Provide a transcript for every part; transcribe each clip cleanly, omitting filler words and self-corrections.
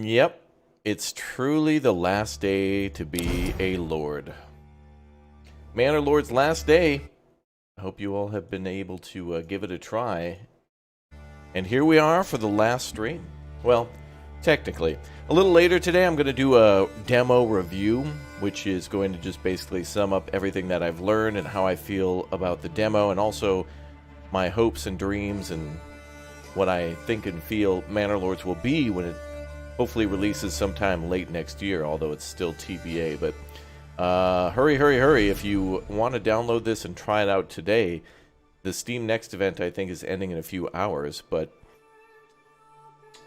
Yep, it's truly the last day to be a lord. Manor Lord's last day. I hope you all have been able to give it a try. And here we are for the last stream. Well, technically. A little later today, I'm going to do a demo review, which is going to just basically sum up everything that I've learned and how I feel about the demo, and also my hopes and dreams and what I think and feel Manor Lords will be when it hopefully releases sometime late next year, although it's still TBA. But hurry. If you want to download this and try it out today, the Steam Next event, I think, is ending in a few hours, but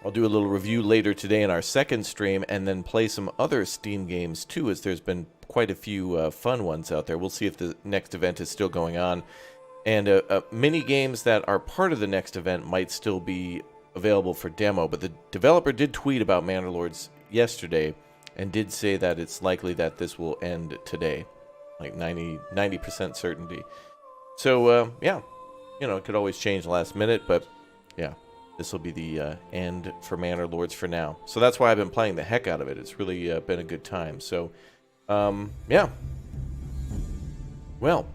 I'll do a little review later today in our second stream, and then play some other Steam games too, as there's been quite a few fun ones out there. We'll see if the next event is still going on. And mini games that are part of the next event might still be available for demo, but the developer did tweet about Manor Lords yesterday and did say that it's likely that this will end today, like 90% certainty. So yeah, you know, it could always change last minute, but yeah, this will be the end for Manor Lords for now. So that's why I've been playing the heck out of it. It's really been a good time. So yeah, well,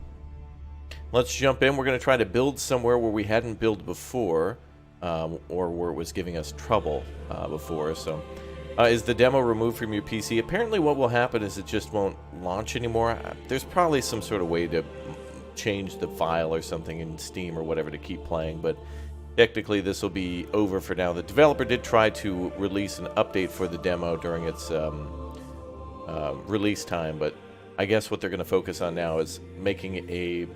let's jump in. We're going to try to build somewhere where we hadn't built before, or where it was giving us trouble before. So is the demo removed from your PC? Apparently what will happen is it just won't launch anymore. There's probably some sort of way to change the file or something in Steam or whatever to keep playing, but technically this will be over for now. The developer did try to release an update for the demo during its release time, but I guess what they're going to focus on now is making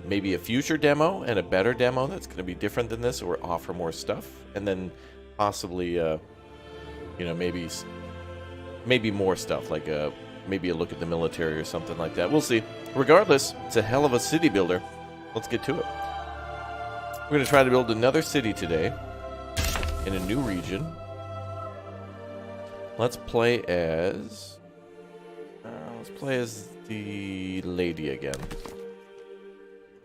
maybe a future demo and a better demo that's going to be different than this, or offer more stuff, and then possibly you know, maybe more stuff, like maybe a look at the military or something like that. We'll see. Regardless, it's a hell of a city builder. Let's get to it. We're going to try to build another city today in a new region. Let's play as the lady again.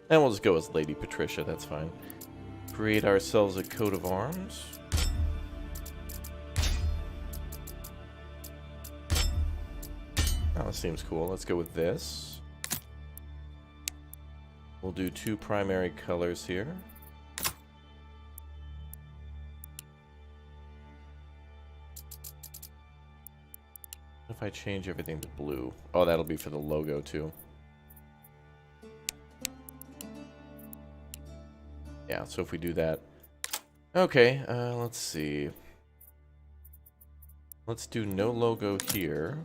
And we'll just go as Lady Patricia, that's fine. Create ourselves a coat of arms. Oh, that seems cool. Let's go with this. We'll do 2 primary colors here. If I change everything to blue. Oh, that'll be for the logo too. Yeah, so if we do that. Okay, let's see. Let's do no logo here.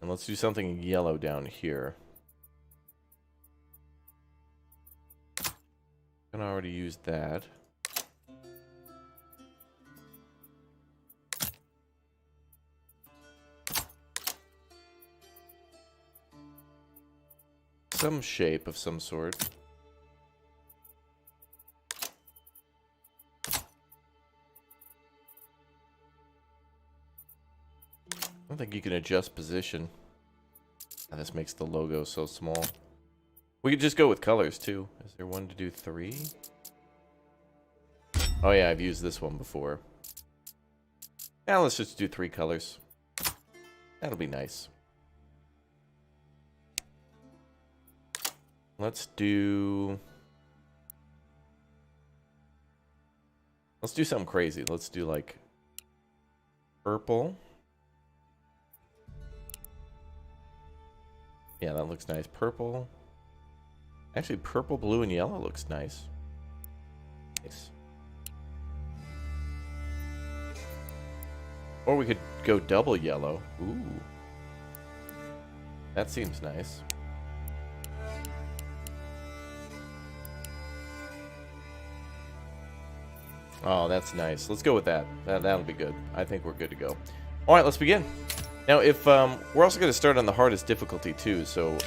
And let's do something yellow down here. I can already use that. Some shape of some sort. I don't think you can adjust position. And this makes the logo so small. We could just go with colors too. Is there one to do 3? Oh yeah, I've used this one before. Now let's just do 3 colors. That'll be nice. Let's do something crazy. Let's do like purple. Yeah, that looks nice. Purple. Actually, purple, blue, and yellow looks nice. Nice. Or we could go double yellow. Ooh. That seems nice. Oh, that's nice. Let's go with that. That'll be good. I think we're good to go. All right, let's begin. Now, if we're also going to start on the hardest difficulty too, so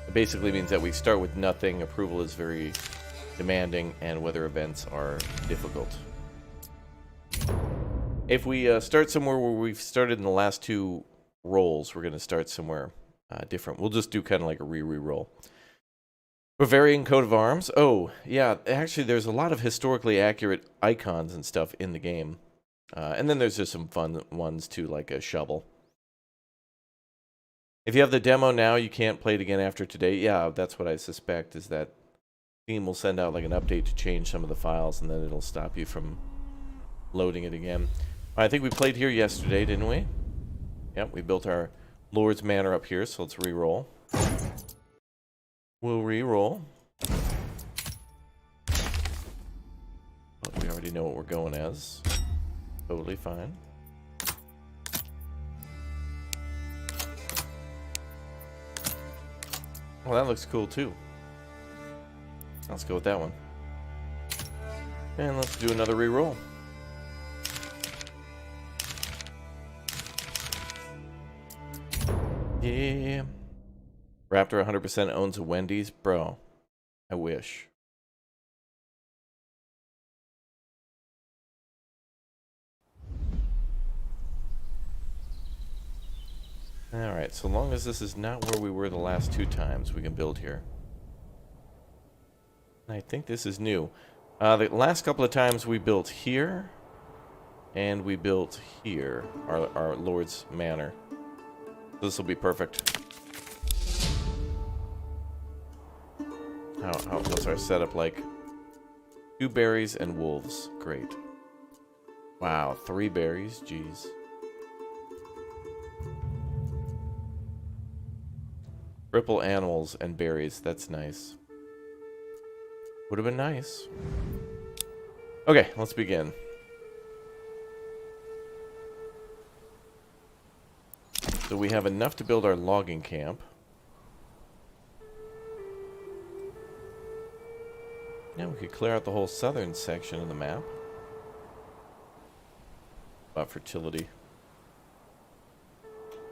it basically means that we start with nothing. Approval is very demanding, and weather events are difficult. If we start somewhere where we've started in the last 2 rolls, we're going to start somewhere different. We'll just do kind of like a re-roll. Bavarian coat of arms. Oh, yeah, actually there's a lot of historically accurate icons and stuff in the game. And then there's just some fun ones too, like a shovel. If you have the demo now, you can't play it again after today. Yeah, that's what I suspect, is that Steam will send out like an update to change some of the files, and then it'll stop you from loading it again. I think we played here yesterday, didn't we? Yep, we built our Lord's Manor up here, so let's re-roll. We'll re-roll. But we already know what we're going as. Totally fine. Well, that looks cool too. Let's go with that one. And let's do another re-roll. Yeah. Raptor 100% owns a Wendy's. Bro, I wish. Alright, so long as this is not where we were the last 2 times, we can build here. I think this is new. The last couple of times we built here, and we built here, our Lord's Manor. This will be perfect. What's our setup like? 2 berries and wolves. Great. Wow, 3 berries? Jeez. Triple animals and berries. That's nice. Would have been nice. Okay, let's begin. So we have enough to build our logging camp. Yeah, we could clear out the whole southern section of the map. About fertility.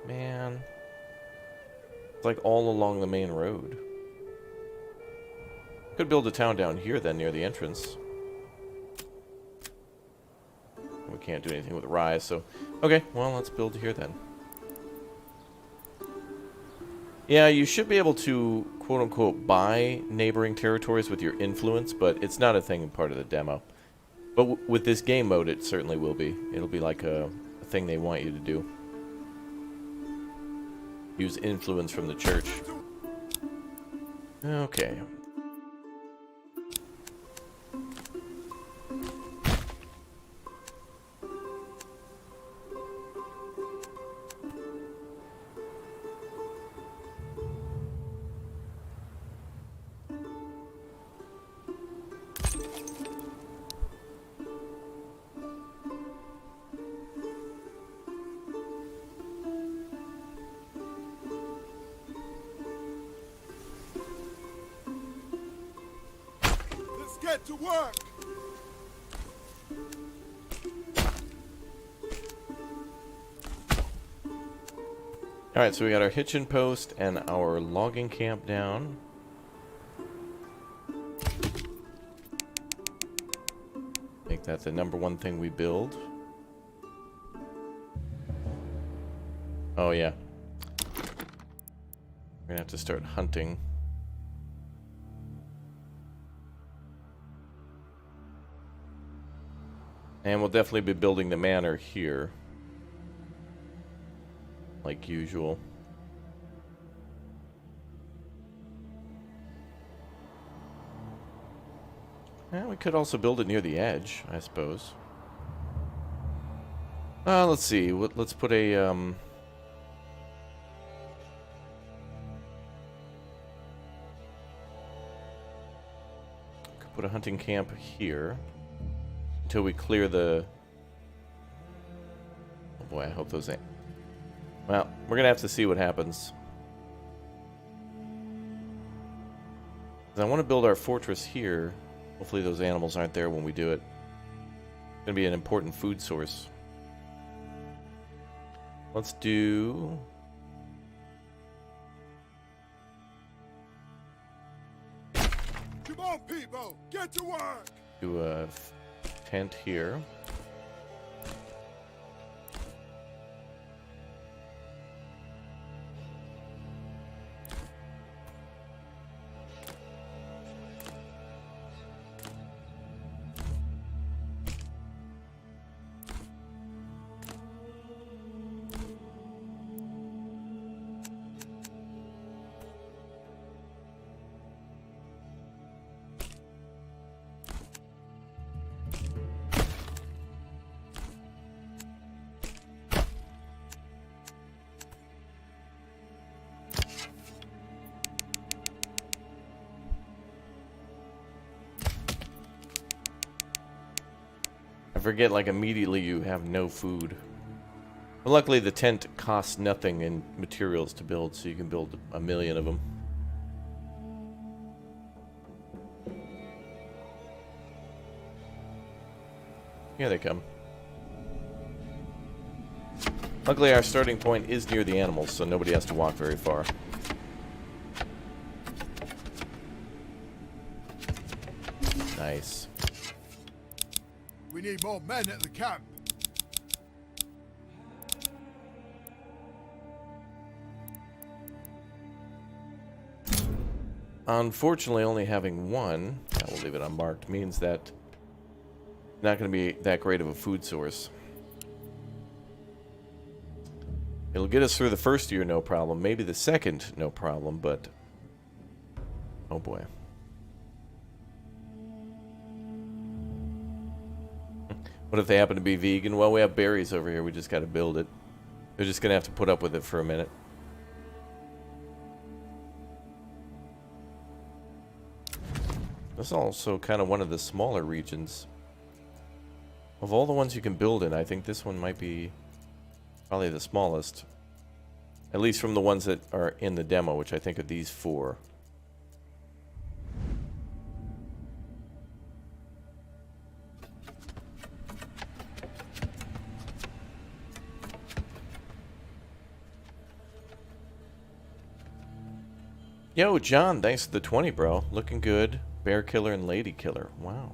Man. It's like all along the main road. Could build a town down here then, near the entrance. We can't do anything with rye, so... Okay, well, let's build here then. Yeah, you should be able to, quote-unquote, buy neighboring territories with your influence, but it's not a thing part of the demo. But with this game mode, it certainly will be. It'll be like a thing they want you to do. Use influence from the church. Okay. Get to work! Alright, so we got our hitching post and our logging camp down. Make that the #1 thing we build. Oh yeah. We're gonna have to start hunting. And we'll definitely be building the manor here. Like usual. Yeah, we could also build it near the edge, I suppose. Let's see. Let's put a, could put a hunting camp here. Until we clear the... Oh boy, I hope those ain't... Well, we're gonna have to see what happens. I want to build our fortress here. Hopefully those animals aren't there when we do it. It's gonna be an important food source. Let's do... Come on, people! Get to work! Do a tent here. forget, like, immediately you have no food. But luckily the tent costs nothing in materials to build, so you can build 1,000,000 of them. Here they come. Luckily our starting point is near the animals, so nobody has to walk very far. Nice. We need more men at the camp. Unfortunately, only having one, I will leave it unmarked, means that not going to be that great of a food source. It'll get us through the first year, no problem. Maybe the second, no problem, but... oh boy. What if they happen to be vegan? Well, we have berries over here. We just got to build it. They're just going to have to put up with it for a minute. This is also kind of one of the smaller regions. Of all the ones you can build in, I think this one might be probably the smallest. At least from the ones that are in the demo, which I think are these 4. Yo, John, thanks for the 20, bro. Looking good. Bear killer and lady killer. Wow.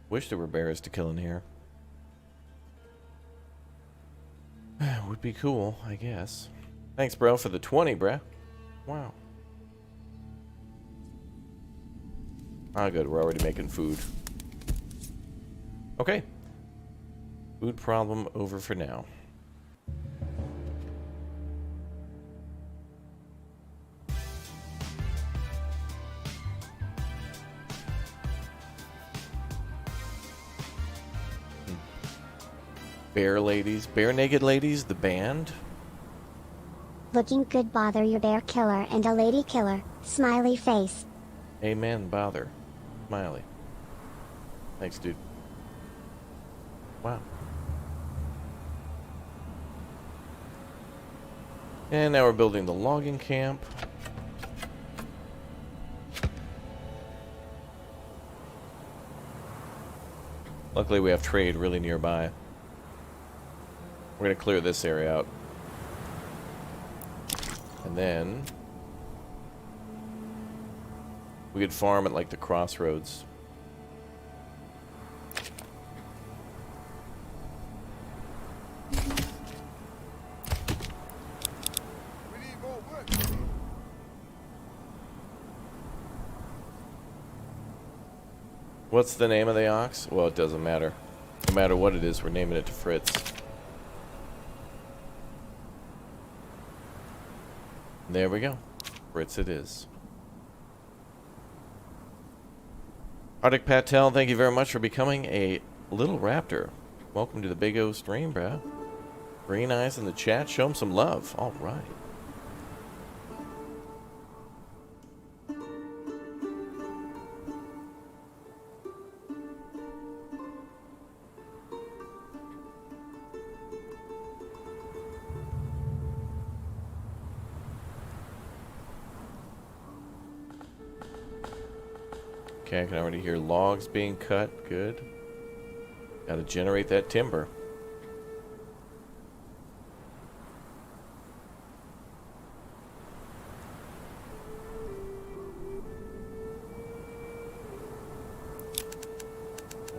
Wish there were bears to kill in here. Would be cool, I guess. Thanks, bro, for the 20, bruh. Wow. Ah, good. We're already making food. Okay. Food problem over for now. Bear ladies. Bare naked ladies, the band. Looking good, bother your bear killer and a lady killer. Smiley face. Amen, bother. Smiley. Thanks, dude. Wow. And now we're building the logging camp. Luckily we have trade really nearby. We're going to clear this area out. And then we could farm at like the crossroads. We need more work. What's the name of the ox? Well, it doesn't matter. No matter what it is, we're naming it to Fritz. There we go. Fritz it is. Arctic Patel, thank you very much for becoming a little raptor. Welcome to the Big O stream, bro. Green Eyes in the chat. Show him some love. All right. Okay, I can already hear logs being cut. Good. Gotta generate that timber.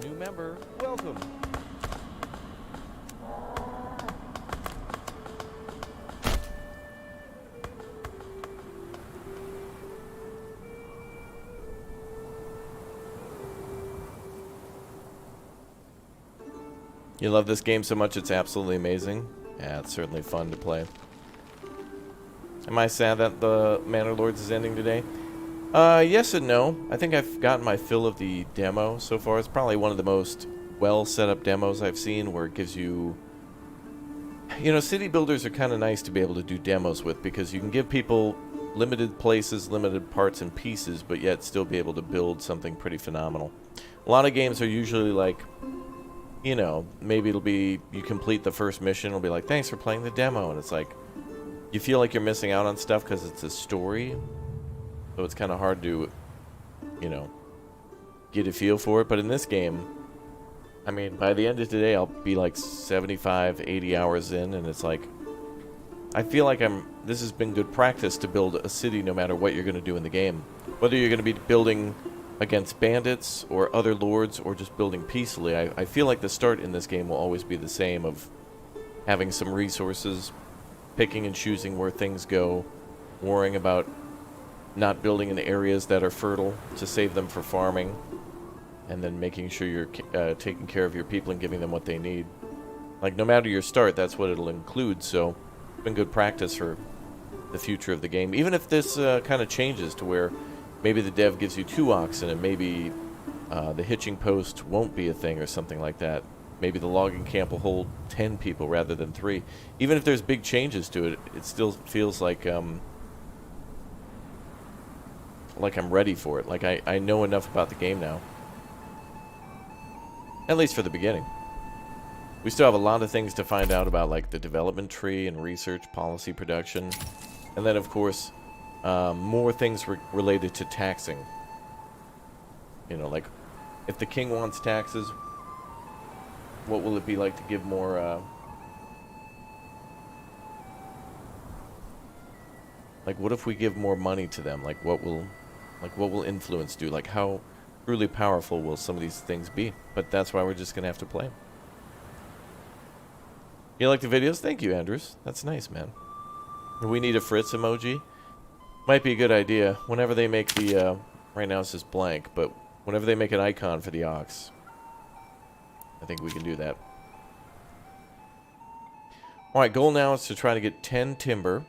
New member, welcome. You love this game so much it's absolutely amazing? Yeah, it's certainly fun to play. Am I sad that the Manor Lords is ending today? Yes and no. I think I've gotten my fill of the demo so far. It's probably one of the most well set up demos I've seen, where it gives you... You know, city builders are kind of nice to be able to do demos with, because you can give people limited places, limited parts and pieces, but yet still be able to build something pretty phenomenal. A lot of games are usually like... you know, maybe it'll be, you complete the first mission, it'll be like, thanks for playing the demo, and it's like, you feel like you're missing out on stuff because it's a story, so it's kind of hard to, you know, get a feel for it. But in this game, I mean, by the end of today, I'll be like 75, 80 hours in, and it's like, I feel like this has been good practice to build a city no matter what you're going to do in the game. Whether you're going to be building against bandits or other lords or just building peacefully, I feel like the start in this game will always be the same, of having some resources, picking and choosing where things go, worrying about not building in areas that are fertile to save them for farming, and then making sure you're taking care of your people and giving them what they need. Like, no matter your start, that's what it'll include, so it's been good practice for the future of the game. Even if this kind of changes to where maybe the dev gives you 2 oxen and maybe the hitching post won't be a thing or something like that. Maybe the logging camp will hold 10 people rather than 3. Even if there's big changes to it, it still feels like I'm ready for it. Like I know enough about the game now. At least for the beginning. We still have a lot of things to find out about, like the development tree and research, policy, production. And then, of course, more things related to taxing. You know, like, if the king wants taxes, what will it be like to give more, like, what if we give more money to them? Like, what will influence do? Like, how truly powerful will some of these things be? But that's why we're just gonna have to play. You like the videos? Thank you, Andrews. That's nice, man. We need a Fritz emoji. Might be a good idea. Whenever they make the, right now it's just blank, but whenever they make an icon for the ox, I think we can do that. Alright, goal now is to try to get 10 timber.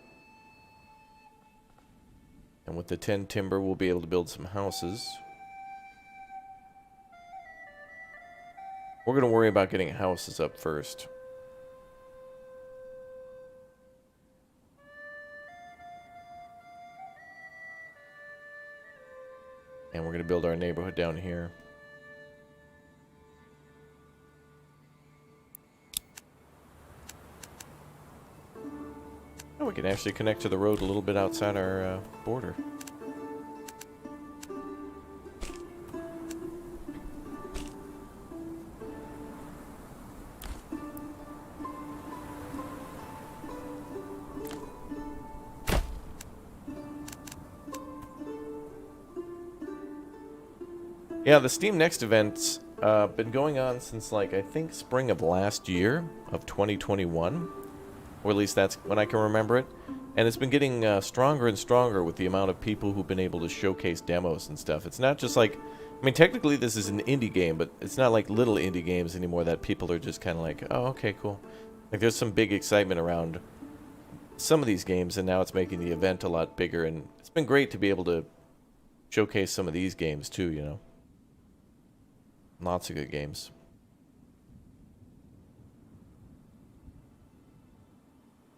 And with the 10 timber, we'll be able to build some houses. We're going to worry about getting houses up first. And we're going to build our neighborhood down here. Oh, we can actually connect to the road a little bit outside our border. Yeah, the Steam Next event's been going on since, like, I think spring of last year, of 2021. Or at least that's when I can remember it. And it's been getting stronger and stronger with the amount of people who've been able to showcase demos and stuff. It's not just like, I mean, technically this is an indie game, but it's not like little indie games anymore that people are just kind of like, oh, okay, cool. Like, there's some big excitement around some of these games, and now it's making the event a lot bigger. And it's been great to be able to showcase some of these games too, you know. Lots of good games.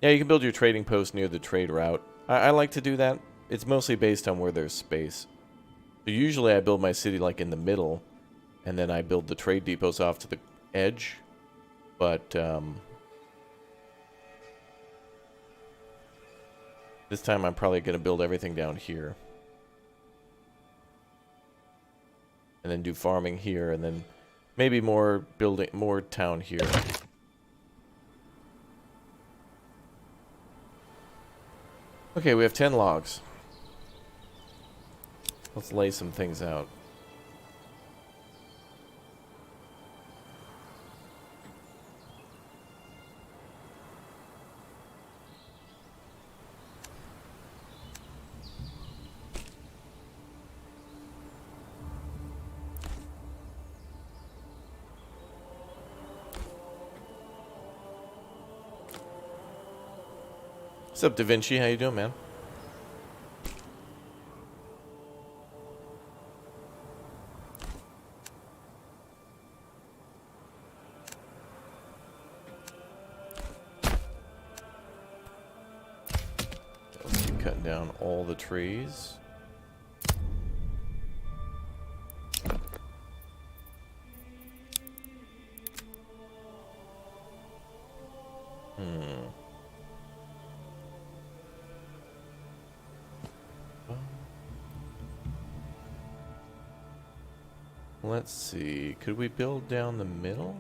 Yeah, you can build your trading post near the trade route. I like to do that. It's mostly based on where there's space. So usually I build my city like in the middle, and then I build the trade depots off to the edge. But this time I'm probably going to build everything down here. And then do farming here, and then maybe more town here. Okay, we have 10 logs. Let's lay some things out. What's up, Da Vinci? How you doing, man? Let's keep cutting down all the trees. Hmm. Let's see. Could we build down the middle?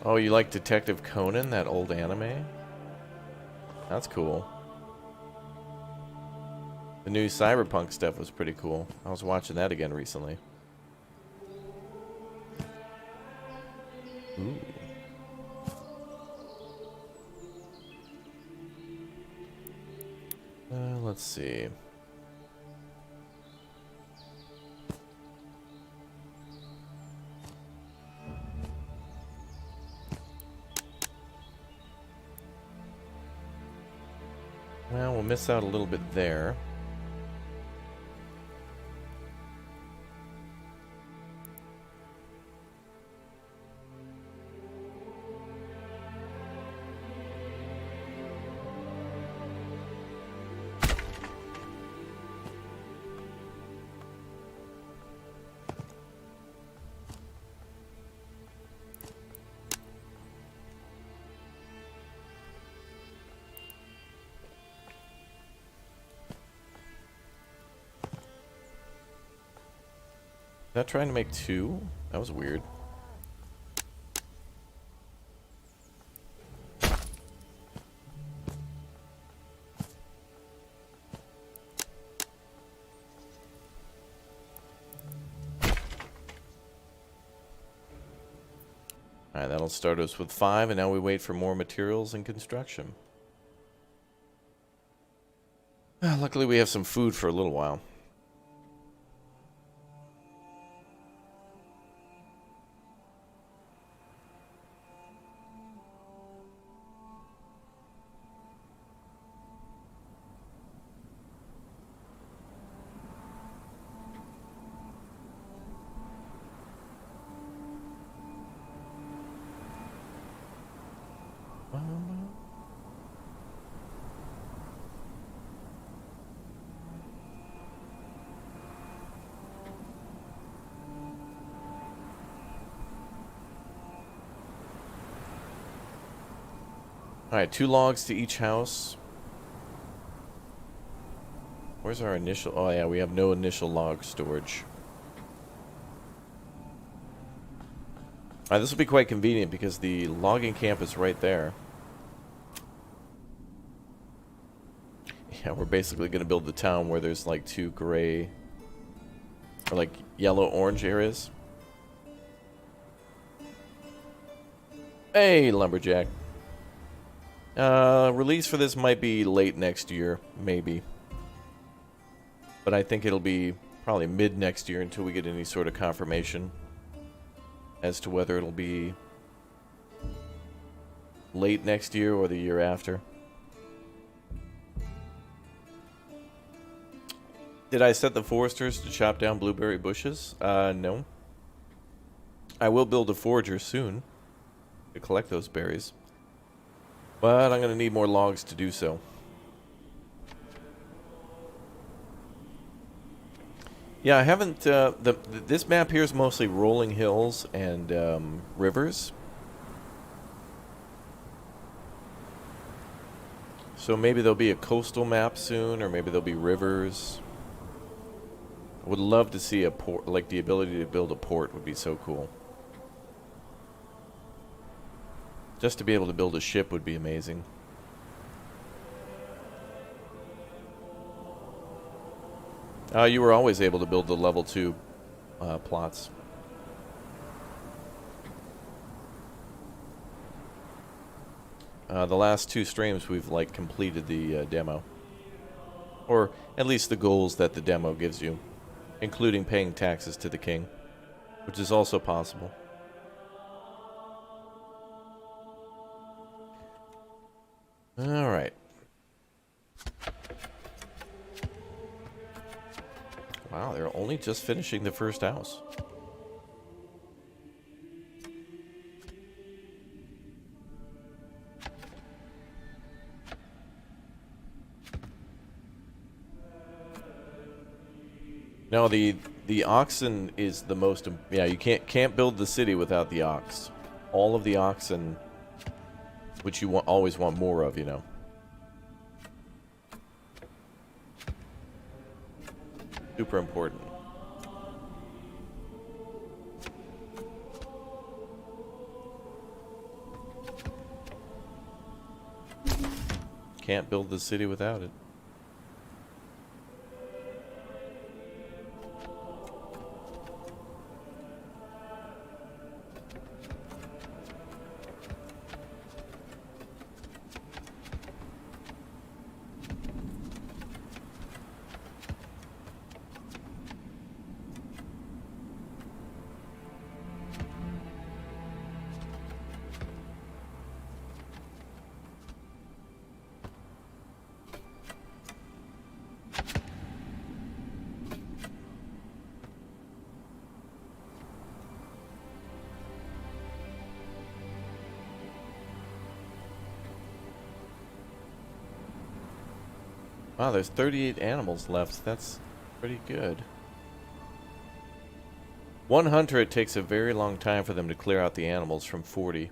Oh, you like Detective Conan, that old anime? That's cool. The new Cyberpunk stuff was pretty cool. I was watching that again recently. Ooh. Let's see. Well, we'll miss out a little bit there. Is that trying to make two? That was weird. Alright, that'll start us with 5, and now we wait for more materials and construction. Luckily we have some food for a little while. Alright, 2 logs to each house. Where's our initial... Oh yeah, we have no initial log storage. Alright, this will be quite convenient because the logging camp is right there. Yeah, we're basically going to build the town where there's like 2 gray... or like yellow-orange areas. Hey, lumberjack. Release for this might be late next year, maybe. But I think it'll be probably mid next year until we get any sort of confirmation as to whether it'll be late next year or the year after. Did I set the foresters to chop down blueberry bushes? No. I will build a forager soon to collect those berries. But I'm going to need more logs to do so. Yeah, I haven't... this map here is mostly rolling hills and rivers. So maybe there'll be a coastal map soon, or maybe there'll be rivers. I would love to see a port, like the ability to build a port would be so cool. Just to be able to build a ship would be amazing. You were always able to build the level 2 plots. The last 2 streams we've like completed the demo. Or at least the goals that the demo gives you. Including paying taxes to the king. Which is also possible. Alright. Wow, they're only just finishing the first house. No, the oxen is the most. Yeah, you can't build the city without the ox. All of the oxen, which you always want more of, you know. Super important. Can't build the city without it. Wow, there's 38 animals left. That's pretty good. One hunter, it takes a very long time for them to clear out the animals from 40.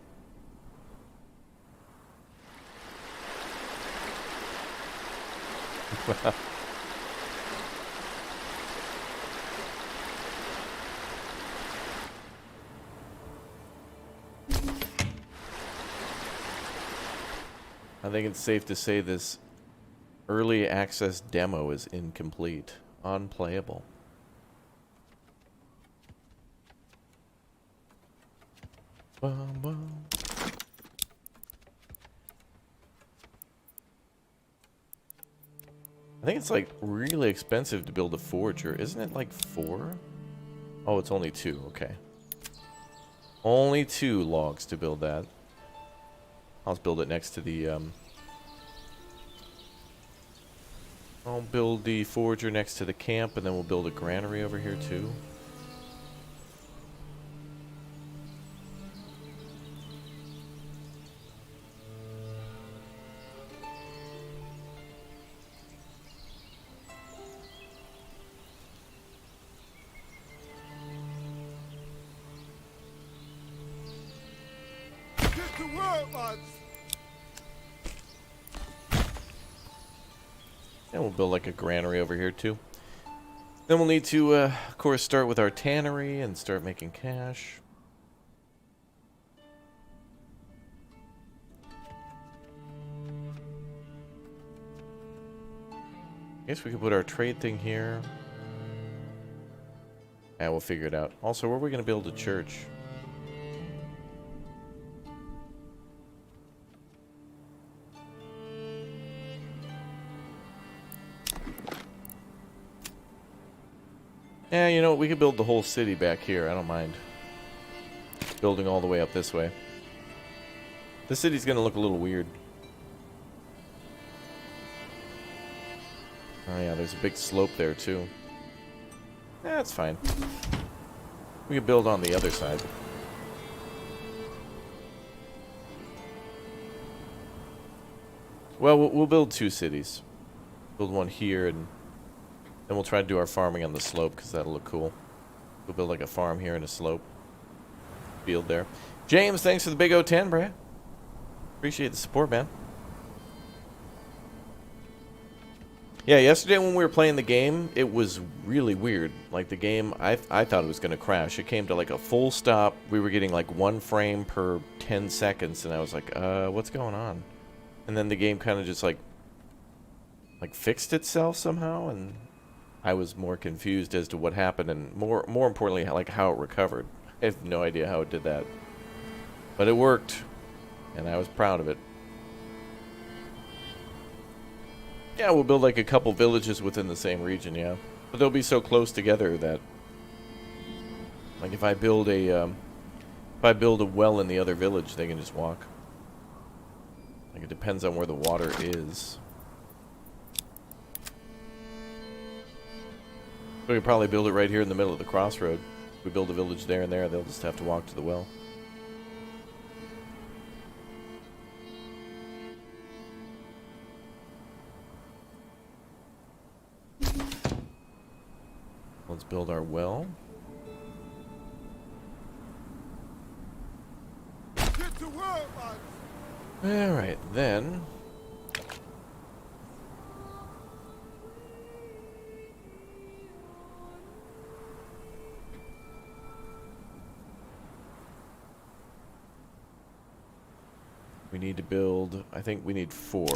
I think it's safe to say this early access demo is incomplete, unplayable. Bum, bum. I think it's like really expensive to build a forger. Isn't it like 4? Oh, it's only 2. Okay. Only 2 logs to build that. I'll build it next to the I'll build the forger next to the camp, and then we'll build a granary over here too. Get to work, lads. And we'll build like a granary over here too. Then we'll need to, of course, start with our tannery and start making cash. Guess we could put our trade thing here. And we'll figure it out. Also, where are we going to build a church? Yeah, you know, we could build the whole city back here. I don't mind building all the way up this way. The city's going to look a little weird. Oh yeah, there's a big slope there too. That's fine. We can build on the other side. Well, we'll build 2 cities. Build one here, and then we'll try to do our farming on the slope, because that'll look cool. We'll build like a farm here and a slope. Field there. James, thanks for the big 010, bruh. Appreciate the support, man. Yeah, yesterday when we were playing the game, it was really weird. Like, the game, I thought it was going to crash. It came to, like, a full stop. We were getting, like, 1 frame per 10 seconds, and I was like, what's going on? And then the game kind of just, like, fixed itself somehow, and I was more confused as to what happened, and more importantly, like, how it recovered. I have no idea how it did that. But it worked, and I was proud of it. Yeah, we'll build like a couple villages within the same region, yeah. But they'll be so close together that, like, if I build a well in the other village, they can just walk. Like, it depends on where the water is. We could probably build it right here in the middle of the crossroad. If we build a village there and there, they'll just have to walk to the well. Let's build our well. Get to work, man. Alright, then. We need to build, I think we need 4.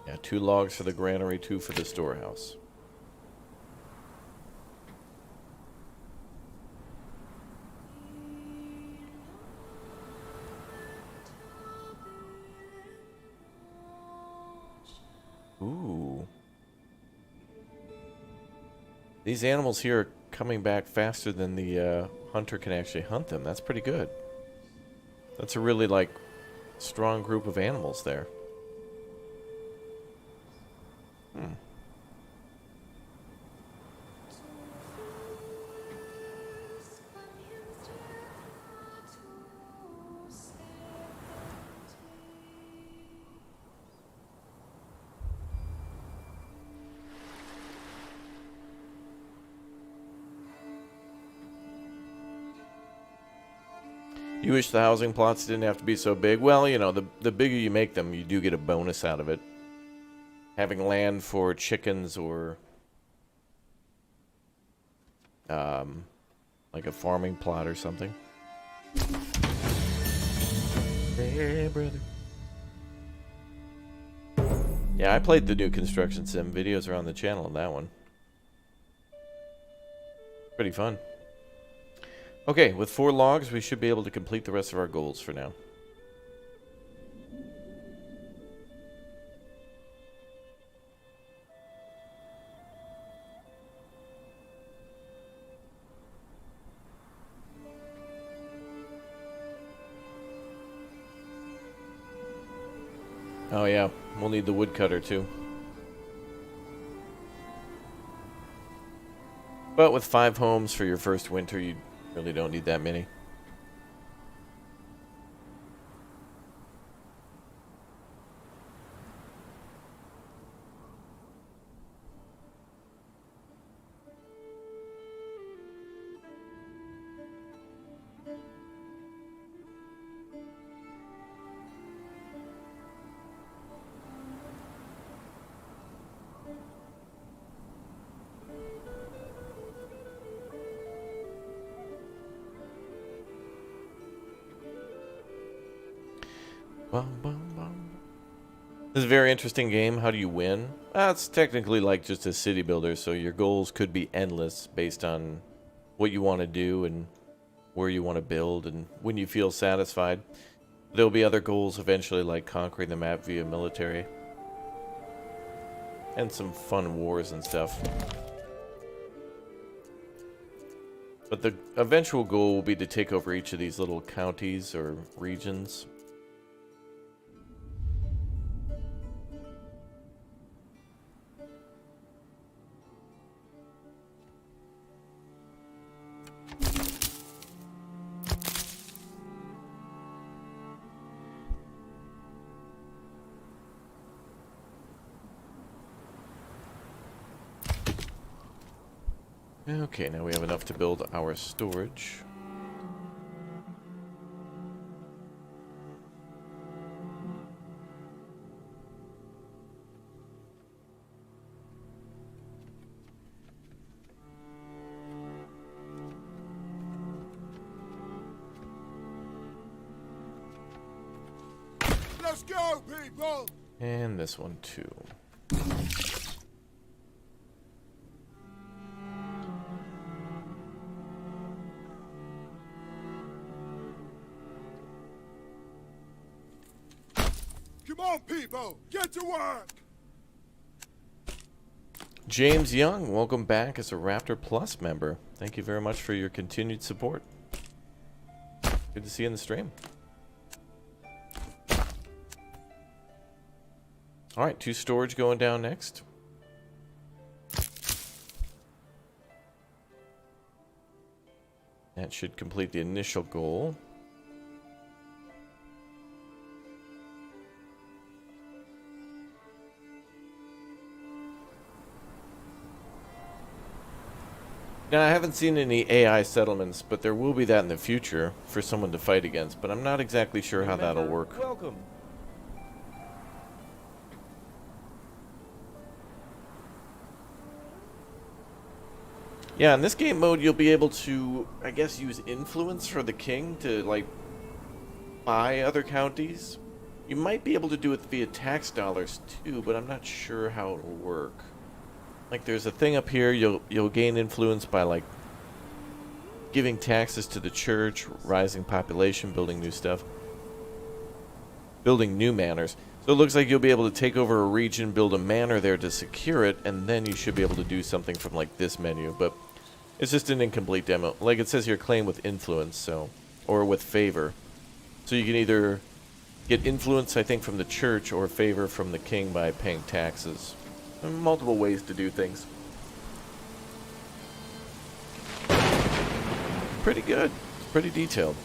Yeah, 2 logs for the granary, 2 for the storehouse. Ooh. These animals here are coming back faster than the hunter can actually hunt them. That's pretty good. That's a really, like, strong group of animals there. Hmm. You wish the housing plots didn't have to be so big. Well, you know, the bigger you make them, you do get a bonus out of it. Having land for chickens or like a farming plot or something. Hey, brother. Yeah, I played the new construction sim. Videos are on the channel on that one. Pretty fun. Okay, with 4 logs, we should be able to complete the rest of our goals for now. Oh yeah, we'll need the woodcutter too. But with 5 homes for your first winter, you really don't need that many. Bum, bum, bum. This is a very interesting game. How do you win? It's technically like just a city builder, so your goals could be endless based on what you want to do and where you want to build and when you feel satisfied. There'll be other goals eventually, like conquering the map via military. And some fun wars and stuff. But the eventual goal will be to take over each of these little counties or regions. Okay, now we have enough to build our storage. Let's go, people. And this one too. Come on, people. Get to work. James Young, welcome back as a Raptor Plus member. Thank you very much for your continued support. Good to see you in the stream. Alright, 2 storage going down next. That should complete the initial goal. Now, I haven't seen any AI settlements, but there will be that in the future for someone to fight against, but I'm not exactly sure how that'll work. Welcome. Yeah, in this game mode, you'll be able to, I guess, use influence for the king to, like, buy other counties. You might be able to do it via tax dollars, too, but I'm not sure how it'll work. Like, there's a thing up here, you'll gain influence by, like, giving taxes to the church, rising population, building new stuff. Building new manors. So it looks like you'll be able to take over a region, build a manor there to secure it, and then you should be able to do something from, like, this menu, but it's just an incomplete demo. Like it says here, claim with influence, so, or with favor. So you can either get influence, I think, from the church, or favor from the king by paying taxes. There are multiple ways to do things. Pretty good. It's pretty detailed.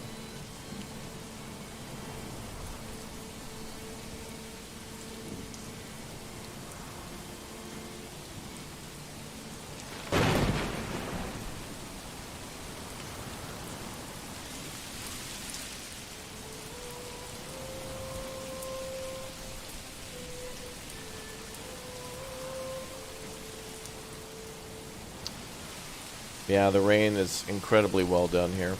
Yeah, the rain is incredibly well done here.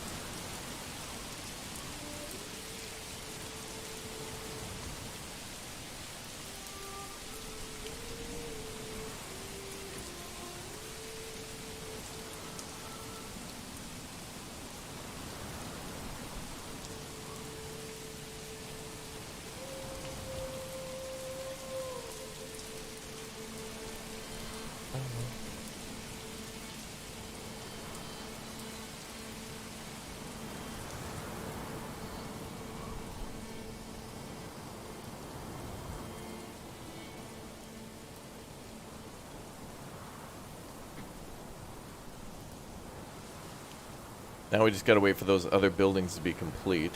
Now we just gotta wait for those other buildings to be complete.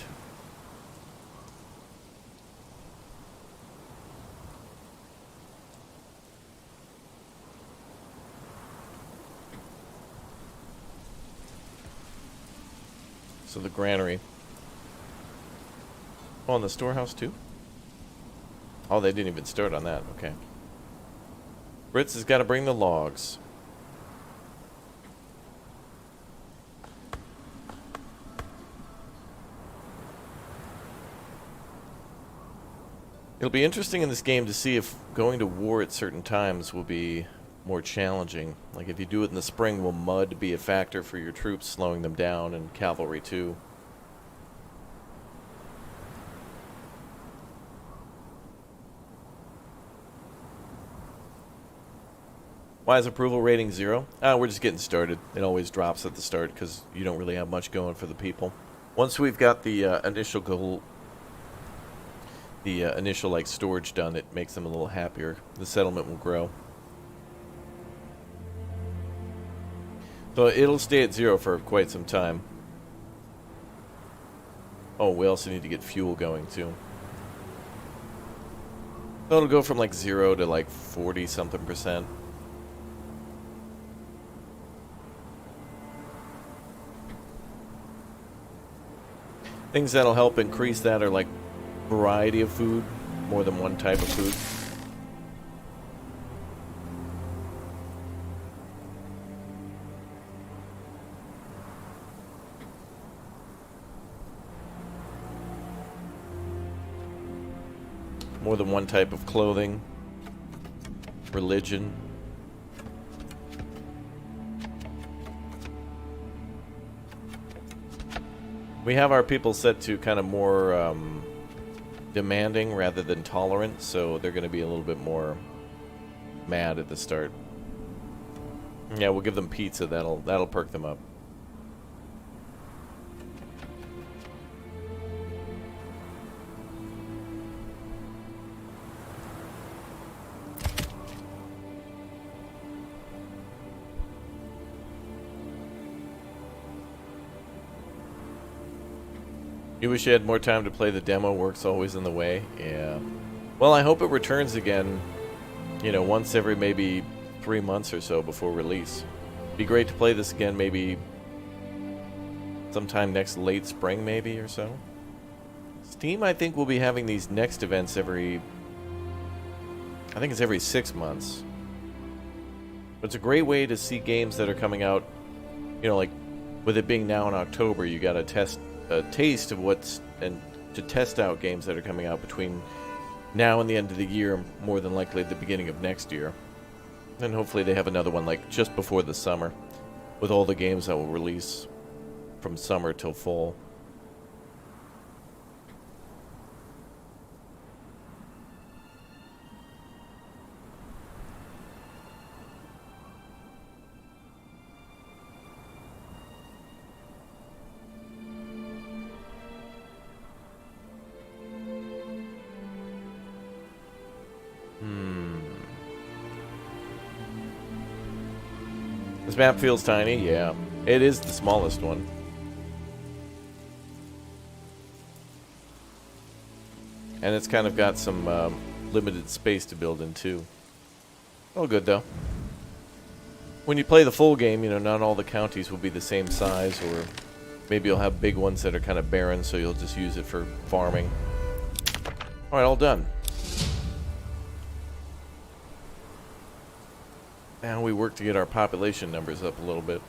So the granary. Oh, and the storehouse too? Oh, they didn't even start on that. Okay. Brits has got to bring the logs. It'll be interesting in this game to see if going to war at certain times will be more challenging. Like if you do it in the spring, will mud be a factor for your troops, slowing them down, and cavalry too? Why is approval rating 0? We're just getting started. It always drops at the start because you don't really have much going for the people. Once we've got the initial goal, the initial like storage done, it makes them a little happier. The settlement will grow. So it'll stay at 0 for quite some time. Oh, we also need to get fuel going too. So it'll go from like 0 to like 40 something %. Things that'll help increase that are like variety of food, more than one type of food. More than one type of clothing, religion. We have our people set to kind of more demanding rather than tolerant, so they're going to be a little bit more mad at the start. Yeah, we'll give them pizza. That'll perk them up. You wish you had more time to play the demo. Work's always in the way. Yeah. Well, I hope it returns again, you know, once every maybe 3 months or so before release. Be great to play this again, maybe sometime next late spring, maybe, or so. Steam, I think, will be having these next events every 6 months. But it's a great way to see games that are coming out, you know, like, with it being now in October, you got a taste of what's, and to test out games that are coming out between now and the end of the year, more than likely at the beginning of next year. And hopefully they have another one, like, just before the summer, with all the games that will release from summer till fall. This map feels tiny, yeah. It is the smallest one. And it's kind of got some limited space to build in, too. All good, though. When you play the full game, you know, not all the counties will be the same size, or maybe you'll have big ones that are kind of barren, so you'll just use it for farming. Alright, all done. Now we work to get our population numbers up a little bit.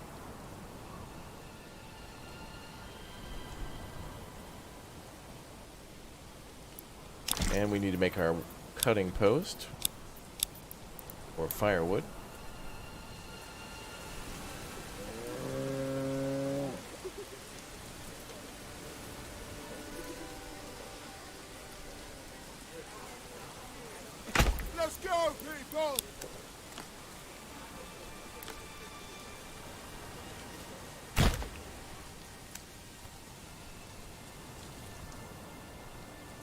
And we need to make our cutting post, or firewood. Let's go, people!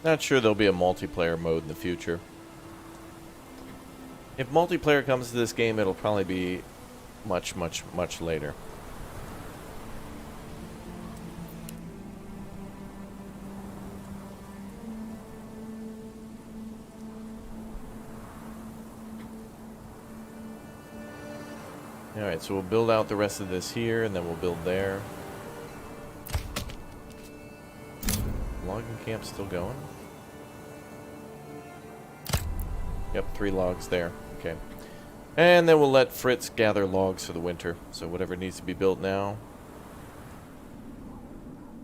Not sure there'll be a multiplayer mode in the future. If multiplayer comes to this game, it'll probably be much, much, much later. Alright, so we'll build out the rest of this here, and then we'll build there. Logging camp's still going? Yep, 3 logs there. Okay. And then we'll let Fritz gather logs for the winter. So whatever needs to be built now.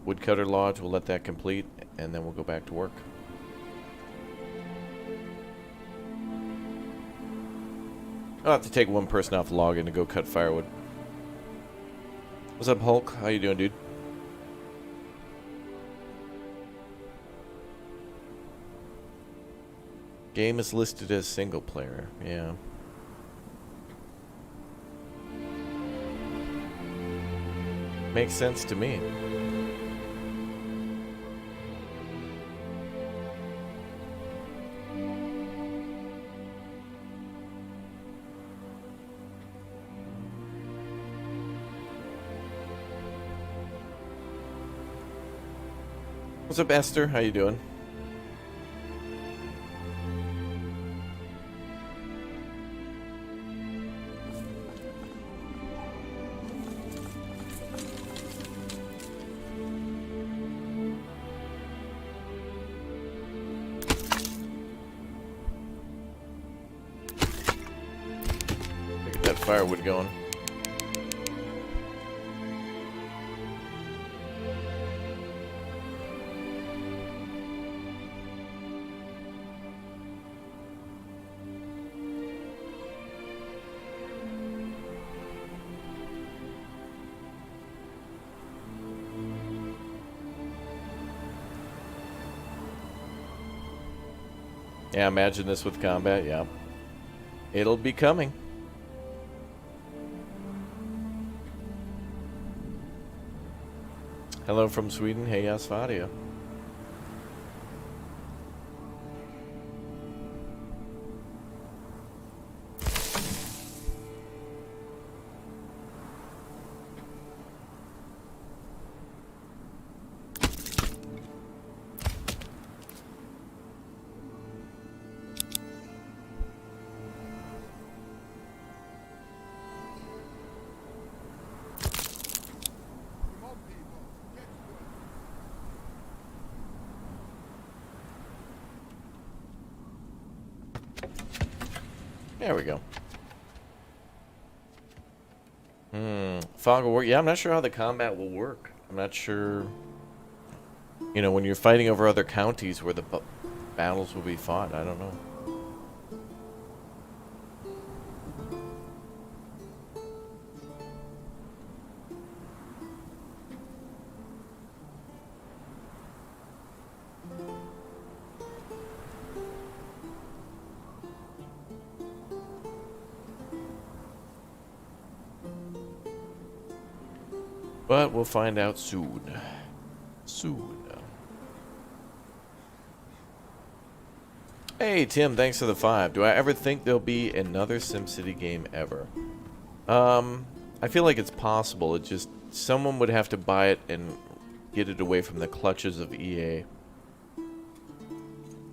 Woodcutter Lodge, we'll let that complete, and then we'll go back to work. I'll have to take one person off the login to go cut firewood. What's up, Hulk? How you doing, dude? Game is listed as single player, yeah. Makes sense to me. What's up, Esther? How you doing? Get that firewood going. Yeah, imagine this with combat, yeah. It'll be coming. Hello from Sweden. Hey, Asfadia. There we go. Fog will work. Yeah, I'm not sure how the combat will work. I'm not sure. You know, when you're fighting over other counties where the battles will be fought, I don't know. But we'll find out soon. Soon. Hey, Tim, thanks for the 5. Do I ever think there'll be another SimCity game ever? I feel like it's possible. It just... someone would have to buy it and get it away from the clutches of EA.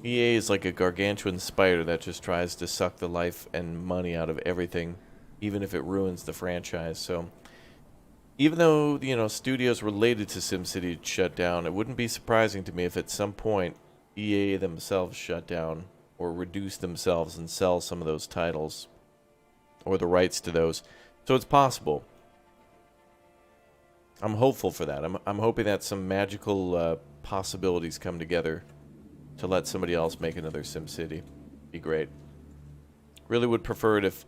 EA is like a gargantuan spider that just tries to suck the life and money out of everything, even if it ruins the franchise. So, even though, you know, studios related to SimCity shut down, it wouldn't be surprising to me if at some point EA themselves shut down or reduce themselves and sell some of those titles or the rights to those. So it's possible. I'm hopeful for that. I'm hoping that some magical possibilities come together to let somebody else make another SimCity. Be great. Really would prefer it if,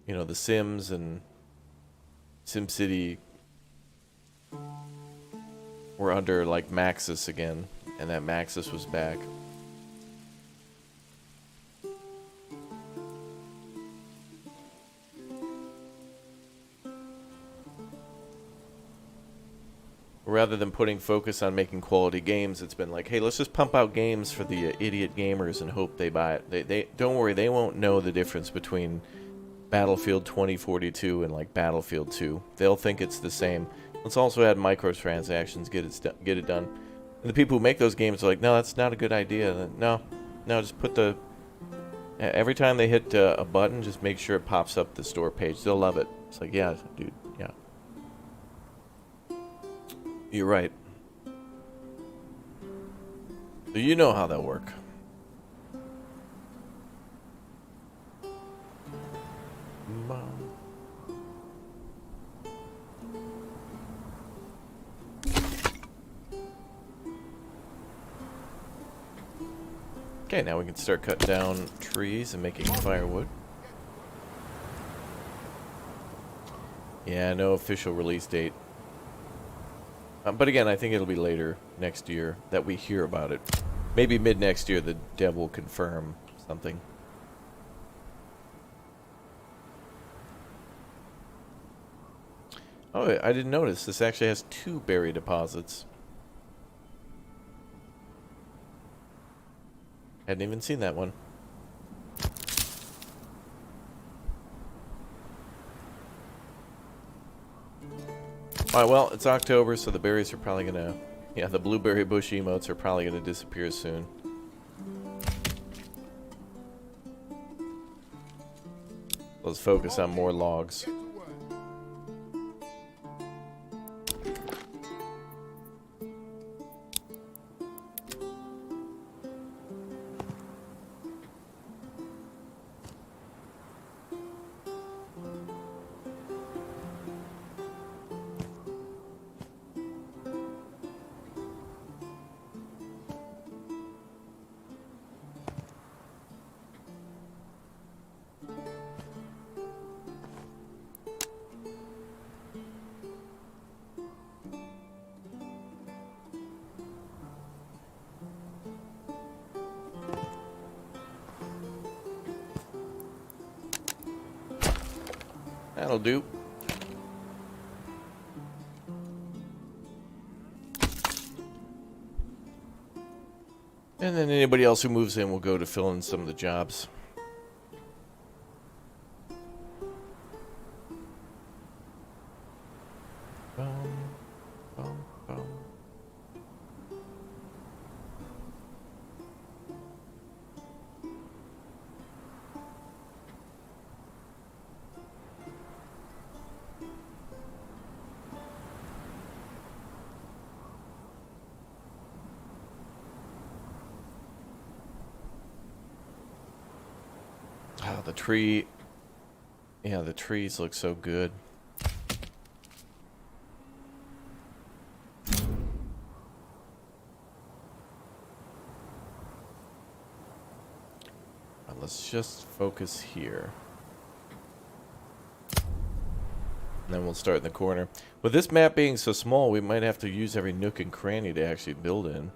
you know, The Sims and SimCity were under, like, Maxis again, and that Maxis was back. Rather than putting focus on making quality games, it's been like, hey, let's just pump out games for the idiot gamers and hope they buy it. They don't worry, they won't know the difference between Battlefield 2042 and like Battlefield 2. They'll think it's the same. Let's also add microtransactions, get it done. And the people who make those games are like, no, that's not a good idea. No, just put the... every time they hit a button, just make sure it pops up the store page. They'll love it. It's like, yeah, dude, yeah. You're right. So you know how that'll work. Okay, now we can start cutting down trees and making firewood. Yeah, no official release date. But again, I think it'll be later next year that we hear about it. Maybe mid next year the dev will confirm something. Oh, I didn't notice. This actually has 2 berry deposits. Hadn't even seen that one. Alright, well, it's October, so the berries are probably gonna... yeah, the blueberry bush emotes are probably gonna disappear soon. Let's focus on more logs. That'll do. And then anybody else who moves in will go to fill in some of the jobs. the tree. Yeah, the trees look so good. Let's just focus here. And then we'll start in the corner. With this map being so small, we might have to use every nook and cranny to actually build in.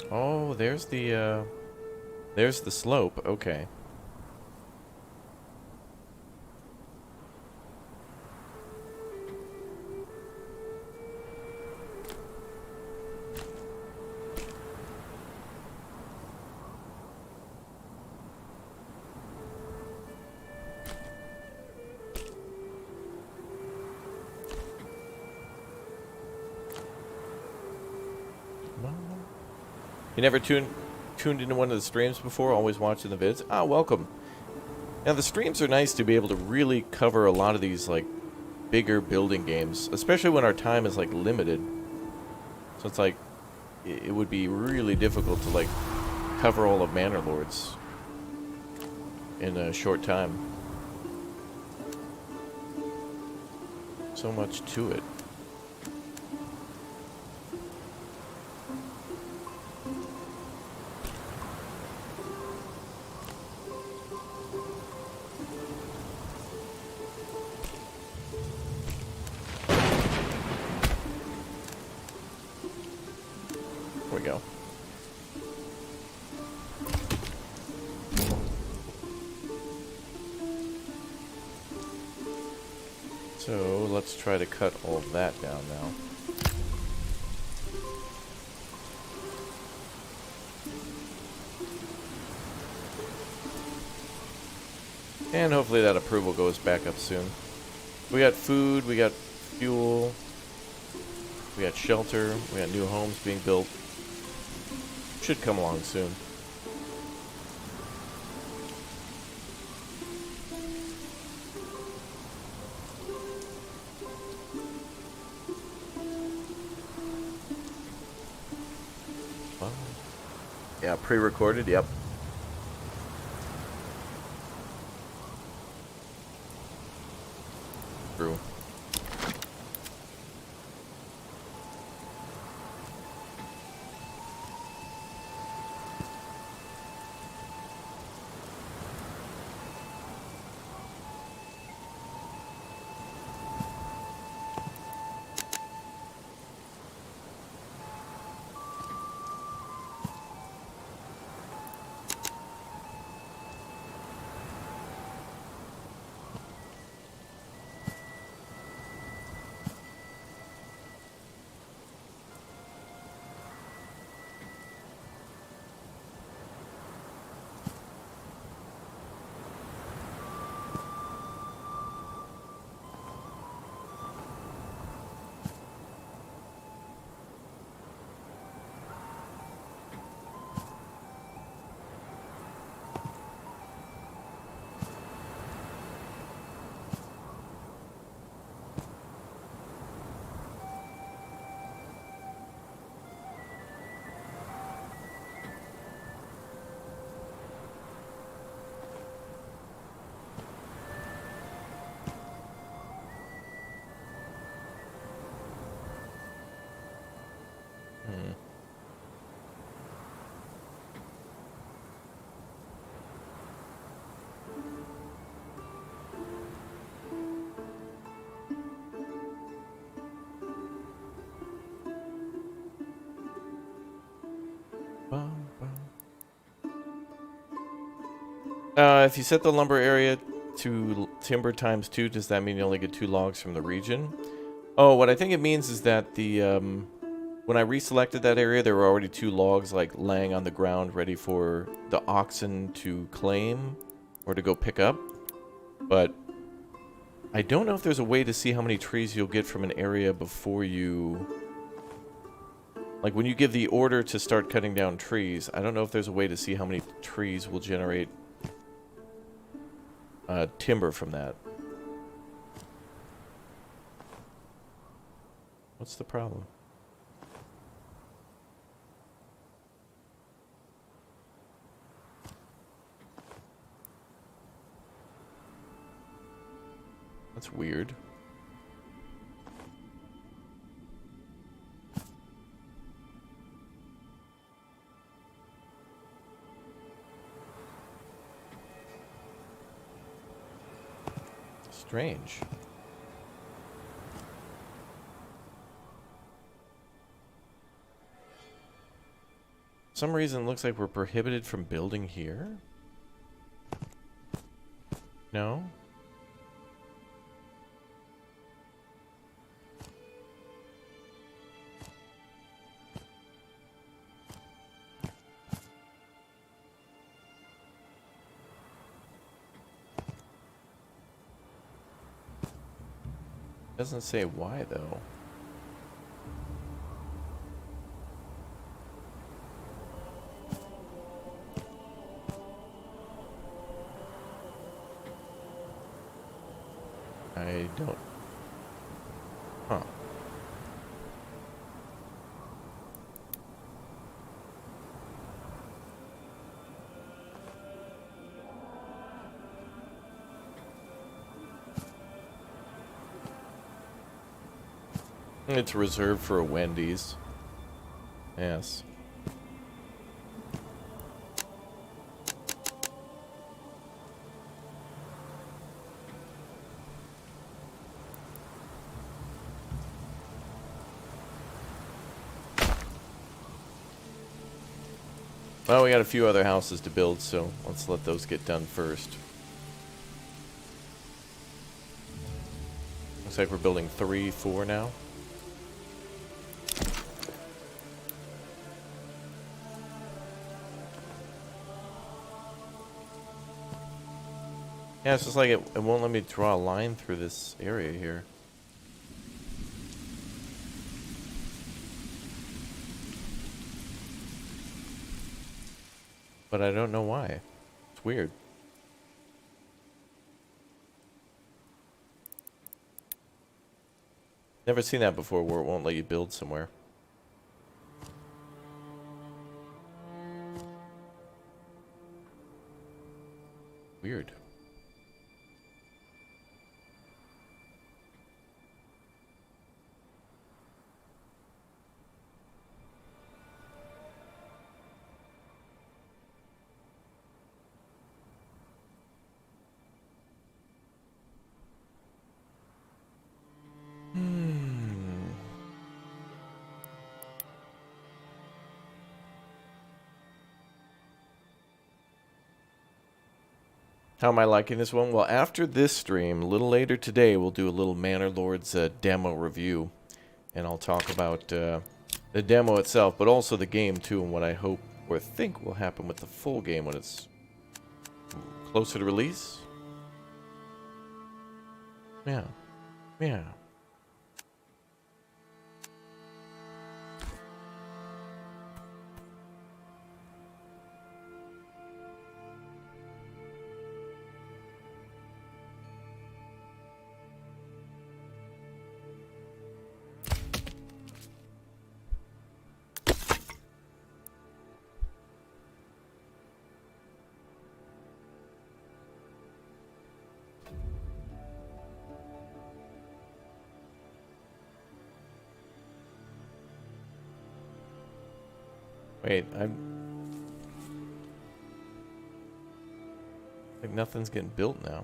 Oh, there's the slope. Okay. You never tuned into one of the streams before, always watching the vids? Ah, welcome. Now, the streams are nice to be able to really cover a lot of these, like, bigger building games, especially when our time is, like, limited. So it's like, it would be really difficult to, like, cover all of Manor Lords in a short time. So much to it. There we go. So let's try to cut all that down now. And hopefully that approval goes back up soon. We got food, we got fuel, we got shelter, we got new homes being built. Should come along soon. Oh. Yeah, pre-recorded, yep. True. If you set the lumber area to timber times 2, does that mean you only get 2 logs from the region? Oh, what I think it means is that the when I reselected that area, there were already 2 logs like laying on the ground ready for the oxen to claim or to go pick up. But I don't know if there's a way to see how many trees you'll get from an area before you... Like, when you give the order to start cutting down trees, I don't know if there's a way to see how many trees will generate timber from that. What's the problem? That's weird. Strange. For some reason, it looks like we're prohibited from building here. No? Doesn't say why, though. I don't... Huh. It's reserved for a Wendy's. Yes. Well, we got a few other houses to build, so let's let those get done first. Looks like we're building 3, 4 now. Yeah, it's just like it won't let me draw a line through this area here. But I don't know why. It's weird. Never seen that before where it won't let you build somewhere. Weird. How am I liking this one? Well, after this stream, a little later today, we'll do a little Manor Lords demo review. And I'll talk about the demo itself, but also the game too, and what I hope or think will happen with the full game when it's closer to release. Yeah. Yeah. Wait, like nothing's getting built now.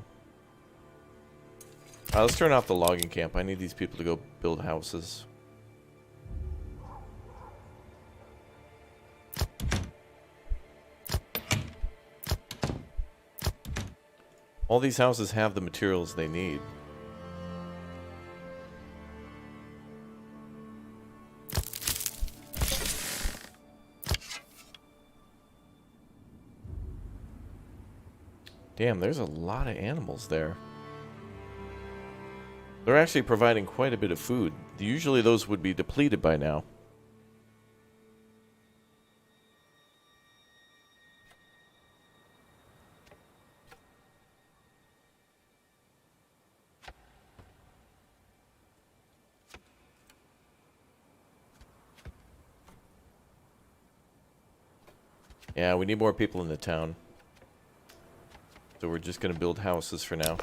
Let's turn off the logging camp. I need these people to go build houses. All these houses have the materials they need. Damn, there's a lot of animals there. They're actually providing quite a bit of food. Usually those would be depleted by now. Yeah, we need more people in the town. So we're just going to build houses for now.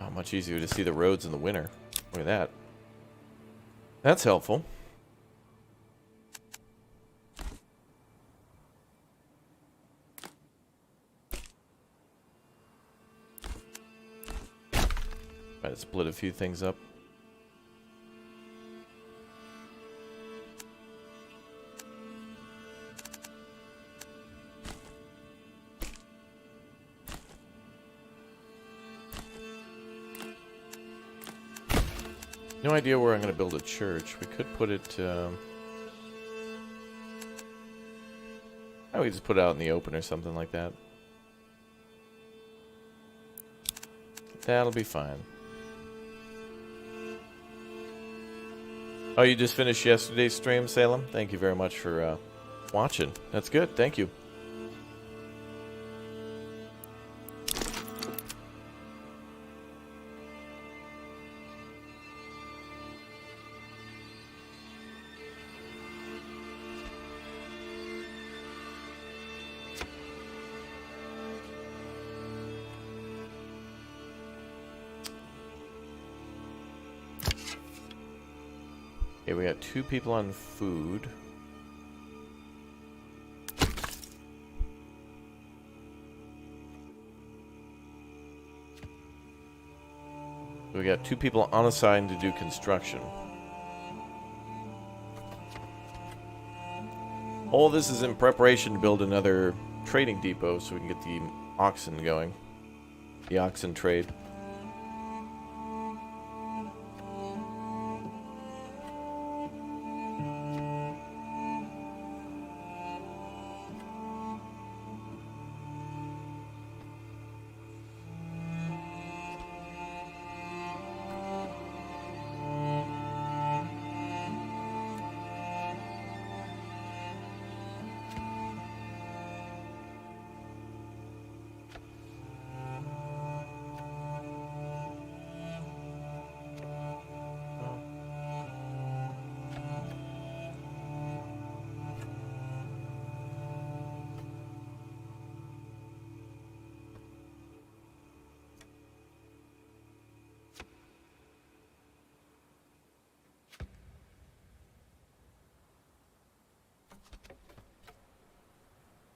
Oh, much easier to see the roads in the winter. Look at that. That's helpful. Might split a few things up. No idea where I'm going to build a church. We could put it... we just put it out in the open or something like that. That'll be fine. Oh, you just finished yesterday's stream, Salem? Thank you very much for watching. That's good. Thank you. Okay, we got 2 people on food. We got 2 people unassigned to do construction. All this is in preparation to build another trading depot so we can get the oxen going. The oxen trade.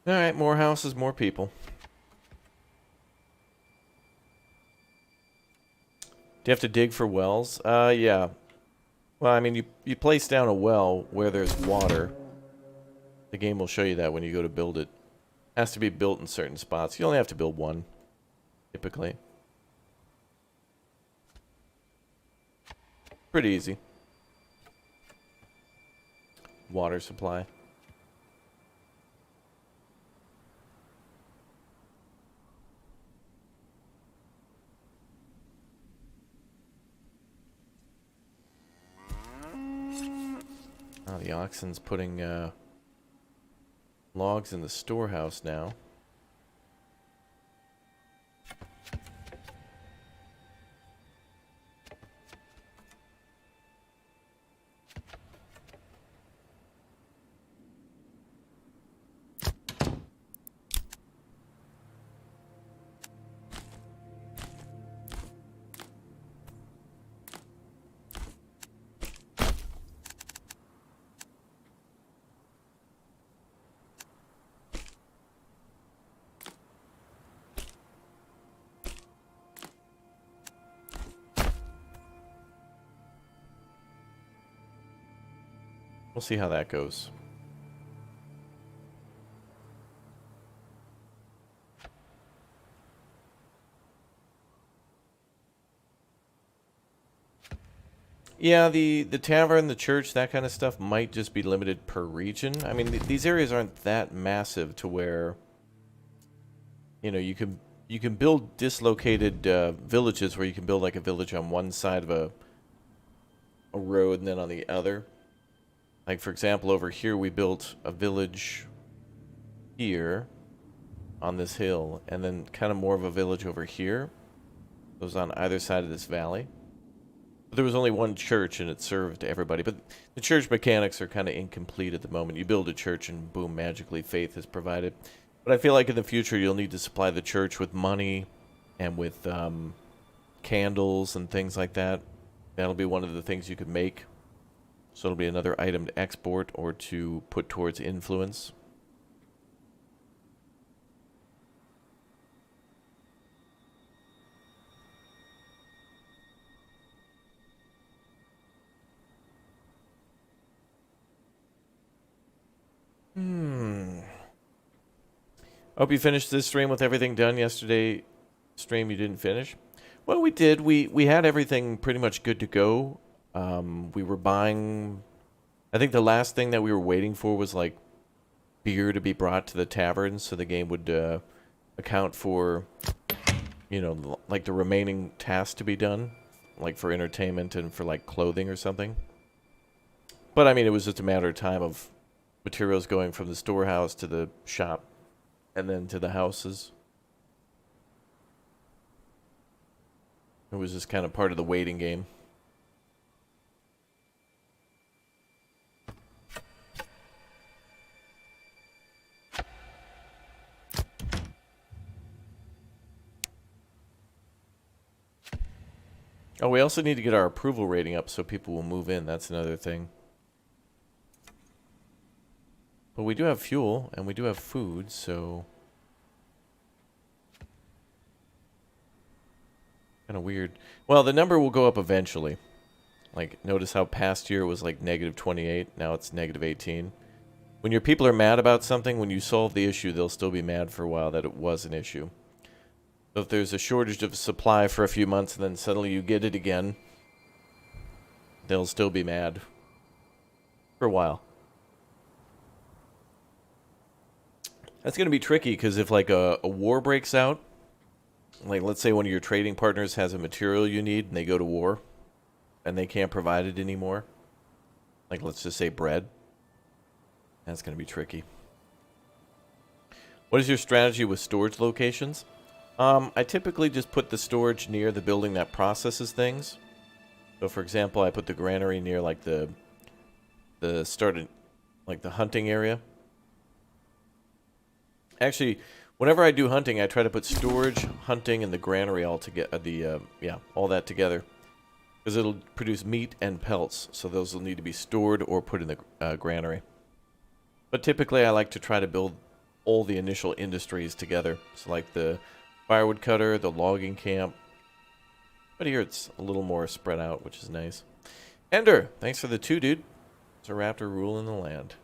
Alright, more houses, more people. Do you have to dig for wells? Yeah. Well, I mean, you place down a well where there's water. The game will show you that when you go to build it. It has to be built in certain spots. You only have to build one, typically. Pretty easy. Water supply. Oh, the oxen's putting logs in the storehouse now. We'll see how that goes. Yeah, the tavern, the church, that kind of stuff might just be limited per region. I mean, these areas aren't that massive to where, you know, you can build dislocated villages where you can build like a village on one side of a road and then on the other. Like, for example, over here we built a village here on this hill, and then kind of more of a village over here. It was on either side of this valley. But there was only one church, and it served everybody. But the church mechanics are kind of incomplete at the moment. You build a church, and boom, magically faith is provided. But I feel like in the future, you'll need to supply the church with money and with candles and things like that. That'll be one of the things you could make. So it'll be another item to export or to put towards influence. Hope you finished this stream with everything done yesterday. Stream you didn't finish. Well, we did. We had everything pretty much good to go. We were buying. I think the last thing that we were waiting for was like beer to be brought to the tavern, so the game would account for, you know, like the remaining tasks to be done, like for entertainment and for like clothing or something. But I mean, it was just a matter of time of materials going from the storehouse to the shop and then to the houses. It was just kind of part of the waiting game. Oh, we also need to get our approval rating up so people will move in. That's another thing. But we do have fuel, and we do have food, so... kind of weird. Well, the number will go up eventually. Like, notice how past year was like negative 28, now it's negative 18. When your people are mad about something, when you solve the issue, they'll still be mad for a while that it was an issue. So if there's a shortage of supply for a few months and then suddenly you get it again, they'll still be mad for a while. That's going to be tricky because if like a war breaks out, like let's say one of your trading partners has a material you need and they go to war and they can't provide it anymore, like let's just say bread, that's going to be tricky. What is your strategy with storage locations? I typically just put the storage near the building that processes things. So for example, I put the granary near like the started like the hunting area. Actually, whenever I do hunting, I try to put storage, hunting, and the granary all together. All that together, because it'll produce meat and pelts. So those will need to be stored or put in the granary. But typically, I like to try to build all the initial industries together. So like the firewood cutter, the logging camp. But here it's a little more spread out, which is nice. Ender, thanks for the 2, dude. It's a raptor ruling the land.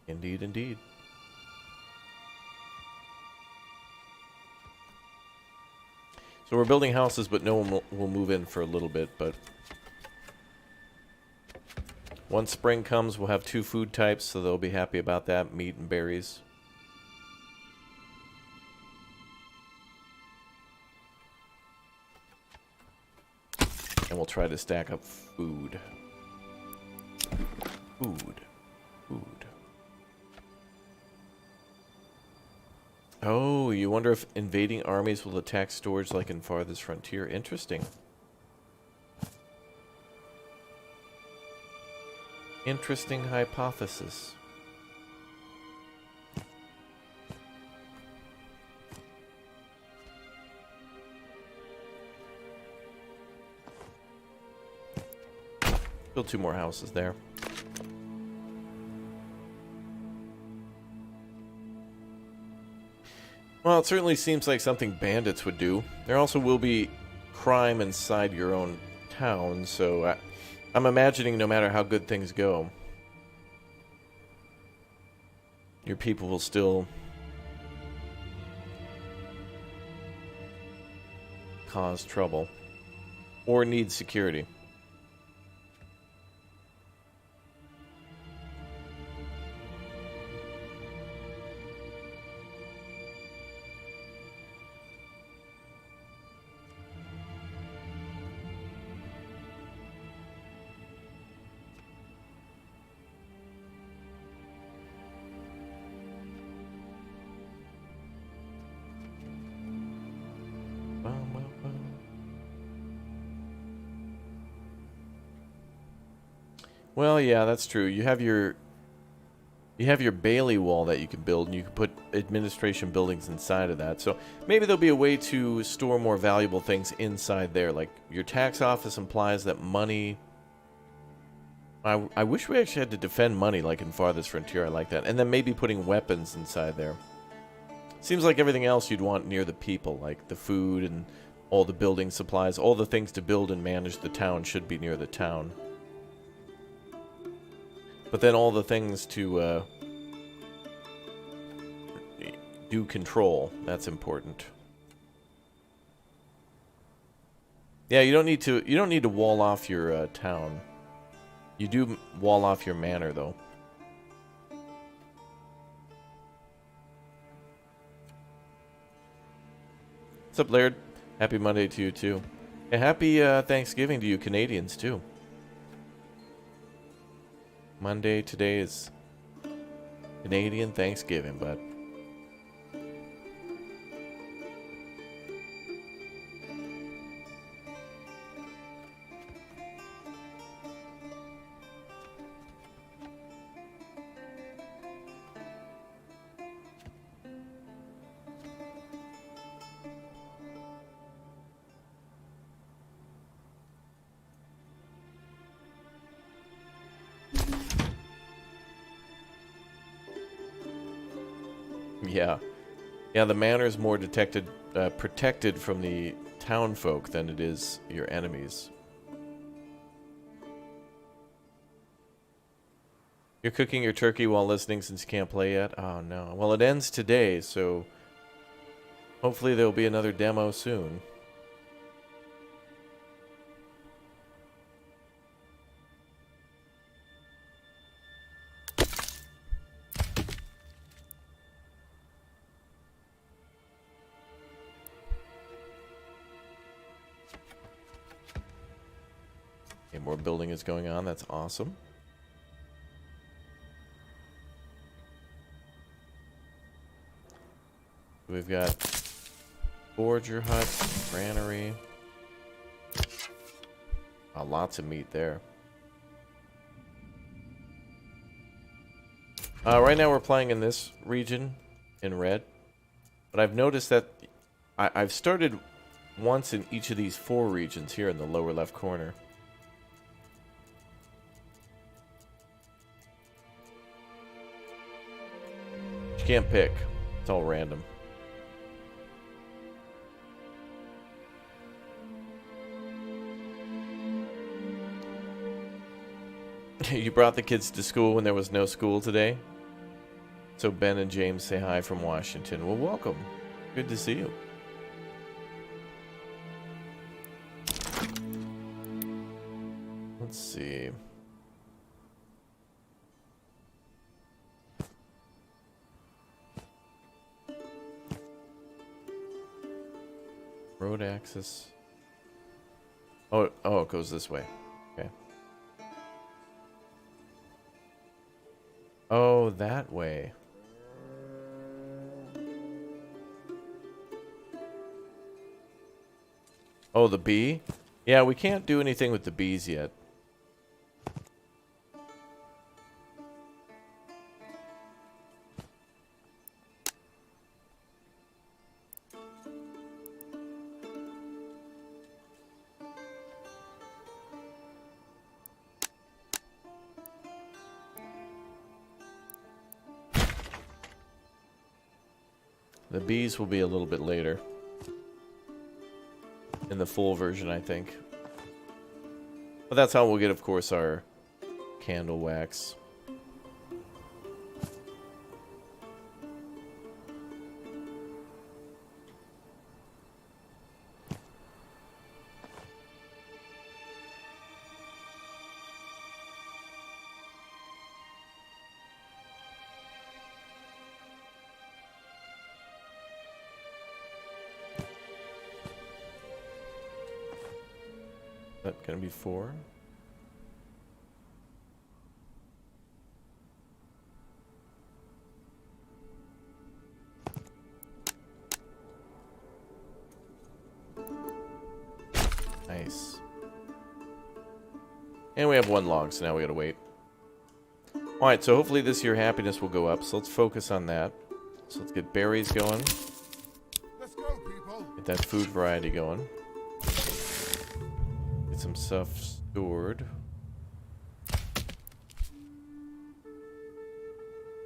Indeed, indeed. So we're building houses, but no one will move in for a little bit, but... once spring comes, we'll have 2 food types, so they'll be happy about that, meat and berries. And we'll try to stack up food. Food. Oh, you wonder if invading armies will attack storage like in Farthest Frontier. Interesting. Interesting hypothesis. Build 2 more houses there. Well, it certainly seems like something bandits would do. There also will be crime inside your own town, so I'm imagining no matter how good things go, your people will still cause trouble or need security. Bum, bum, bum. Well, yeah, that's true. You have your Bailey wall that you can build, and you can put administration buildings inside of that. So maybe there'll be a way to store more valuable things inside there. Like your tax office implies that money. I wish we actually had to defend money like in Farthest Frontier. I like that. And then maybe putting weapons inside there. Seems like everything else you'd want near the people, like the food and all the building supplies, all the things to build and manage the town should be near the town. But then all the things to do control, that's important. Yeah, you don't need to wall off your town. You do wall off your manor though. What's up, Laird? Happy Monday to you too. And happy Thanksgiving to you Canadians too. Monday today is Canadian Thanksgiving, bud. Yeah. Yeah, the manor is more protected from the town folk than it is your enemies. You're cooking your turkey while listening since you can't play yet? Oh no. Well, it ends today, so hopefully there'll be another demo soon. Okay, more building is going on. That's awesome. We've got forger hut, granary. Oh, lots of meat there. Right now we're playing in this region in red, but I've noticed that I've started once in each of these 4 regions here in the lower left corner. You can't pick. It's all random. You brought the kids to school when there was no school today? So Ben and James say hi from Washington. Well, welcome. Good to see you. Let's see. Road access. Oh, it goes this way. Okay. Oh, that way. Oh, the bee? Yeah, we can't do anything with the bees yet. The bees will be a little bit later. In the full version, I think. But that's how we'll get, of course, our candle wax. Is that gonna be 4? Nice. And we have 1 log, so now we gotta wait. Alright, so hopefully this year happiness will go up, so let's focus on that. So let's get berries going. Let's go, people. Get that food variety going. Get some stuff stored.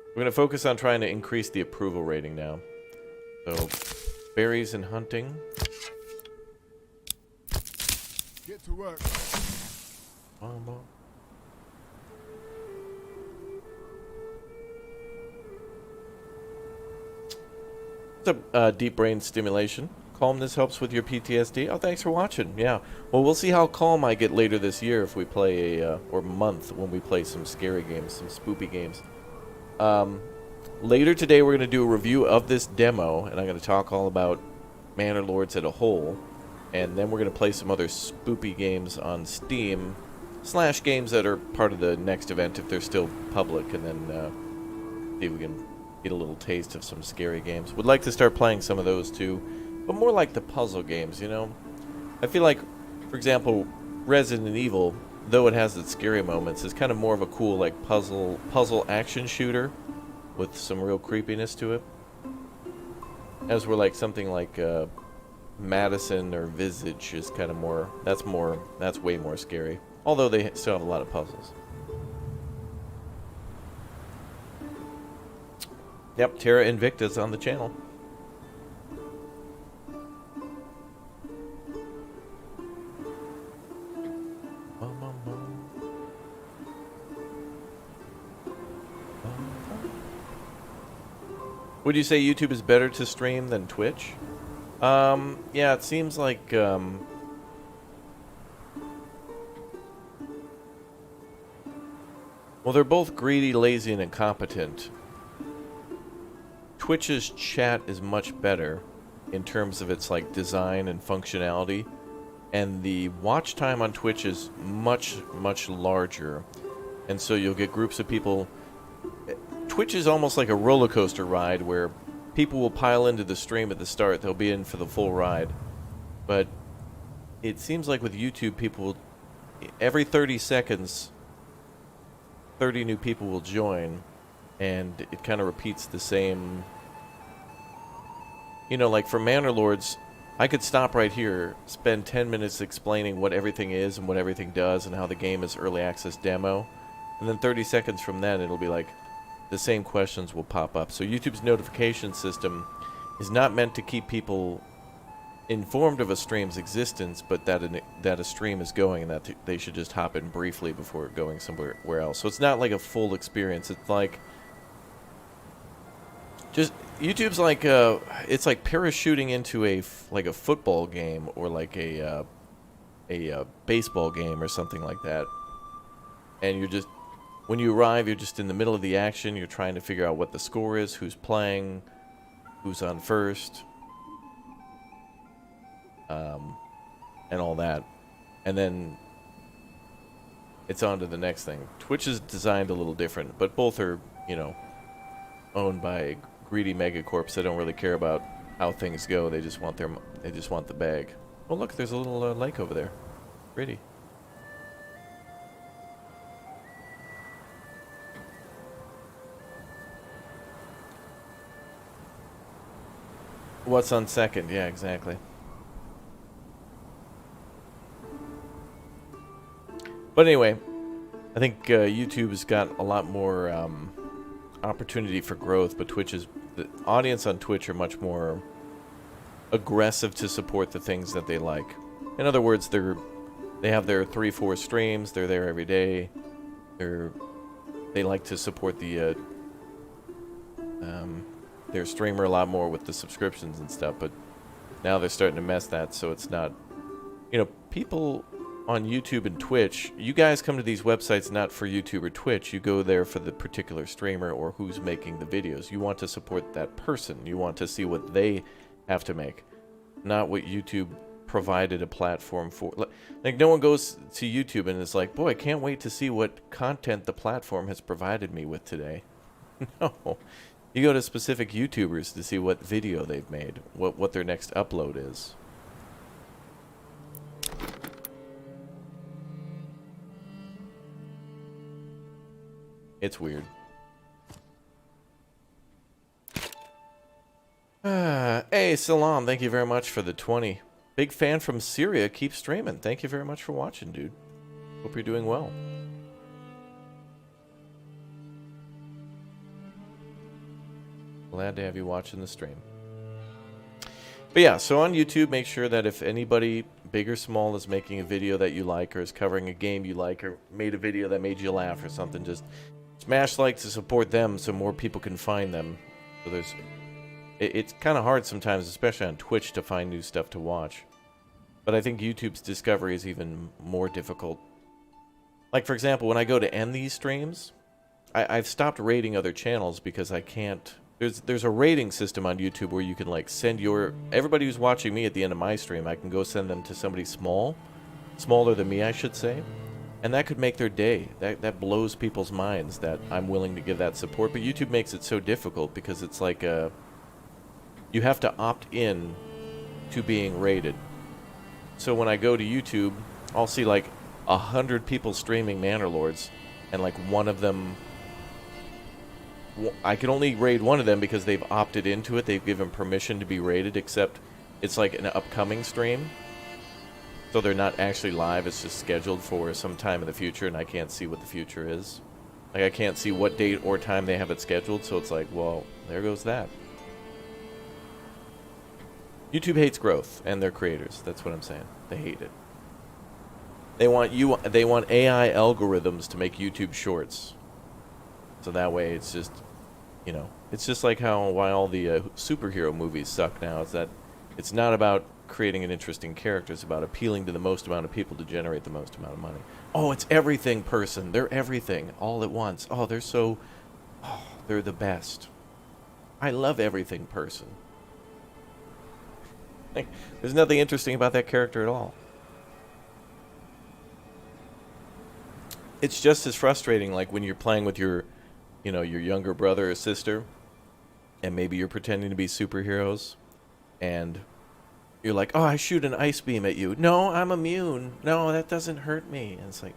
We're going to focus on trying to increase the approval rating now. So, berries and hunting. Get to work. What's up, deep brain stimulation? Calmness helps with your PTSD. Oh, thanks for watching. Yeah. Well, we'll see how calm I get later this year if we play or month when we play some scary games, some spoopy games. Later today, we're going to do a review of this demo, and I'm going to talk all about Manor Lords as a whole. And then we're going to play some other spoopy games on Steam, / games that are part of the next event if they're still public, and then see if we can get a little taste of some scary games. Would like to start playing some of those too, but more like the puzzle games, you know? I feel like, for example, Resident Evil, though it has its scary moments, is kind of more of a cool, like, puzzle action shooter with some real creepiness to it. As we're like something like Madison or Visage is kind of more, that's way more scary. Although they still have a lot of puzzles. Yep, Terra Invicta's on the channel. Would you say YouTube is better to stream than Twitch? Yeah, it seems like, well, they're both greedy, lazy, and incompetent. Twitch's chat is much better in terms of its, like, design and functionality. And the watch time on Twitch is much, much larger. And so you'll get groups of people. Twitch is almost like a roller coaster ride where people will pile into the stream at the start. They'll be in for the full ride. But it seems like with YouTube, people will, every 30 seconds, 30 new people will join. And it kind of repeats the same. You know, like for Manor Lords, I could stop right here, spend 10 minutes explaining what everything is and what everything does and how the game is early access demo. And then 30 seconds from then, it'll be like, the same questions will pop up. So YouTube's notification system is not meant to keep people informed of a stream's existence, but that a stream is going and that they should just hop in briefly before going somewhere else. So it's not like a full experience. It's like just YouTube's like it's like parachuting into a football game or like a baseball game or something like that, and you're just. When you arrive, you're just in the middle of the action. You're trying to figure out what the score is, who's playing, who's on first, and all that. And then it's on to the next thing. Twitch is designed a little different, but both are, you know, owned by greedy megacorps that don't really care about how things go. They just want the bag. Oh, look, there's a little lake over there. Pretty. What's on second? Yeah, exactly. But anyway, I think YouTube's got a lot more opportunity for growth, but the audience on Twitch are much more aggressive to support the things that they like. In other words, they have their 3-4 streams. They're there every day. They like to support their streamer a lot more with the subscriptions and stuff, but now they're starting to mess that, so it's not, you know, people on YouTube and Twitch, you guys come to these websites not for YouTube or Twitch, you go there for the particular streamer or who's making the videos. You want to support that person. You want to see what they have to make, not what YouTube provided a platform for. Like, no one goes to YouTube and is like, boy, I can't wait to see what content the platform has provided me with today. No. You go to specific YouTubers to see what video they've made, what their next upload is. It's weird. Hey, Salam, thank you very much for the 20. Big fan from Syria. Keep streaming. Thank you very much for watching, dude. Hope you're doing well. Glad to have you watching the stream. But yeah, so on YouTube, make sure that if anybody, big or small, is making a video that you like, or is covering a game you like, or made a video that made you laugh or something, just smash like to support them so more people can find them. So there's... It's kind of hard sometimes, especially on Twitch, to find new stuff to watch. But I think YouTube's discovery is even more difficult. Like, for example, when I go to end these streams, I've stopped rating other channels because I can't... There's a rating system on YouTube where you can, like, send your... Everybody who's watching me at the end of my stream, I can go send them to somebody smaller than me, I should say. And that could make their day. That blows people's minds that I'm willing to give that support. But YouTube makes it so difficult because it's like a... You have to opt in to being rated. So when I go to YouTube, I'll see like 100 people streaming Manor Lords, and like one of them, I can only raid one of them because they've opted into it. They've given permission to be rated, except it's like an upcoming stream. So they're not actually live, it's just scheduled for some time in the future, and I can't see what the future is. Like, I can't see what date or time they have it scheduled, so it's like, well, there goes that. YouTube hates growth and their creators. That's what I'm saying. They hate it. They want AI algorithms to make YouTube shorts. So that way it's just, you know, it's just like why all the superhero movies suck now. Is that it's not about creating an interesting character. It's about appealing to the most amount of people to generate the most amount of money. Oh, it's everything person. They're everything all at once. Oh, they're the best. I love everything person. There's nothing interesting about that character at all. It's just as frustrating like when you're playing with your, you know, your younger brother or sister, and maybe you're pretending to be superheroes, and you're like, oh, I shoot an ice beam at you. No, I'm immune. No, that doesn't hurt me. And it's like,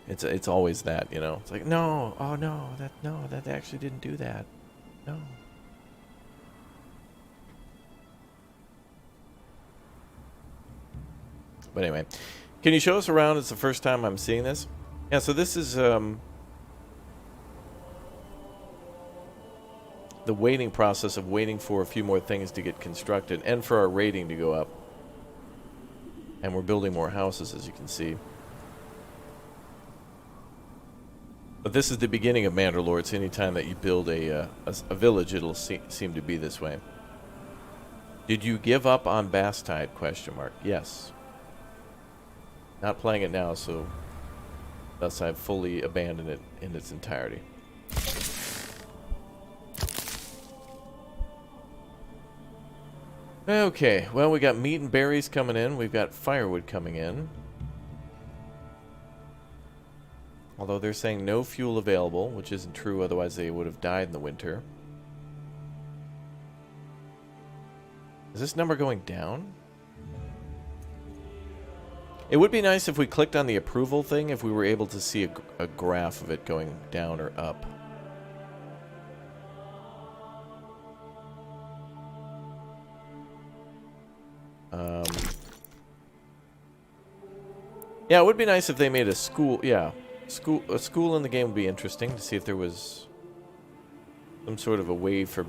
it's always that, you know. It's like, no, oh no, that actually didn't do that. No. But anyway, can you show us around? It's the first time I'm seeing this. Yeah, so this is the waiting process of waiting for a few more things to get constructed and for our rating to go up. And we're building more houses, as you can see. But this is the beginning of Manor Lords. Anytime that you build a village, it'll seem to be this way. Did you give up on Bastide? ? Yes. Not playing it now, so thus I've fully abandoned it in its entirety. Okay, well, we got meat and berries coming in. We've got firewood coming in. Although they're saying no fuel available, which isn't true, otherwise they would have died in the winter. Is this number going down? It would be nice if we clicked on the approval thing, if we were able to see a graph of it going down or up. Yeah, it would be nice if they made a school. Yeah, a school in the game would be interesting to see if there was some sort of a way for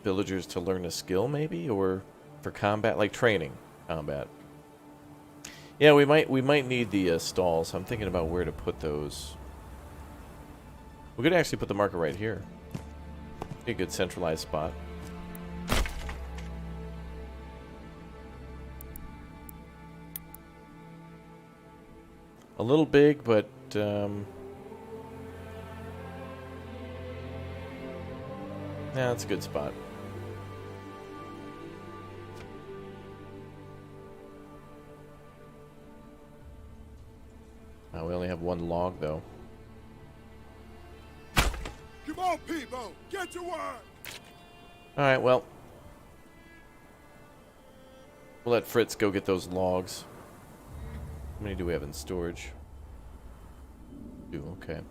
villagers to learn a skill, maybe, or for combat, like training combat. Yeah, we might need the stalls. I'm thinking about where to put those. We could actually put the marker right here. Be a good centralized spot. A little big, but yeah, that's a good spot. We only have one log, though. Come on, people, get to work. All right, well, we'll let Fritz go get those logs. How many do we have in storage? 2, okay.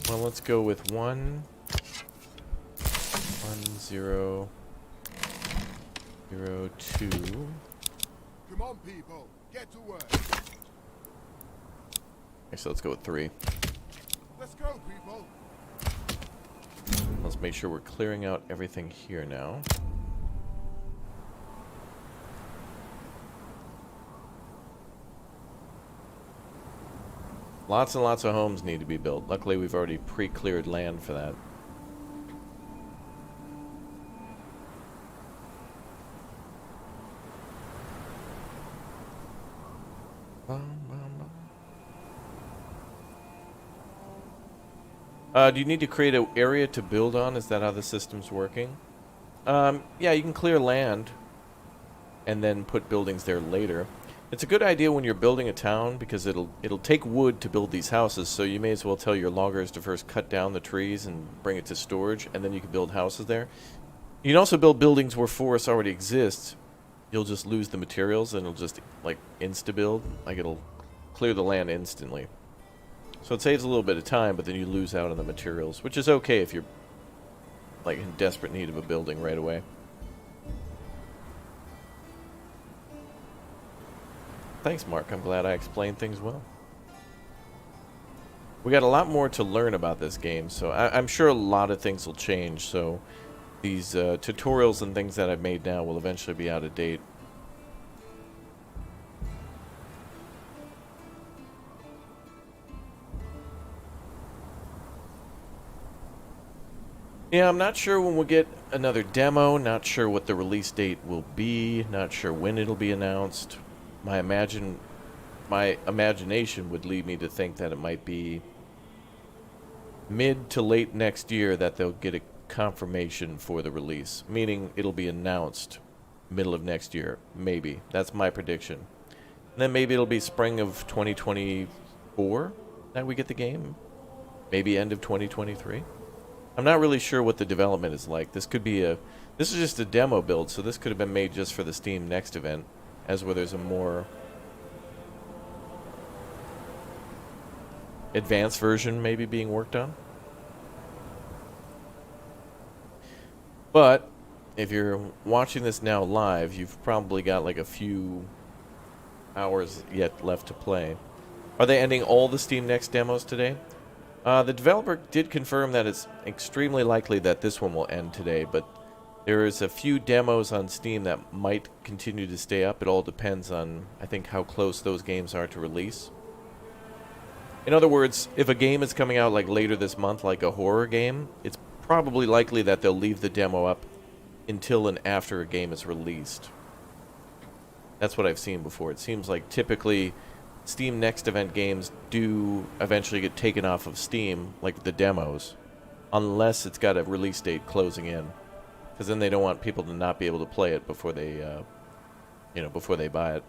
Well, let's go with 1, 0, 0, 2. Come on, people. Get to work. Okay, so let's go with 3. Let's go, people. Let's make sure we're clearing out everything here now. Lots and lots of homes need to be built. Luckily, we've already pre-cleared land for that. Do you need to create an area to build on? Is that how the system's working? Yeah, you can clear land and then put buildings there later. It's a good idea when you're building a town because it'll take wood to build these houses, so you may as well tell your loggers to first cut down the trees and bring it to storage, and then you can build houses there. You can also build buildings where forests already exist. You'll just lose the materials and it'll just, like, insta-build. Like, it'll clear the land instantly. So it saves a little bit of time, but then you lose out on the materials, which is okay if you're, like, in desperate need of a building right away. Thanks, Mark. I'm glad I explained things well. We got a lot more to learn about this game, so I'm sure a lot of things will change, so these tutorials and things that I've made now will eventually be out of date. Yeah, I'm not sure when we'll get another demo, not sure what the release date will be, not sure when it'll be announced. My imagination would lead me to think that it might be mid to late next year that they'll get a confirmation for the release, meaning it'll be announced middle of next year, maybe. That's my prediction. And then maybe it'll be spring of 2024 that we get the game, maybe end of 2023. I'm not really sure what the development is like. This is just a demo build, so this could have been made just for the Steam Next event, as where there's a more advanced version maybe being worked on. But if you're watching this now live, you've probably got like a few hours yet left to play. Are they ending all the Steam Next demos today? The developer did confirm that it's extremely likely that this one will end today, but there is a few demos on Steam that might continue to stay up. It all depends on, I think, how close those games are to release. In other words, if a game is coming out like later this month, like a horror game, it's probably likely that they'll leave the demo up until and after a game is released. That's what I've seen before. It seems like typically Steam Next Event games do eventually get taken off of Steam, like the demos, unless it's got a release date closing in, because then they don't want people to not be able to play it before they, before they buy it.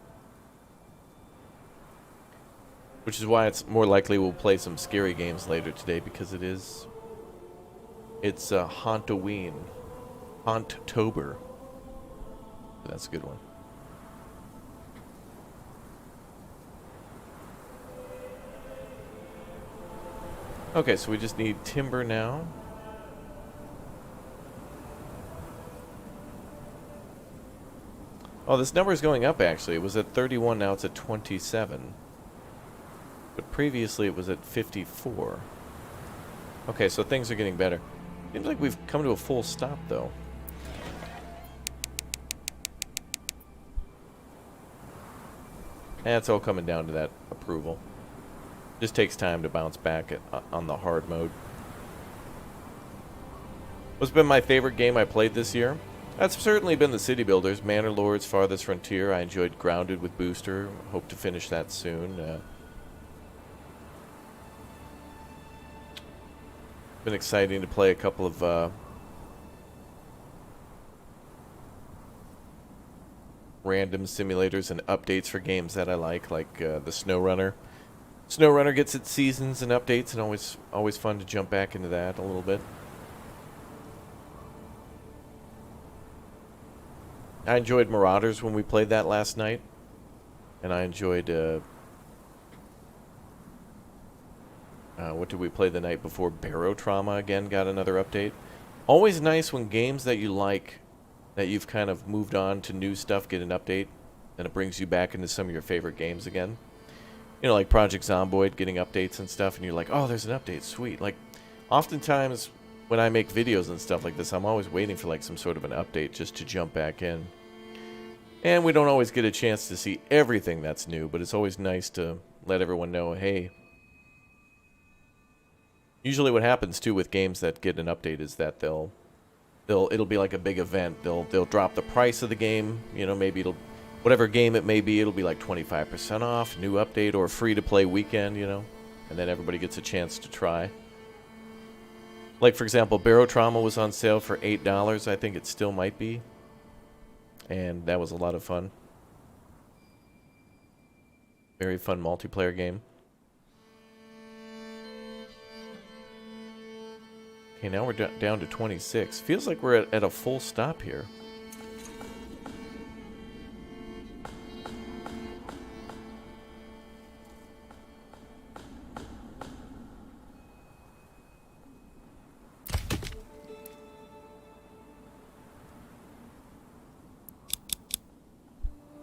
Which is why it's more likely we'll play some scary games later today, because it's Hauntoween, Haunttober. That's a good one. Okay, so we just need timber now. Oh, this number is going up, actually. It was at 31, now it's at 27. But previously it was at 54. Okay, so things are getting better. Seems like we've come to a full stop, though. And it's all coming down to that approval. Just takes time to bounce back on the hard mode. What's been my favorite game I played this year? That's certainly been the City Builders, Manor Lords, Farthest Frontier. I enjoyed Grounded with Booster. Hope to finish that soon. Been exciting to play a couple of random simulators and updates for games that I like the SnowRunner. SnowRunner gets its seasons and updates, and always fun to jump back into that a little bit. I enjoyed Marauders when we played that last night. And I enjoyed, what did we play the night before? Barotrauma again got another update. Always nice when games that you like, that you've kind of moved on to new stuff, get an update. And it brings you back into some of your favorite games again. You know, like Project Zomboid getting updates and stuff. And you're like, oh, there's an update. Sweet. Like, oftentimes when I make videos and stuff like this, I'm always waiting for like some sort of an update just to jump back in. And we don't always get a chance to see everything that's new, but it's always nice to let everyone know, hey. Usually what happens too with games that get an update is that it'll be like a big event. They'll drop the price of the game, you know, maybe whatever game it may be, it'll be like 25% off, new update, or free to play weekend, you know. And then everybody gets a chance to try. Like, for example, Barotrauma was on sale for $8. I think it still might be. And that was a lot of fun. Very fun multiplayer game. Okay, now we're down to 26. Feels like we're at a full stop here.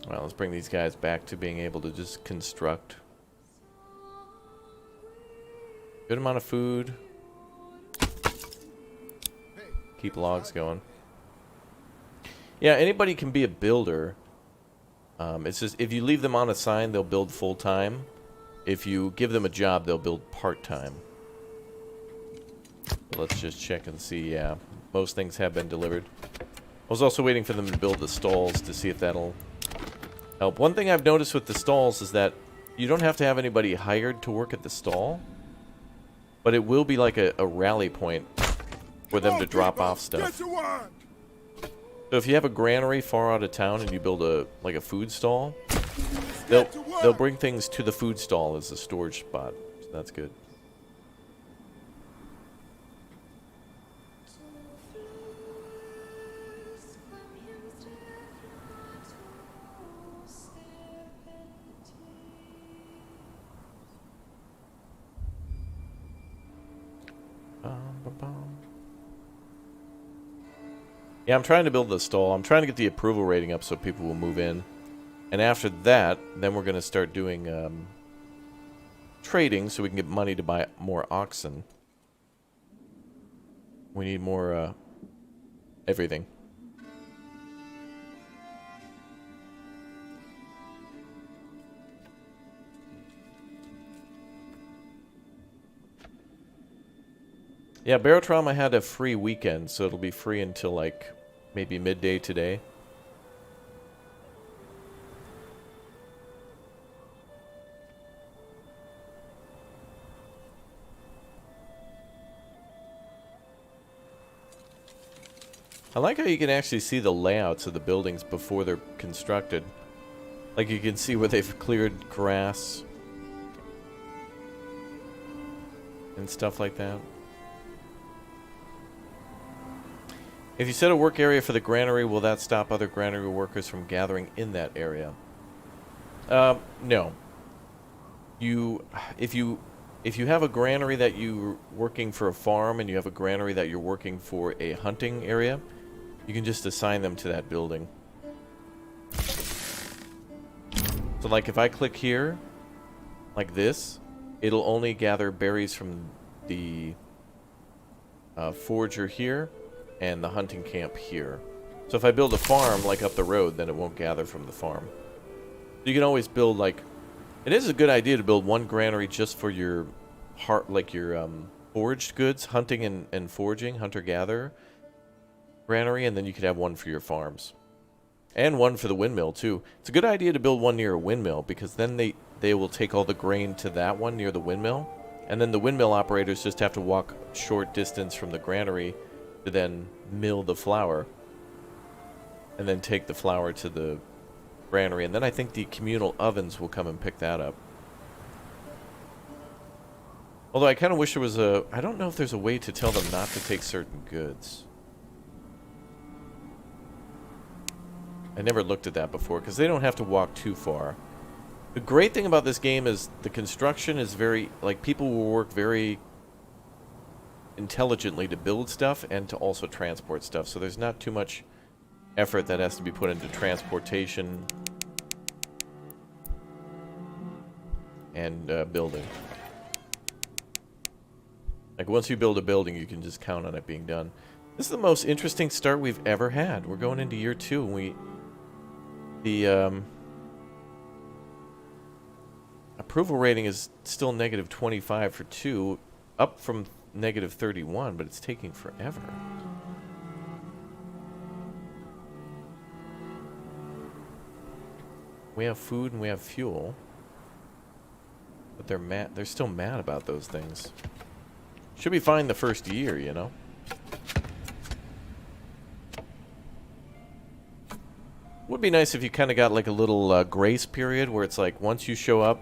Well, let's bring these guys back to being able to just construct. Good amount of food. Keep logs going. Yeah, anybody can be a builder. It's just, if you leave them on a sign, they'll build full-time. If you give them a job, they'll build part-time. Let's just check and see. Yeah, most things have been delivered. I was also waiting for them to build the stalls to see if that'll help. One thing I've noticed with the stalls is that you don't have to have anybody hired to work at the stall, but it will be like a rally point for them to drop off stuff. So if you have a granary far out of town and you build a food stall, they'll bring things to the food stall as a storage spot. So that's good. Yeah, I'm trying to build the stall. I'm trying to get the approval rating up so people will move in. And after that, then we're going to start doing trading so we can get money to buy more oxen. We need more everything. Yeah, Barotrauma had a free weekend, so it'll be free until, like, maybe midday today. I like how you can actually see the layouts of the buildings before they're constructed. Like, you can see where they've cleared grass and stuff like that. If you set a work area for the granary, will that stop other granary workers from gathering in that area? No. If you have a granary that you're working for a farm and you have a granary that you're working for a hunting area, you can just assign them to that building. So like if I click here, like this, it'll only gather berries from the forager here and the hunting camp here. So if I build a farm like up the road, then it won't gather from the farm. You can always build, like, it is a good idea to build one granary just for your foraged goods, hunting and foraging, hunter-gatherer granary, and then you could have one for your farms. And one for the windmill too. It's a good idea to build one near a windmill because then they will take all the grain to that one near the windmill, and then the windmill operators just have to walk a short distance from the granary to then mill the flour and then take the flour to the granary, and then I think the communal ovens will come and pick that up. Although I kind of wish there was I don't know if there's a way to tell them not to take certain goods. I never looked at that before, because they don't have to walk too far. The great thing about this game is the construction is very... Like, people will work very intelligently to build stuff and to also transport stuff. So there's not too much effort that has to be put into transportation and building. Like, once you build a building, you can just count on it being done. This is the most interesting start we've ever had. We're going into year 2, and the approval rating is still negative 25 for 2, up from negative 31, but it's taking forever. We have food and we have fuel, but they're mad. They're still mad about those things. Should be fine the first year, you know. Would be nice if you kind of got like a little grace period where it's like once you show up,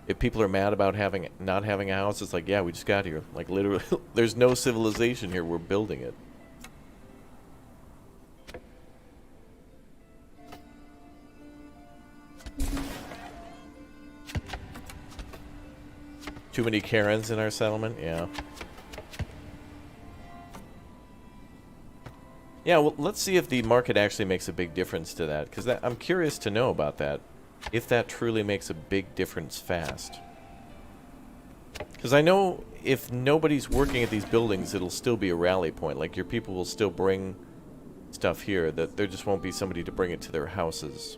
if people are mad about not having a house, it's like, yeah, we just got here. Like literally, there's no civilization here. We're building it. Too many Karens in our settlement? Yeah. Yeah, well, let's see if the market actually makes a big difference to that, because I'm curious to know about that, if that truly makes a big difference fast. Because I know if nobody's working at these buildings, it'll still be a rally point. Like, your people will still bring stuff here, that there just won't be somebody to bring it to their houses.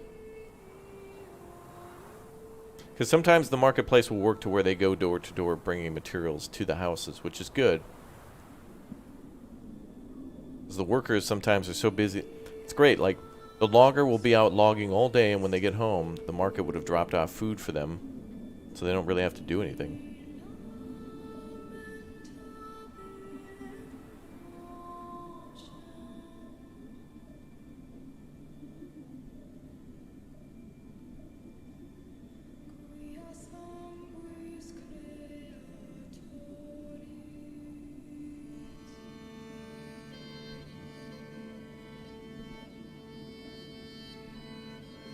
Because sometimes the marketplace will work to where they go door to door bringing materials to the houses, which is good. Because the workers sometimes are so busy. It's great, like, the logger will be out logging all day, and when they get home, the market would have dropped off food for them, so they don't really have to do anything.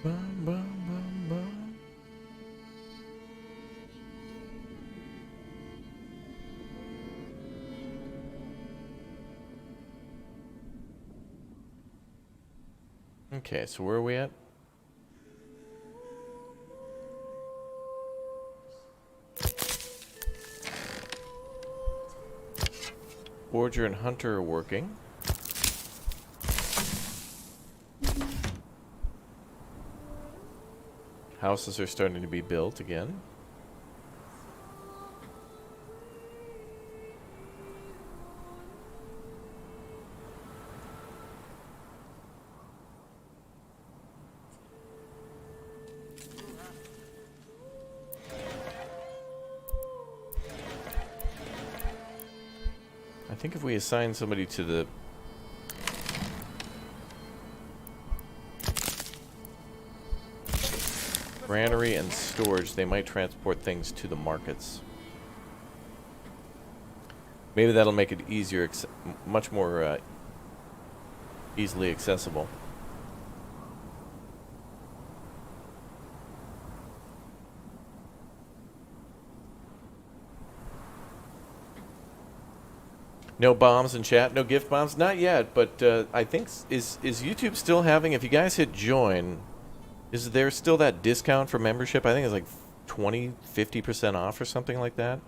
Bum, bum, bum, bum. Okay, so where are we at? Forger and Hunter are working. Houses are starting to be built again. I think if we assign somebody to the granary and storage, they might transport things to the markets. Maybe that'll make it easier, much more easily accessible. No bombs in chat, no gift bombs, not yet. But I think is YouTube still having? If you guys hit join, is there still that discount for membership? I think it's like 20–50% off or something like that.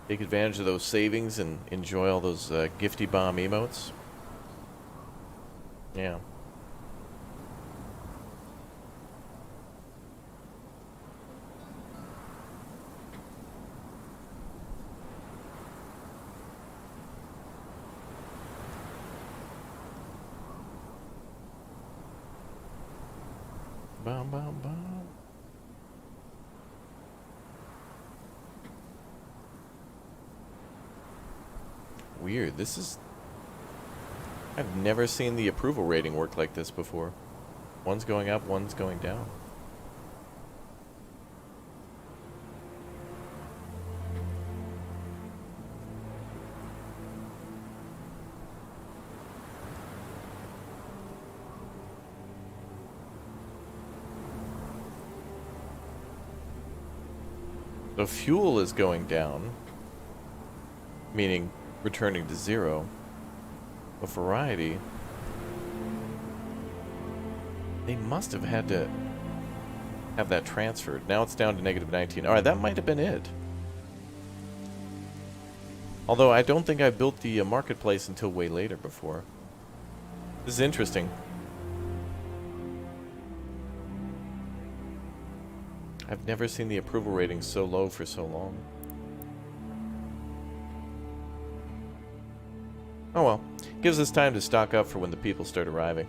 Take advantage of those savings and enjoy all those gifty bomb emotes. Yeah. Bum, bum, bum. Weird. This is... I've never seen the approval rating work like this before. One's going up, one's going down. So fuel is going down, meaning returning to 0. But variety, they must have had to have that transferred. Now it's down to -19. Alright, that might have been it. Although I don't think I built the marketplace until way later before. This is interesting. I've never seen the approval rating so low for so long. Oh well. Gives us time to stock up for when the people start arriving.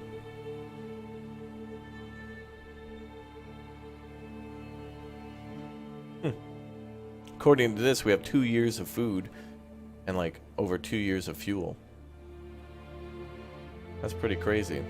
According to this, we have 2 years of food and like over 2 years of fuel. That's pretty crazy.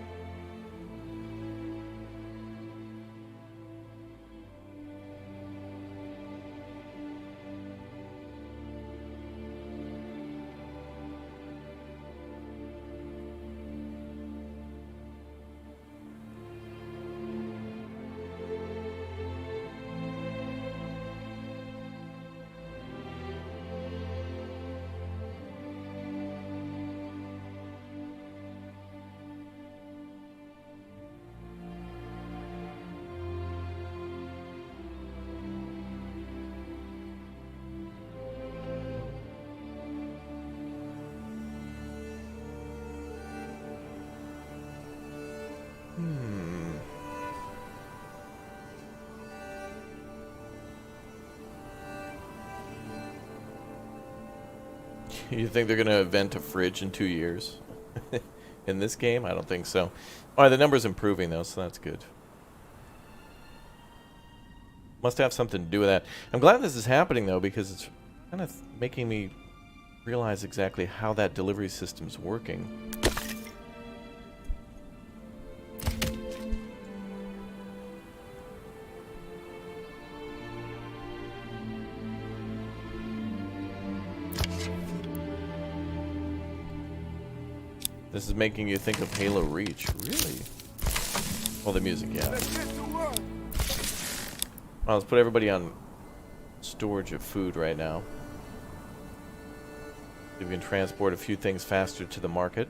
You think they're going to invent a fridge in 2 years? In this game? I don't think so. Alright, the number's improving though, so that's good. Must have something to do with that. I'm glad this is happening though, because it's kind of making me realize exactly how that delivery system's working. This is making you think of Halo Reach. Really? Well, the music, yeah. Well, let's put everybody on storage of food right now. We can transport a few things faster to the market.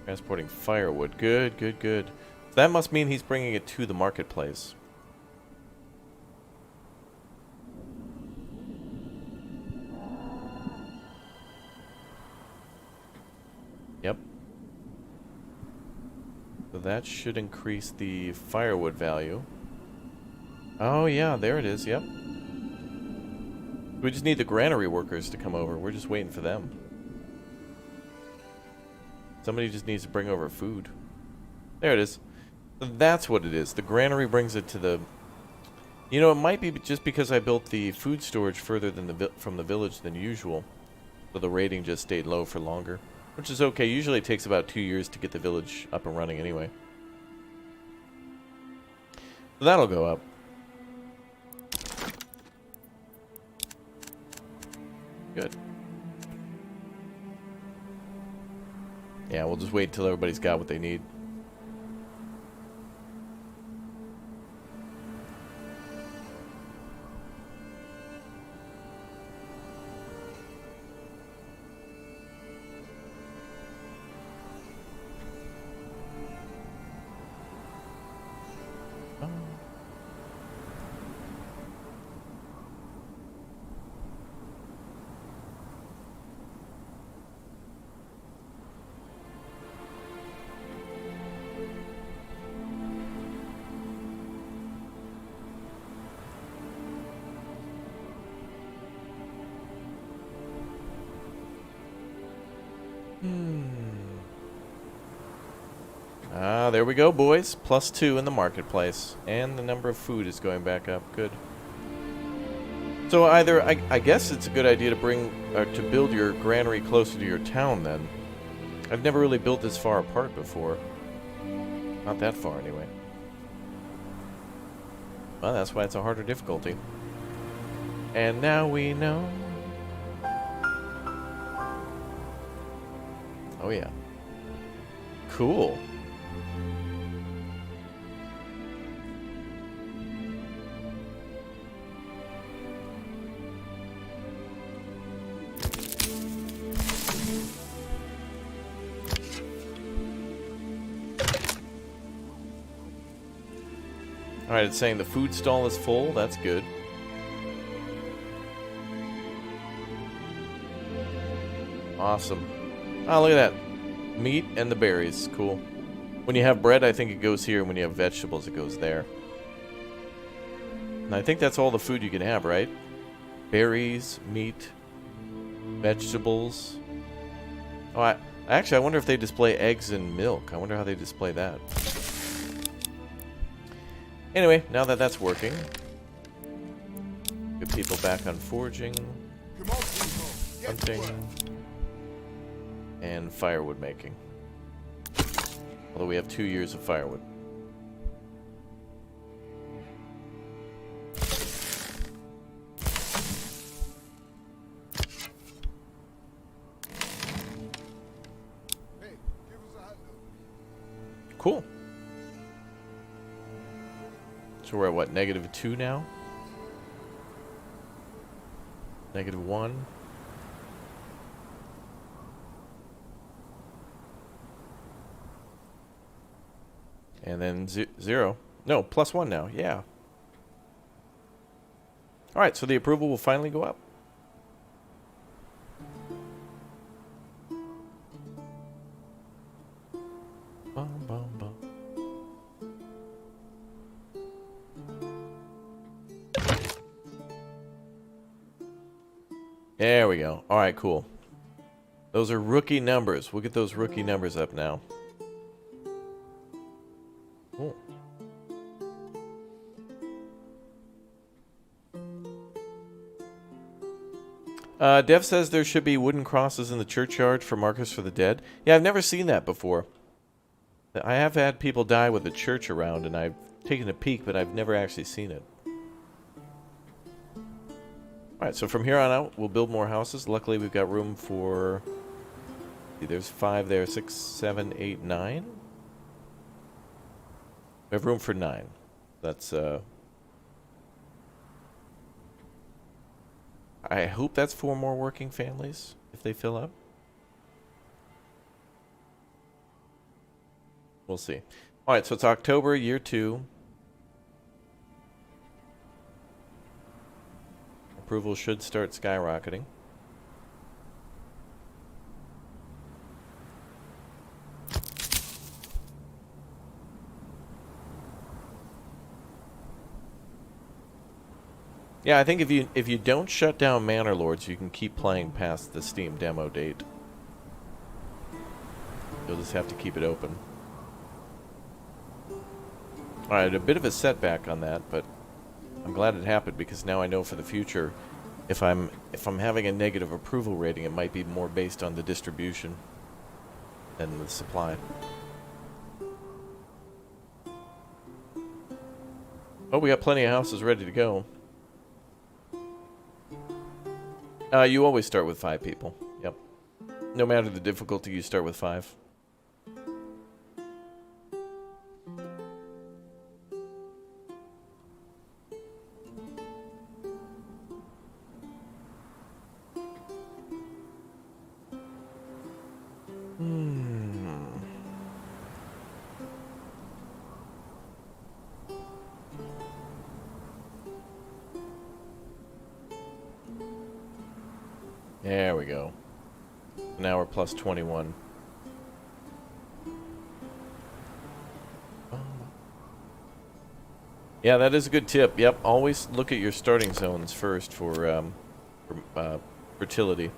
Transporting firewood. Good, good, good. So that must mean he's bringing it to the marketplace. Yep. So that should increase the firewood value. Oh yeah, there it is, yep. We just need the granary workers to come over. We're just waiting for them. Somebody just needs to bring over food. There it is. So that's what it is. The granary brings it to the... You know, it might be just because I built the food storage further than from the village than usual. So the rating just stayed low for longer. Which is okay. Usually it takes about 2 years to get the village up and running anyway. So that'll go up. Good. Yeah, we'll just wait until everybody's got what they need. Ah, there we go, boys. +2 in the marketplace. And the number of food is going back up. Good. So either, I guess it's a good idea to to build your granary closer to your town then. I've never really built this far apart before. Not that far, anyway. Well, that's why it's a harder difficulty. And now we know. Oh, yeah. Cool. Alright, it's saying the food stall is full. That's good. Awesome. Oh, look at that. Meat and the berries. Cool. When you have bread, I think it goes here. And when you have vegetables, it goes there. And I think that's all the food you can have, right? Berries, meat, vegetables. Oh, actually, I wonder if they display eggs and milk. I wonder how they display that. Anyway, now that that's working, get people back on foraging, Come on, people. Get to hunting, work. and firewood making. Although we have 2 years of firewood. Hey, give us a hot dog. Cool. So we're at what, -2 now? -1. And then 0. No, +1 now. Yeah. Alright, so the approval will finally go up. Bum, bum, bum. There we go. Alright, cool. Those are rookie numbers. We'll get those rookie numbers up now. Cool. Dev says there should be wooden crosses in the churchyard for markers for the dead. Yeah, I've never seen that before. I have had people die with a church around, and I've taken a peek, but I've never actually seen it. Alright, so from here on out, we'll build more houses. Luckily, we've got room for... See, there's 5 there, 6, 7, 8, 9. We have room for 9. That's, I hope that's 4 more working families, if they fill up. We'll see. Alright, so it's October, year 2. Approval should start skyrocketing. Yeah, I think if you don't shut down Manor Lords, you can keep playing past the Steam demo date. You'll just have to keep it open. Alright, a bit of a setback on that, but I'm glad it happened because now I know for the future if I'm having a negative approval rating, it might be more based on the distribution than the supply. Oh, we got plenty of houses ready to go. You always start with 5 people. Yep. No matter the difficulty, you start with 5. There we go. Now we're plus 21. Yeah, that is a good tip. Yep, always look at your starting zones first for fertility.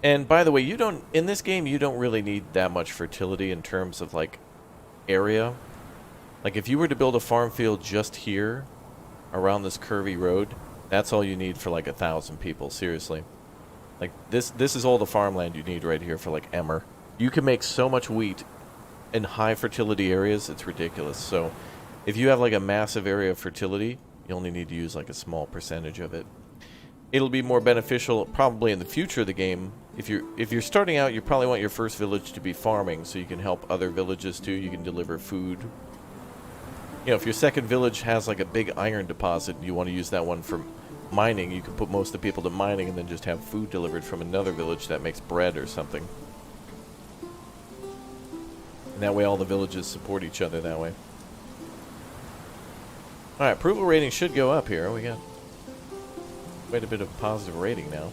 And by the way, you don't in this game you don't really need that much fertility in terms of like area. Like if you were to build a farm field just here around this curvy road, that's all you need for like 1,000 people, seriously. Like this is all the farmland you need right here for like emmer. You can make so much wheat in high fertility areas, it's ridiculous. So if you have like a massive area of fertility, you only need to use like a small percentage of it. It'll be more beneficial probably in the future of the game. If you're starting out, you probably want your first village to be farming so you can help other villages too. You can deliver food. You know, if your second village has like a big iron deposit and you want to use that one for mining, you can put most of the people to mining and then just have food delivered from another village that makes bread or something. And that way all the villages support each other that way. Alright, approval rating should go up here. We got quite a bit of positive rating now.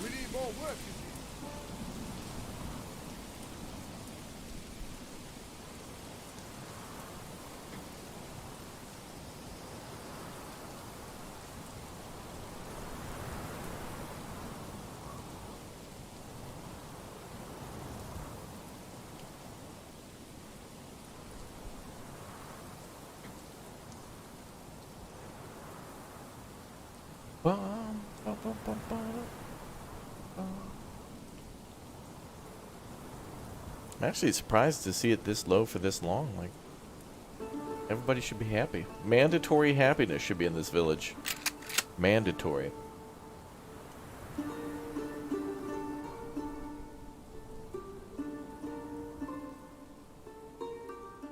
We need more workers here. Bum, bum, bum, bum, bum, bum. I'm actually surprised to see it this low for this long. Like, everybody should be happy. Mandatory happiness should be in this village. Mandatory.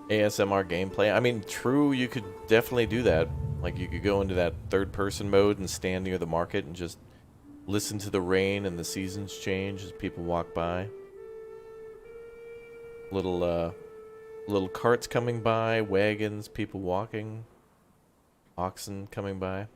ASMR gameplay. I mean, true, you could definitely do that. Like, you could go into that third-person mode and stand near the market and just listen to the rain and the seasons change as people walk by. Little carts coming by, wagons, people walking, oxen coming by.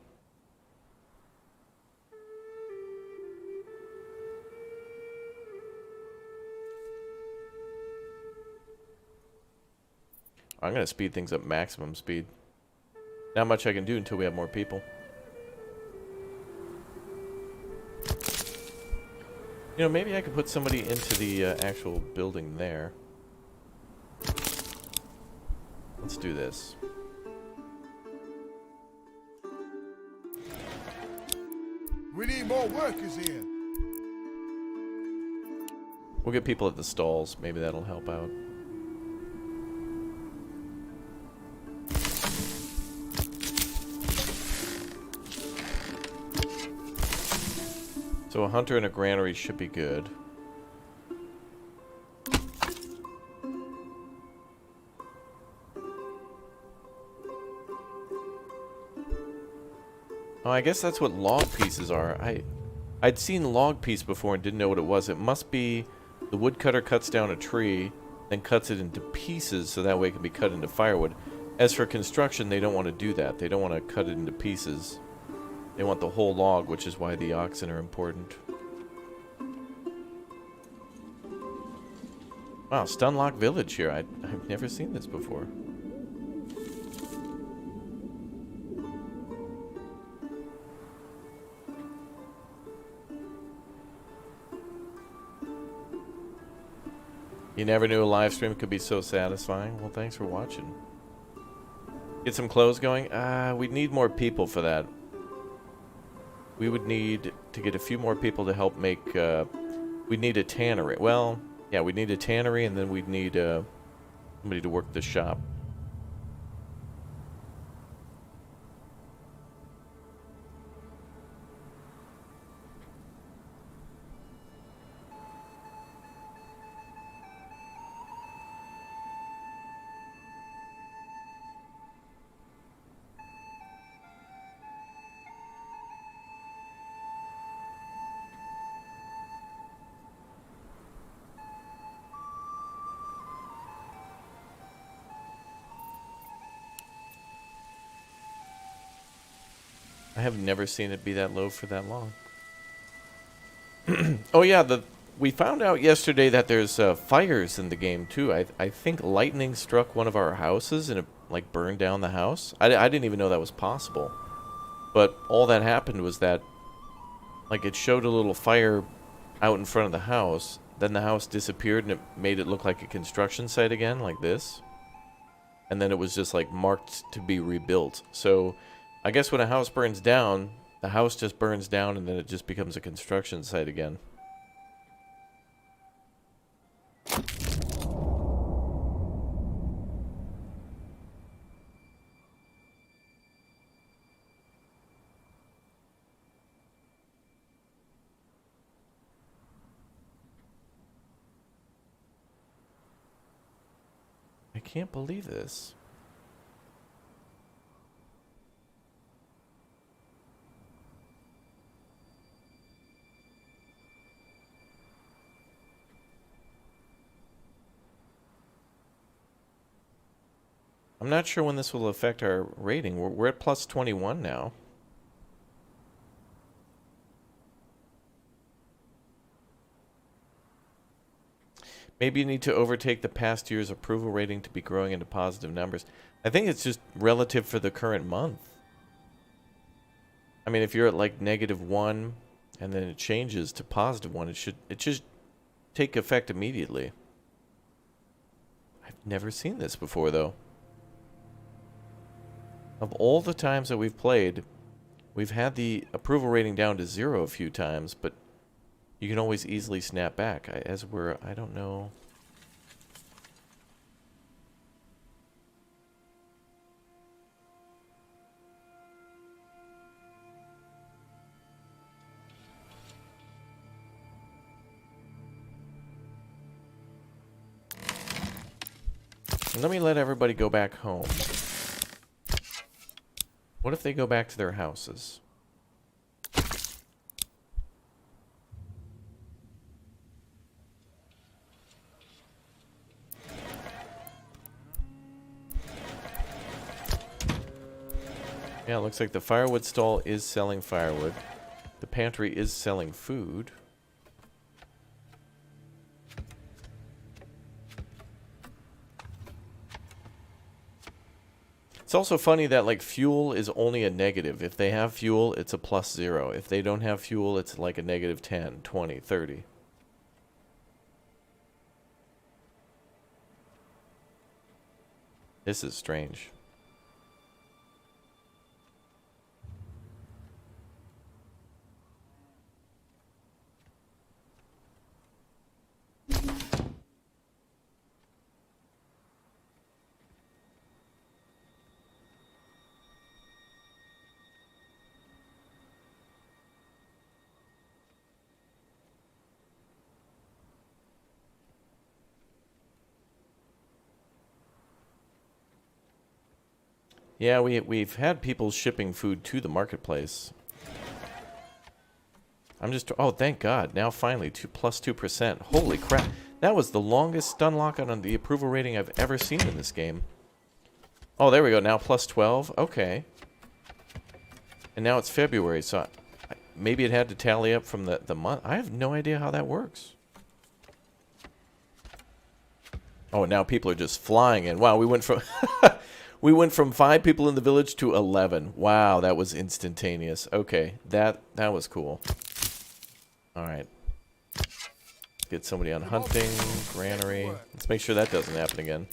I'm gonna speed things up maximum speed. Not much I can do until we have more people. You know, maybe I could put somebody into the actual building there. Let's do this. We need more workers here. We'll get people at the stalls. Maybe that'll help out. So a hunter and a granary should be good. Oh, I guess that's what log pieces are. I'd seen log piece before and didn't know what it was. It must be the woodcutter cuts down a tree, then cuts it into pieces so that way it can be cut into firewood. As for construction, they don't want to do that. They don't want to cut it into pieces. They want the whole log, which is why the oxen are important. Wow, Stunlock Village here. I've never seen this before. You never knew a live stream could be so satisfying. Well, thanks for watching. Get some clothes going? We'd need more people for that. We would need to get a few more people to help make, we'd need a tannery. Well, yeah, we'd need a tannery, and then we'd need somebody to work the shop. I have never seen it be that low for that long. Oh yeah, we found out yesterday that there's fires in the game too. I think lightning struck one of our houses and it like burned down the house. I didn't even know that was possible. But all that happened was that, like, it showed a little fire out in front of the house. Then the house disappeared and it made it look like a construction site again, like this. And then it was just, like, marked to be rebuilt. So, I guess when a house burns down, the house just burns down and then it just becomes a construction site again. I can't believe this. I'm not sure when this will affect our rating. We're at plus 21 now. Maybe you need to overtake the past year's approval rating to be growing into positive numbers. I think it's just relative for the current month. I mean, if you're at like -1 and then it changes to +1, it should take effect immediately. I've never seen this before, though. Of all the times that we've played, we've had the approval rating down to 0 a few times, but you can always easily snap back. I don't know. And let me let everybody go back home. What if they go back to their houses? Yeah, it looks like the firewood stall is selling firewood. The pantry is selling food. It's also funny that, like, fuel is only a negative. If they have fuel, it's a +0. If they don't have fuel, it's like a -10, 20, 30. This is strange. Yeah, we've had people shipping food to the marketplace. I'm just... Oh, thank God. Now finally, +2%. Holy crap. That was the longest stun lockout on the approval rating I've ever seen in this game. Oh, there we go. Now +12. Okay. And now it's February, so maybe it had to tally up from the month. I have no idea how that works. Oh, now people are just flying in. Wow, we went from... We went from 5 people in the village to 11. Wow, that was instantaneous. Okay, that was cool. All right. Let's get somebody on hunting, granary. Let's make sure that doesn't happen again.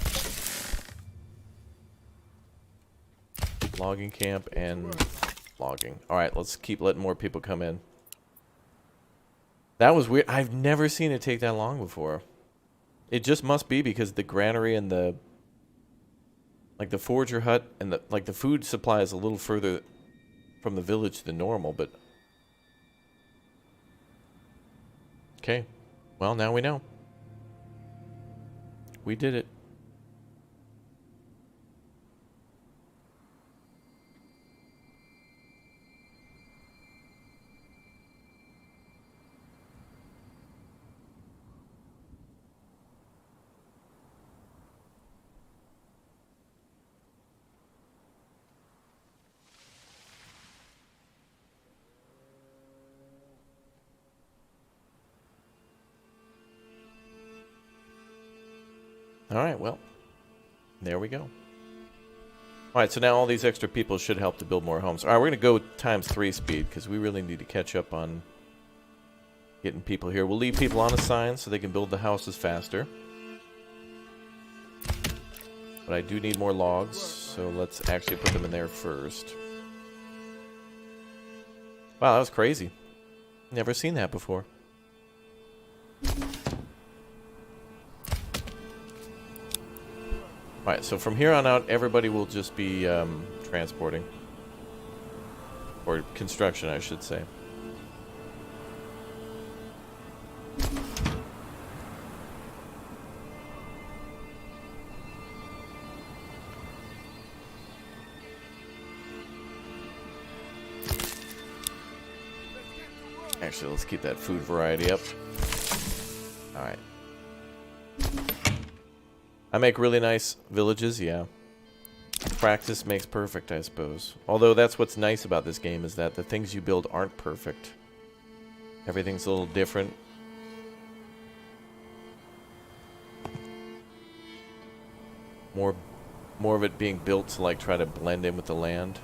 Logging camp and logging. All right, let's keep letting more people come in. That was weird. I've never seen it take that long before. It just must be because the granary and the... Like the forager hut and the food supply is a little further from the village than normal, but... Okay. Well, now we know. We did it. Alright, well, there we go. Alright, so now all these extra people should help to build more homes. Alright, we're going to go ×3 speed, because we really need to catch up on getting people here. We'll leave people on a sign so they can build the houses faster. But I do need more logs, so let's actually put them in there first. Wow, that was crazy. Never seen that before. Alright, so from here on out, everybody will just be transporting. Or construction, I should say. Actually, let's keep that food variety up. Alright. I make really nice villages, yeah. Practice makes perfect, I suppose. Although that's what's nice about this game, is that the things you build aren't perfect. Everything's a little different. More of it being built to like try to blend in with the land.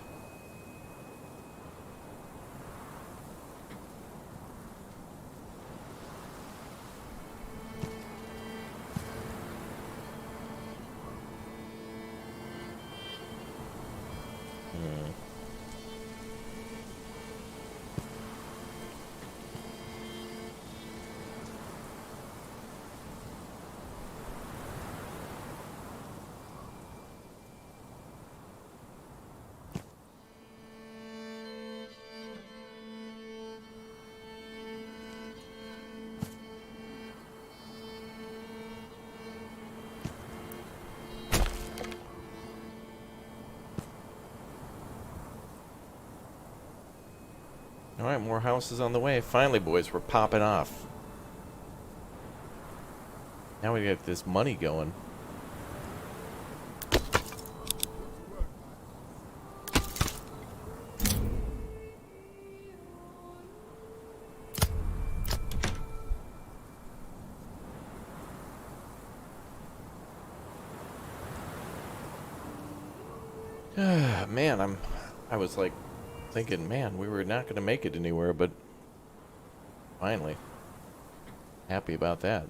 Alright, more houses on the way. Finally, boys, we're popping off. Now we get this money going. Man, I was like thinking, man, we were not going to make it anywhere, but finally. Happy about that.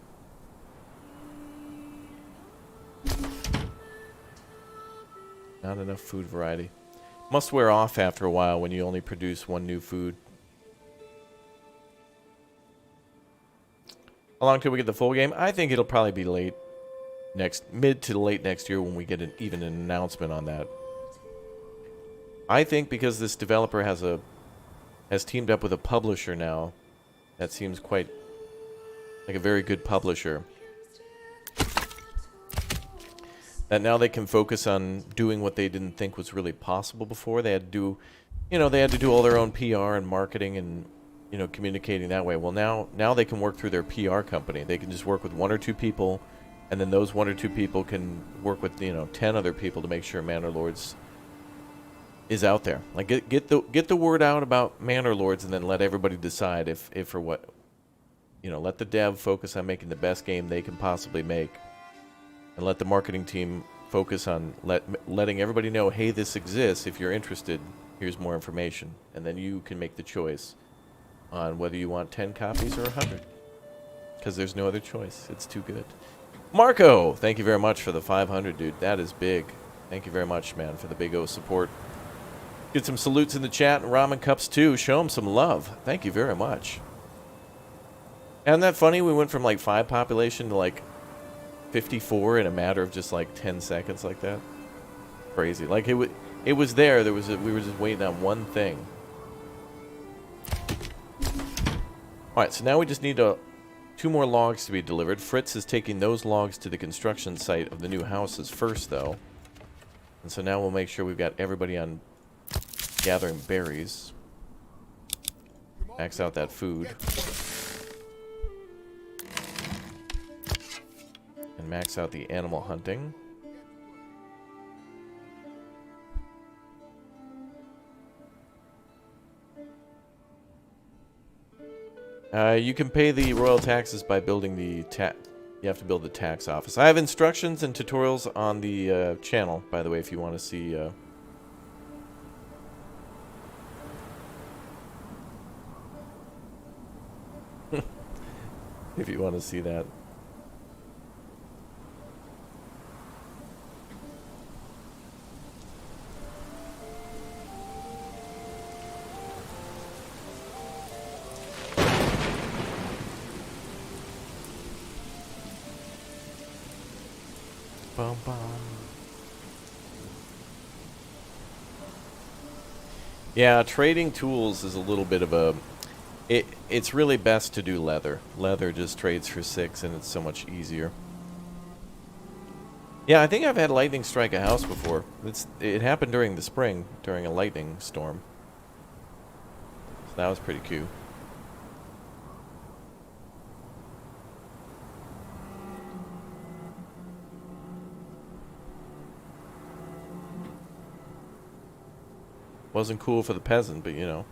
Not enough food variety. Must wear off after a while when you only produce one new food. How long till we get the full game? I think it'll probably be mid to late next year when we get even an announcement on that. I think because this developer has teamed up with a publisher now, that seems quite like a very good publisher. That now they can focus on doing what they didn't think was really possible before. They had to do, they had to do all their own PR and marketing and, communicating that way. Well, now they can work through their PR company. They can just work with 1 or 2 people, and then those 1 or 2 people can work with, 10 other people to make sure Manor Lords is out there. Like get the word out about Manor Lords, and then let everybody decide if or what. Let the dev focus on making the best game they can possibly make, and let the marketing team focus on letting everybody know, hey, this exists. If you're interested, here's more information, and then you can make the choice on whether you want 10 copies or 100, because there's no other choice. It's too good. Marco, thank you very much for the 500, dude. That is big. Thank you very much, man, for the big O support. Get some salutes in the chat and ramen cups too. Show them some love. Thank you very much. Isn't that funny? We went from like 5 population to like 54 in a matter of just like 10 seconds like that. Crazy. Like it was there. We were just waiting on one thing. Alright, so now we just need 2 more logs to be delivered. Fritz is taking those logs to the construction site of the new houses first, though. And so now we'll make sure we've got everybody on gathering berries. Max out that food. And max out the animal hunting. You can pay the royal taxes by building the you have to build the tax office. I have instructions and tutorials on the channel, by the way, if you want to see if you want to see that. Bum, bum. Yeah, trading tools is a little bit of a... It's really best to do leather. Leather just trades for 6 and it's so much easier. Yeah, I think I've had lightning strike a house before. It happened during the spring, during a lightning storm. So that was pretty cool. Wasn't cool for the peasant, but you know.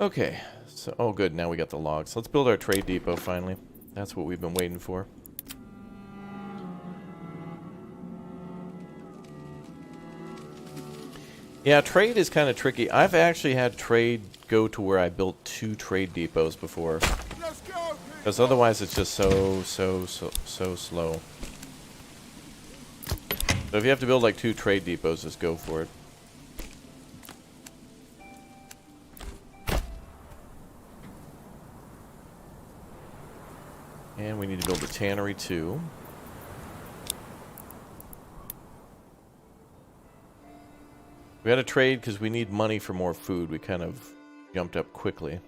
Okay, so, oh good, now we got the logs. Let's build our trade depot finally. That's what we've been waiting for. Yeah, trade is kind of tricky. I've actually had trade go to where I built 2 trade depots before. Let's go, Because people. otherwise it's just so slow. So if you have to build like 2 trade depots, just go for it. And we need to build a tannery too. We had to trade because we need money for more food. We kind of jumped up quickly.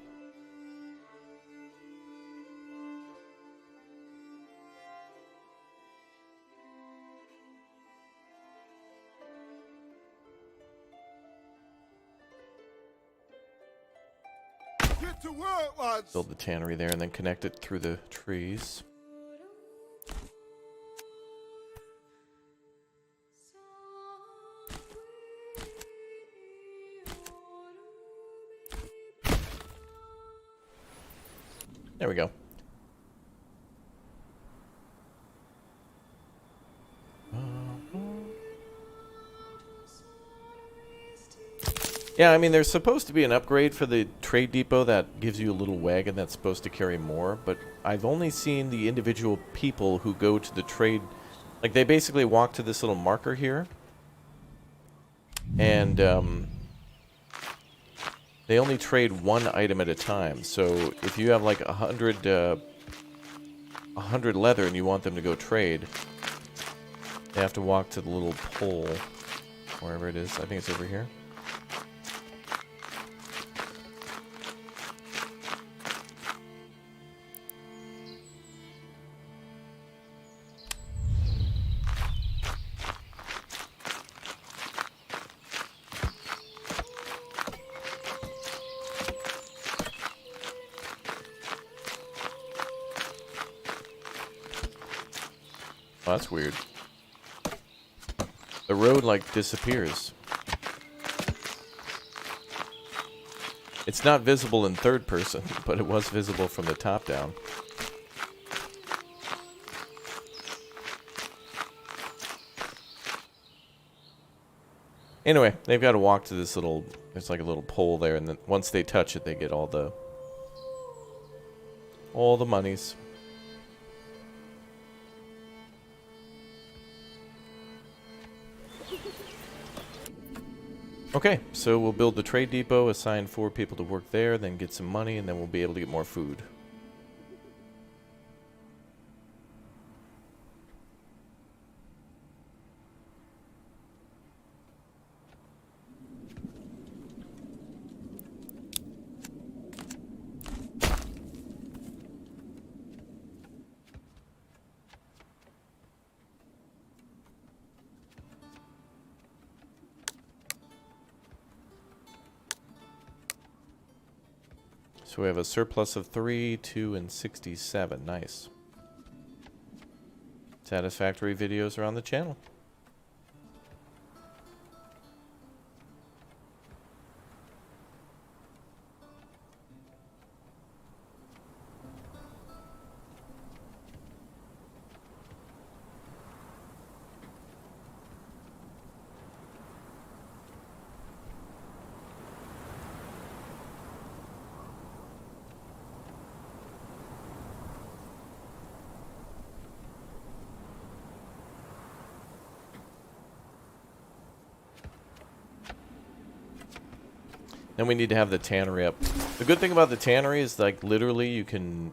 Get to work, lads. Build the tannery there and then connect it through the trees. There we go. Yeah, I mean, there's supposed to be an upgrade for the trade depot that gives you a little wagon that's supposed to carry more, but I've only seen the individual people who go to the trade... Like, they basically walk to this little marker here, and they only trade 1 item at a time. So if you have like 100 leather and you want them to go trade, they have to walk to the little pole, wherever it is. I think it's over here. Oh, that's weird. The road, like, disappears. It's not visible in third person, but it was visible from the top down. Anyway, they've got to walk to this little... There's like a little pole there, and then once they touch it, they get all the monies. Okay, so we'll build the trade depot, assign 4 people to work there, then get some money, and then we'll be able to get more food. So we have a surplus of 3, 2, and 67. Nice. Satisfactory videos are on the channel. Then we need to have the tannery up. The good thing about the tannery is, like, literally you can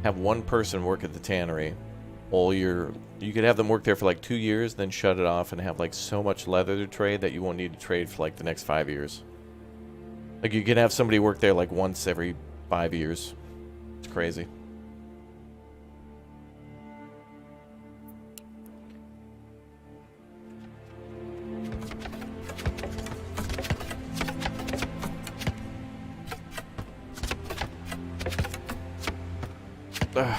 have one person work at the tannery. You could have them work there for like 2 years, then shut it off and have like so much leather to trade that you won't need to trade for like the next 5 years. Like you can have somebody work there like once every 5 years. It's crazy.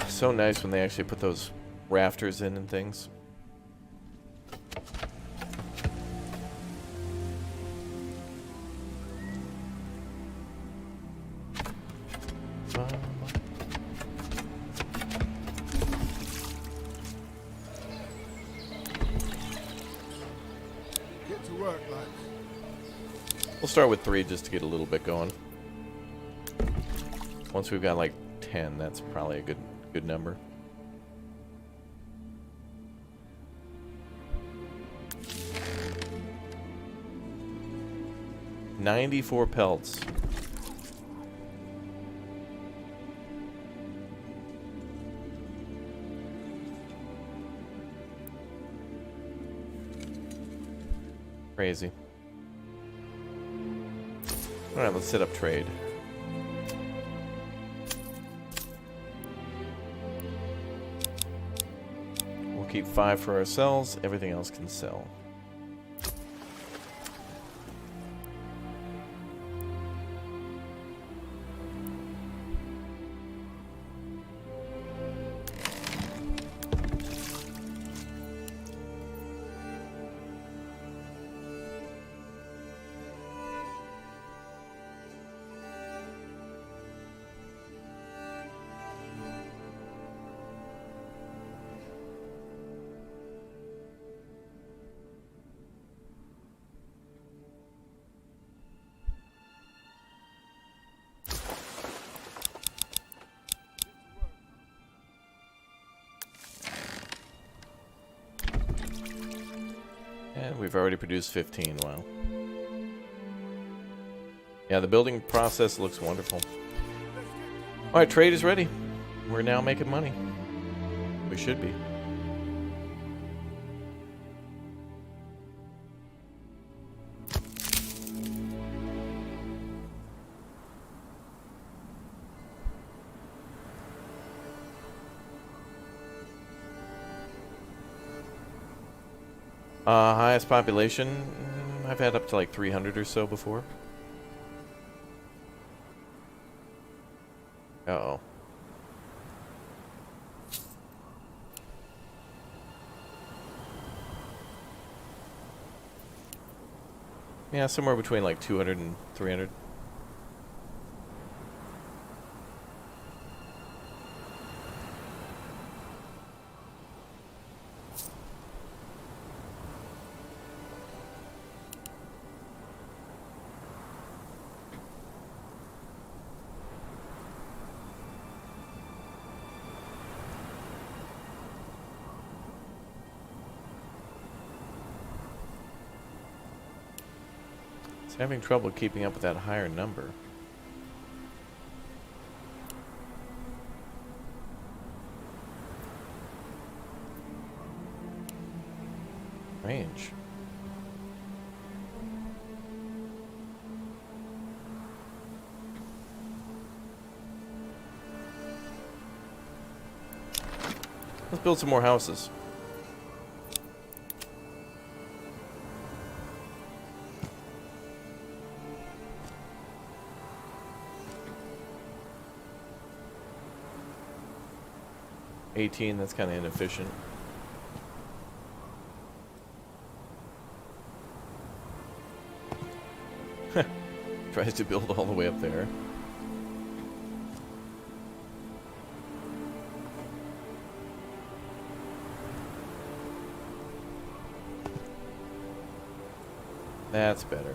So nice when they actually put those rafters in and things. Get to work, lads. We'll start with 3 just to get a little bit going. Once we've got like 10, that's probably a good number. $94 pelts. Crazy. Alright, let's set up trade. We'll keep 5 for ourselves, everything else can sell. And we've already produced 15, wow. Yeah, the building process looks wonderful. Alright, trade is ready. We're now making money. We should be. Highest population, I've had up to like 300 or so before. Uh-oh. Yeah, somewhere between like 200 and 300. Having trouble keeping up with that higher number. Range. Let's build some more houses. That's kind of inefficient. Tries to build all the way up there. That's better.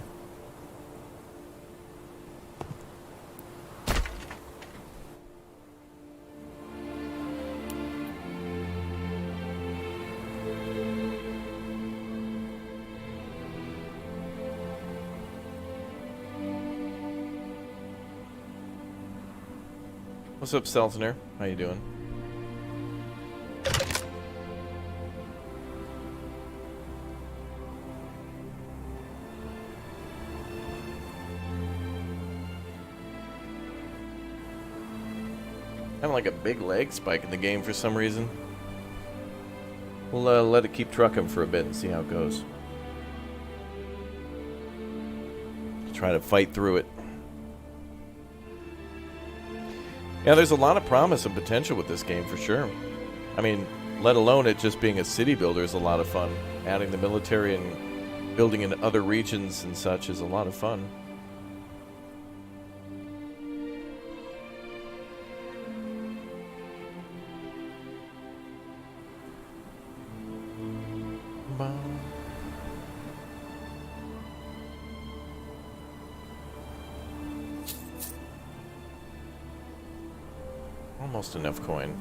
What's up, Seltner? How you doing? Having like a big leg spike in the game for some reason. We'll let it keep trucking for a bit and see how it goes. Try to fight through it. Yeah, there's a lot of promise and potential with this game for sure. I mean, let alone it just being a city builder is a lot of fun. Adding the military and building in other regions and such is a lot of fun. Almost enough coin.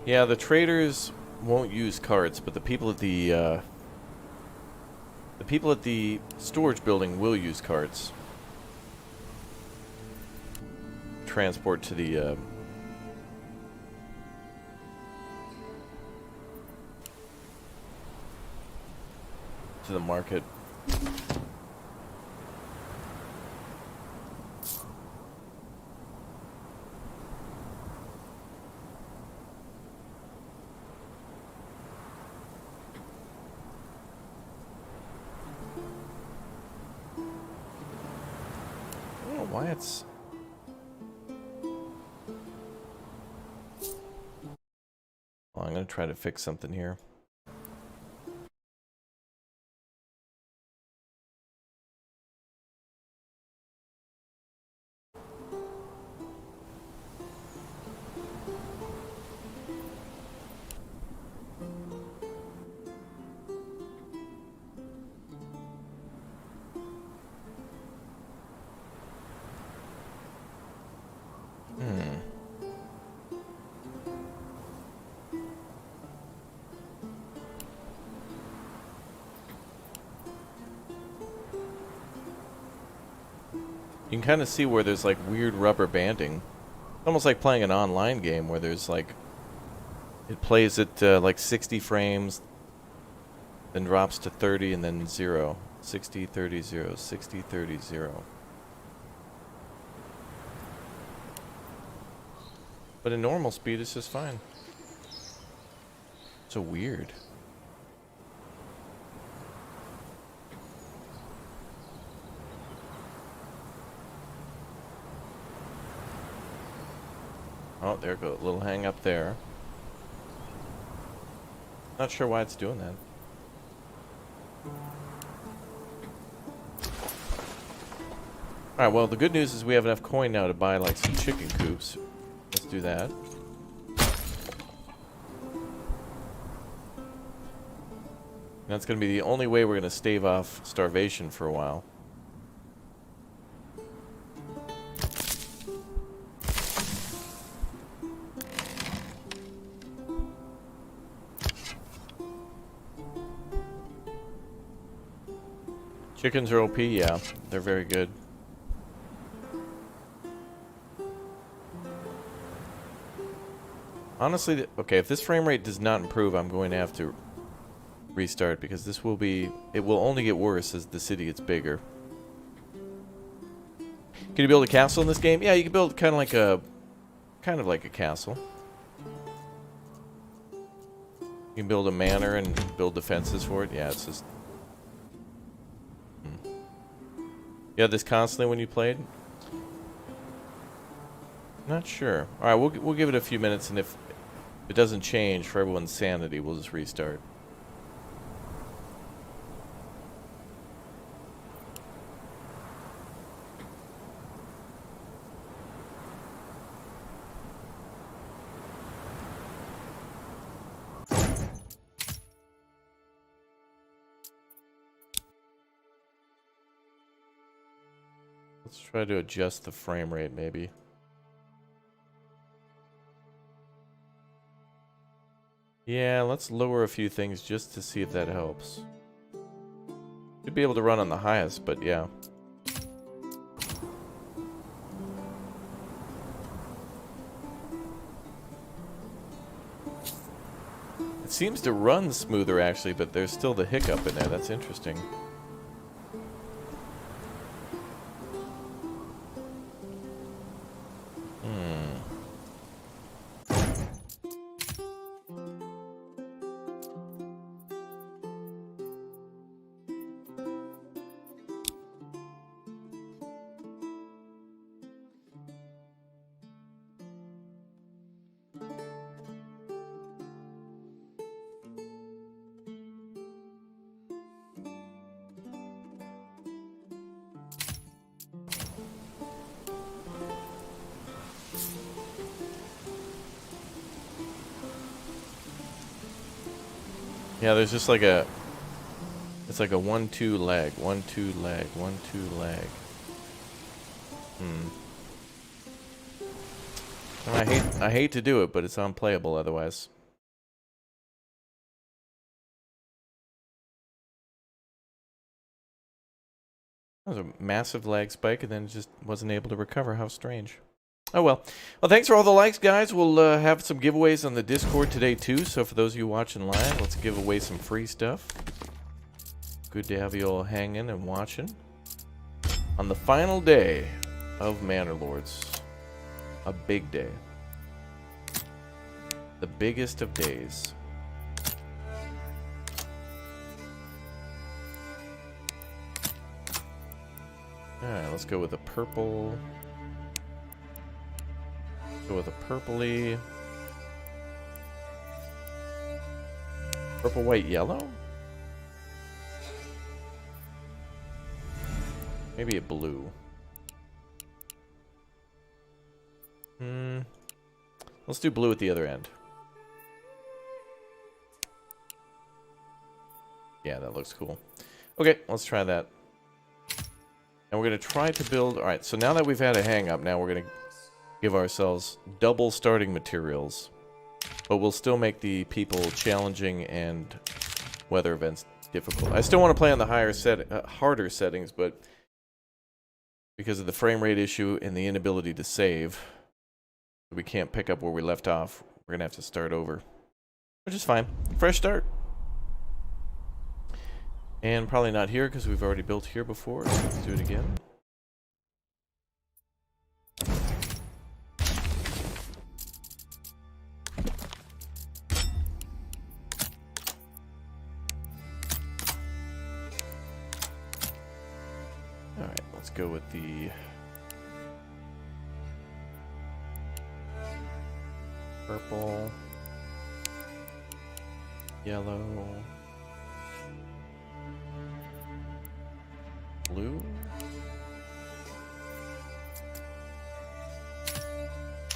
Yeah, the traders won't use carts, but the people at the storage building will use carts. Transport to the market. I don't know why it's... Well, I'm going to try to fix something here. You can kind of see where there's like weird rubber banding. Almost like playing an online game where there's like... It plays at like 60 frames, then drops to 30 and then 0. 60, 30, 0. 60, 30, 0. But in normal speed, it's just fine. So weird. Oh, there goes a little hang up there. Not sure why it's doing that. Alright, well, the good news is we have enough coin now to buy, like, some chicken coops. Let's do that. That's going to be the only way we're going to stave off starvation for a while. Chickens are OP, yeah. They're very good. Honestly, okay, if this frame rate does not improve, I'm going to have to restart because this will be... It will only get worse as the city gets bigger. Can you build a castle in this game? Yeah, you can build kind of like a castle. You can build a manor and build defenses for it. Yeah, it's just... You had this constantly when you played? Not sure. Alright, we'll give it a few minutes, and if it doesn't change for everyone's sanity, we'll just restart. Let's try to adjust the frame rate, maybe. Yeah, let's lower a few things just to see if that helps. Should be able to run on the highest, but yeah. It seems to run smoother actually, but there's still the hiccup in there. That's interesting. Yeah, there's just like a... It's like a 1-2 lag, 1-2 lag, 1-2 lag. And I hate to do it, but it's unplayable otherwise. That was a massive lag spike and then just wasn't able to recover. How strange. Oh well. Well, thanks for all the likes, guys. We'll have some giveaways on the Discord today too, so for those of you watching live, let's give away some free stuff. Good to have you all hanging and watching. On the final day of Manor Lords. A big day. The biggest of days. Alright, let's go with a purple. Go with a purpley. Purple, white, yellow? Maybe a blue. Let's do blue at the other end. Yeah, that looks cool. Okay, let's try that. And we're going to try to build... Alright, so now that we've had a hang-up, now we're going to give ourselves double starting materials. But we'll still make the people challenging and weather events difficult. I still want to play on the harder settings, but because of the frame rate issue and the inability to save, we can't pick up where we left off. We're going to have to start over. Which is fine. Fresh start. And probably not here because we've already built here before. So let's do it again. Alright, let's go with the purple, yellow, blue,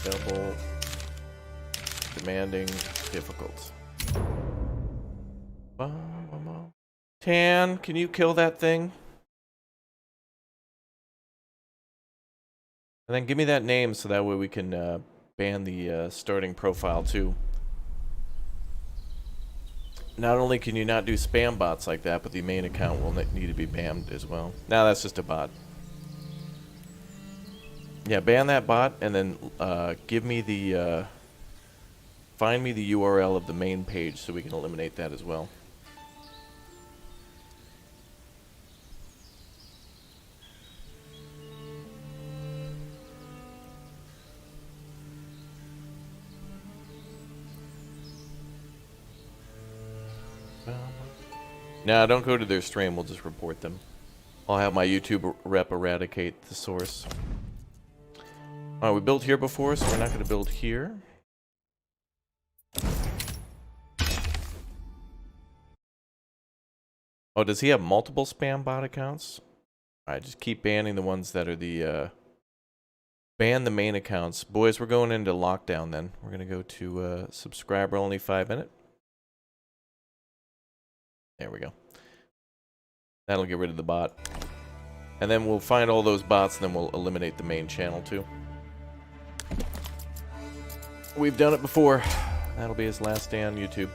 double, demanding, difficult. Tan, can you kill that thing? And then give me that name so that way we can ban the starting profile too. Not only can you not do spam bots like that, but the main account will need to be banned as well. Now that's just a bot. Yeah, ban that bot and then give me the... find me the URL of the main page so we can eliminate that as well. No, don't go to their stream. We'll just report them. I'll have my YouTube rep eradicate the source. Alright, we built here before, so we're not going to build here. Oh, does he have multiple spam bot accounts? Alright, just keep banning the ones that are the... ban the main accounts. Boys, we're going into lockdown then. We're going to go to subscriber only 5-minute. There we go. That'll get rid of the bot. And then we'll find all those bots and then we'll eliminate the main channel too. We've done it before. That'll be his last day on YouTube.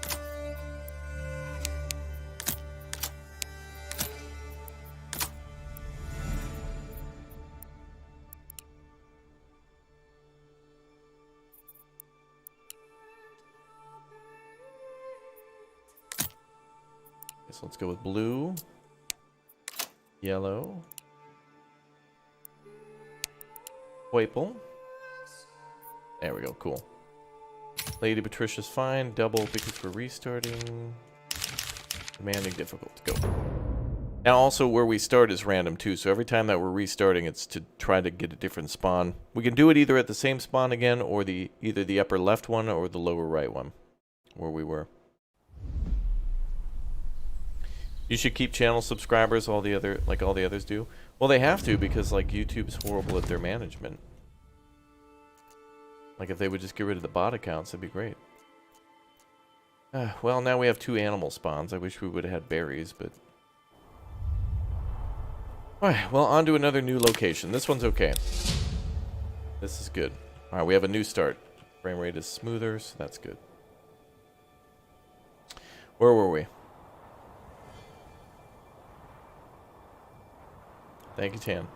So let's go with blue, yellow, purple. There we go, cool. Lady Patricia's fine, double because we're restarting. Demanding, difficult, go. Now also where we start is random too, so every time that we're restarting it's to try to get a different spawn. We can do it either at the same spawn again or either the upper left one or the lower right one where we were. You should keep channel subscribers all the others do. Well, they have to because like YouTube's horrible at their management. Like if they would just get rid of the bot accounts, that'd be great. Well, now we have 2 animal spawns. I wish we would have had berries, but... Alright, well, on to another new location. This one's okay. This is good. Alright, we have a new start. Frame rate is smoother, so that's good. Where were we? Thank you, Tan.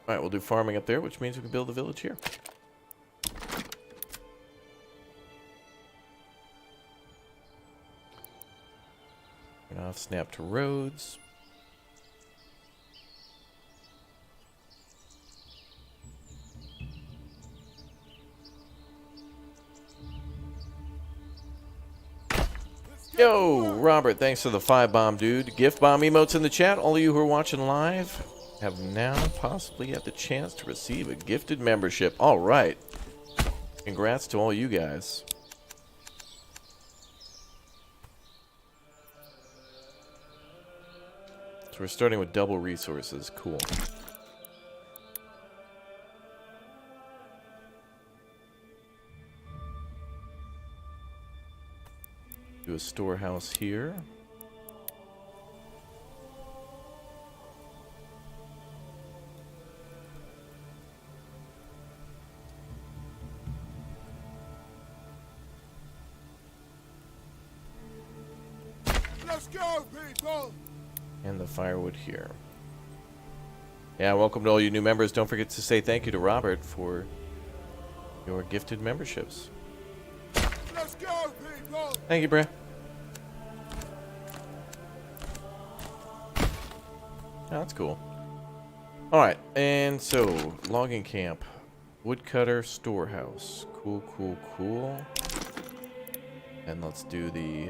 Alright, we'll do farming up there, which means we can build a village here. Turn off snap to roads. Yo, Robert, thanks for the 5-bomb, dude. Gift bomb emotes in the chat. All of you who are watching live have now possibly had the chance to receive a gifted membership. All right. Congrats to all you guys. So we're starting with double resources. Cool. Do a storehouse here. Let's go, people! And the firewood here. Yeah, welcome to all you new members. Don't forget to say thank you to Robert for your gifted memberships. Let's go, people! Thank you, Brad. Oh, that's cool. Alright, and so, logging camp. Woodcutter storehouse. Cool, cool, cool. And let's do the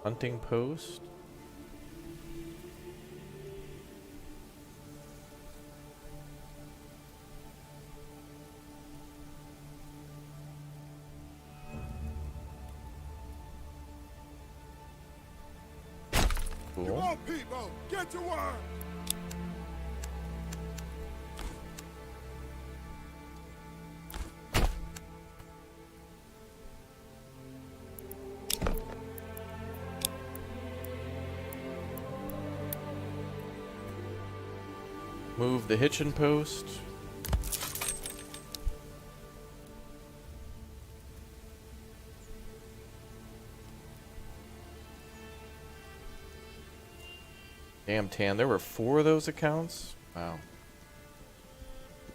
hunting post. Come Cool. on, people! Get to work! Move the hitching post. Damn, Tan, there were 4 of those accounts? Wow.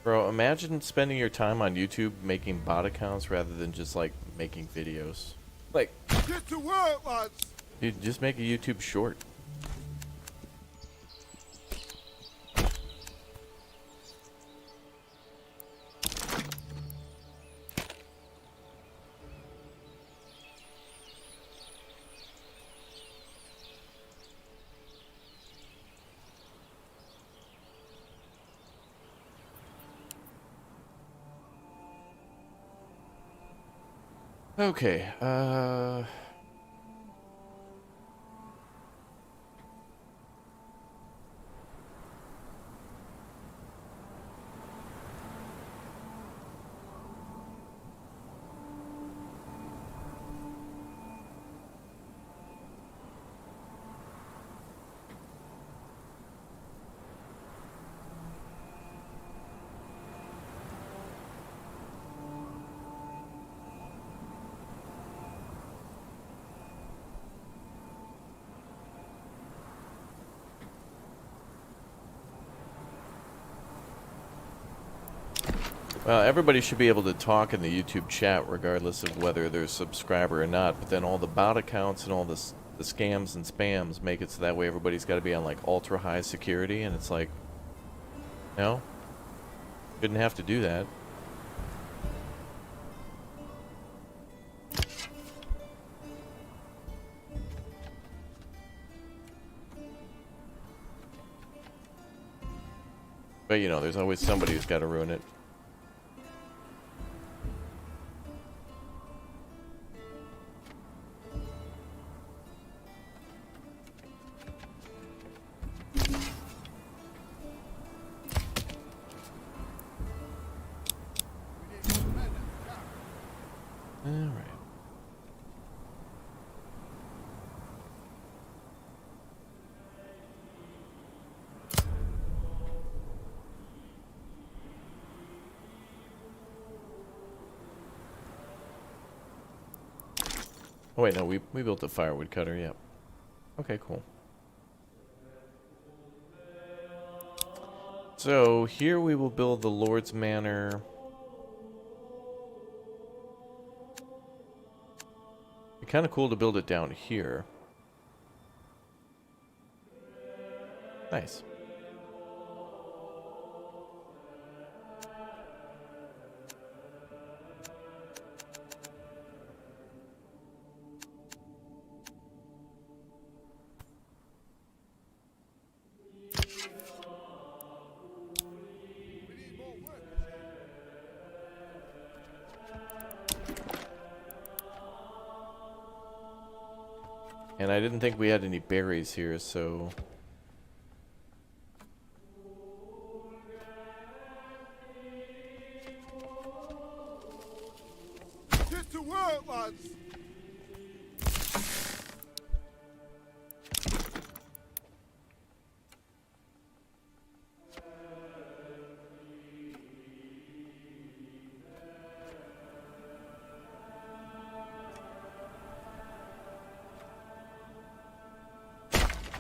Bro, imagine spending your time on YouTube making bot accounts rather than just, like, making videos. Like, Get to work, lads! dude, just make a YouTube short. Okay, Well, everybody should be able to talk in the YouTube chat regardless of whether they're a subscriber or not, but then all the bot accounts and all the scams and spams make it so that way everybody's got to be on like ultra high security, and it's like, no, shouldn't have to do that. But you know, there's always somebody who's got to ruin it. Alright. Oh wait, no, we built a firewood cutter, yep. Okay, cool. So, here we will build the Lord's Manor. It'd be kind of cool to build it down here. Nice. And I didn't think we had any berries here, so... Get to work, lads!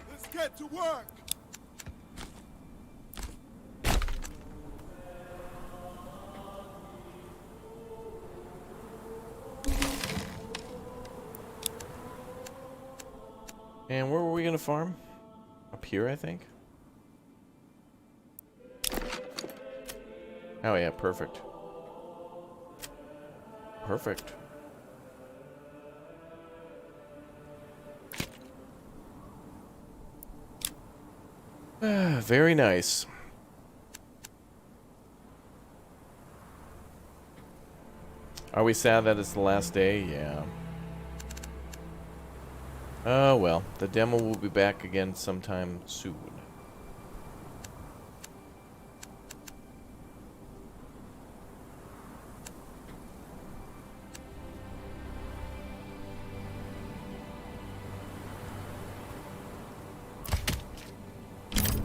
Let's get to work! And where were we gonna farm? Up here, I think? Oh yeah, perfect. Perfect. Very nice. Are we sad that it's the last day? Yeah. Oh well, the demo will be back again sometime soon.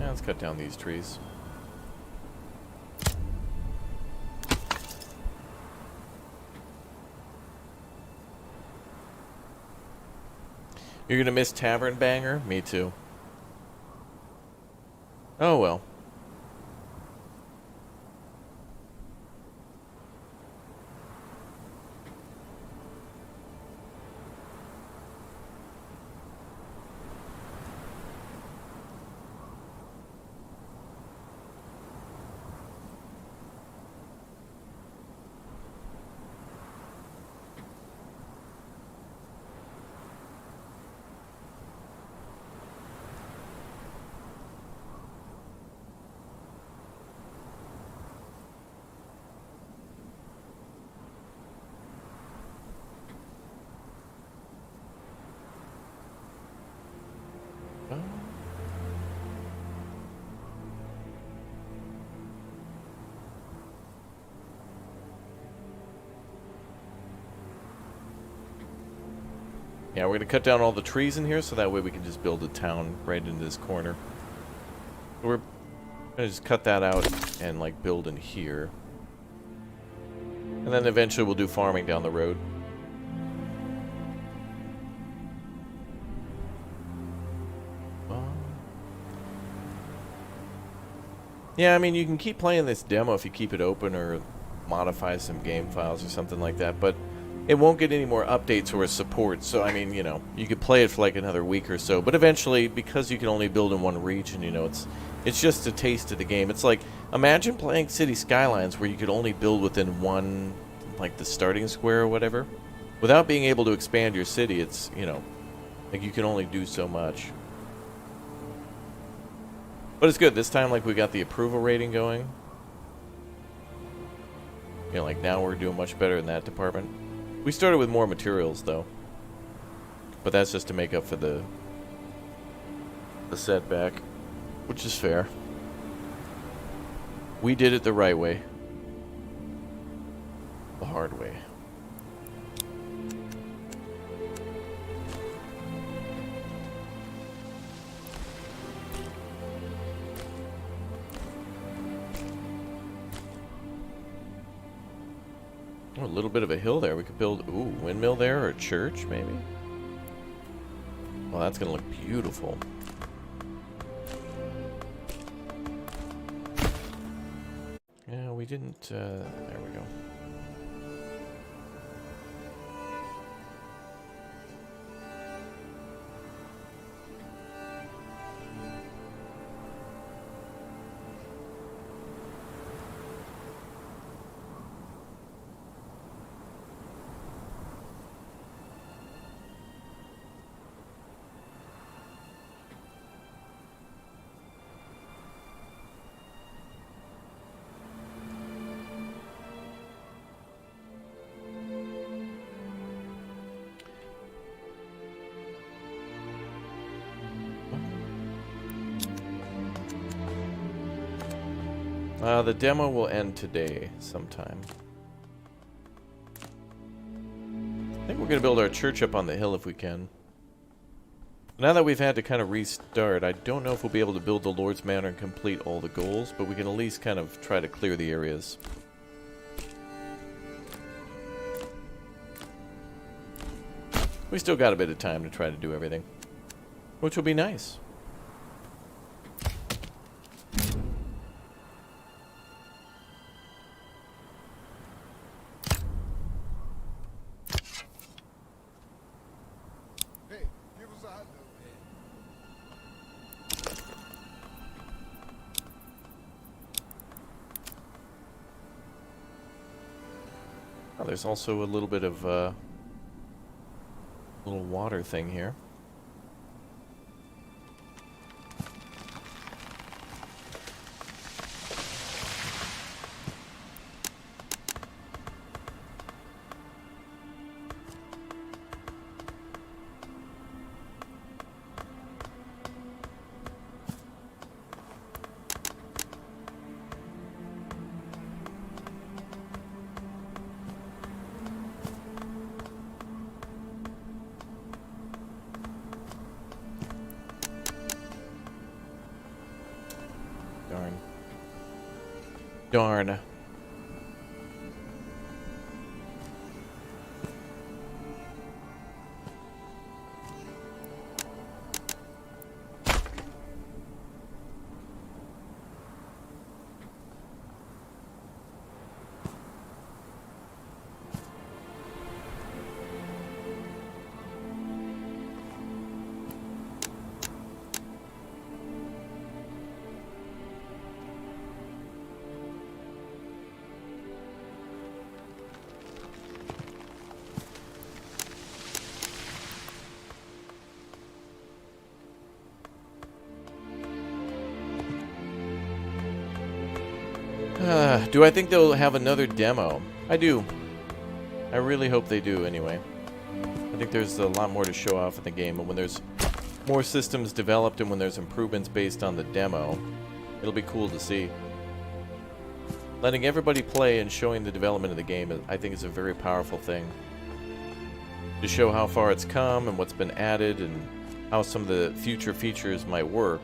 Yeah, let's cut down these trees. You're gonna miss Tavern Banger? Me too. Oh well. Yeah, we're gonna cut down all the trees in here so that way we can just build a town right into this corner. We're gonna just cut that out and like build in here. And then eventually we'll do farming down the road. Yeah, I mean, you can keep playing this demo if you keep it open or modify some game files or something like that, but it won't get any more updates or support. So I mean, you know, you could play it for like another week or so, but eventually, because you can only build in one region, you know, it's just a taste of the game. It's like, imagine playing City Skylines where you could only build within one, like the starting square or whatever, without being able to expand your city. It's, you know, like you can only do so much. But it's good. This time, like, we got the approval rating going. You know, like, now we're doing much better in that department. We started with more materials, though. But that's just to make up for the setback, which is fair. We did it the right way. The hard way. Oh, a little bit of a hill there. We could build, ooh, windmill there, or a church, maybe? Well, that's going to look beautiful. Yeah, we didn't, there we go. The demo will end today sometime. I think we're going to build our church up on the hill if we can. Now that we've had to kind of restart, I don't know if we'll be able to build the Lord's Manor and complete all the goals, but we can at least kind of try to clear the areas. We still got a bit of time to try to do everything, which will be nice. Hey, give us a hot dog, man. Oh, there's also a little bit of little water thing here. Darn. Darn. Do I think they'll have another demo? I do. I really hope they do, anyway. I think there's a lot more to show off in the game, and when there's more systems developed and when there's improvements based on the demo, it'll be cool to see. Letting everybody play and showing the development of the game, I think, is a very powerful thing. To show how far it's come and what's been added and how some of the future features might work.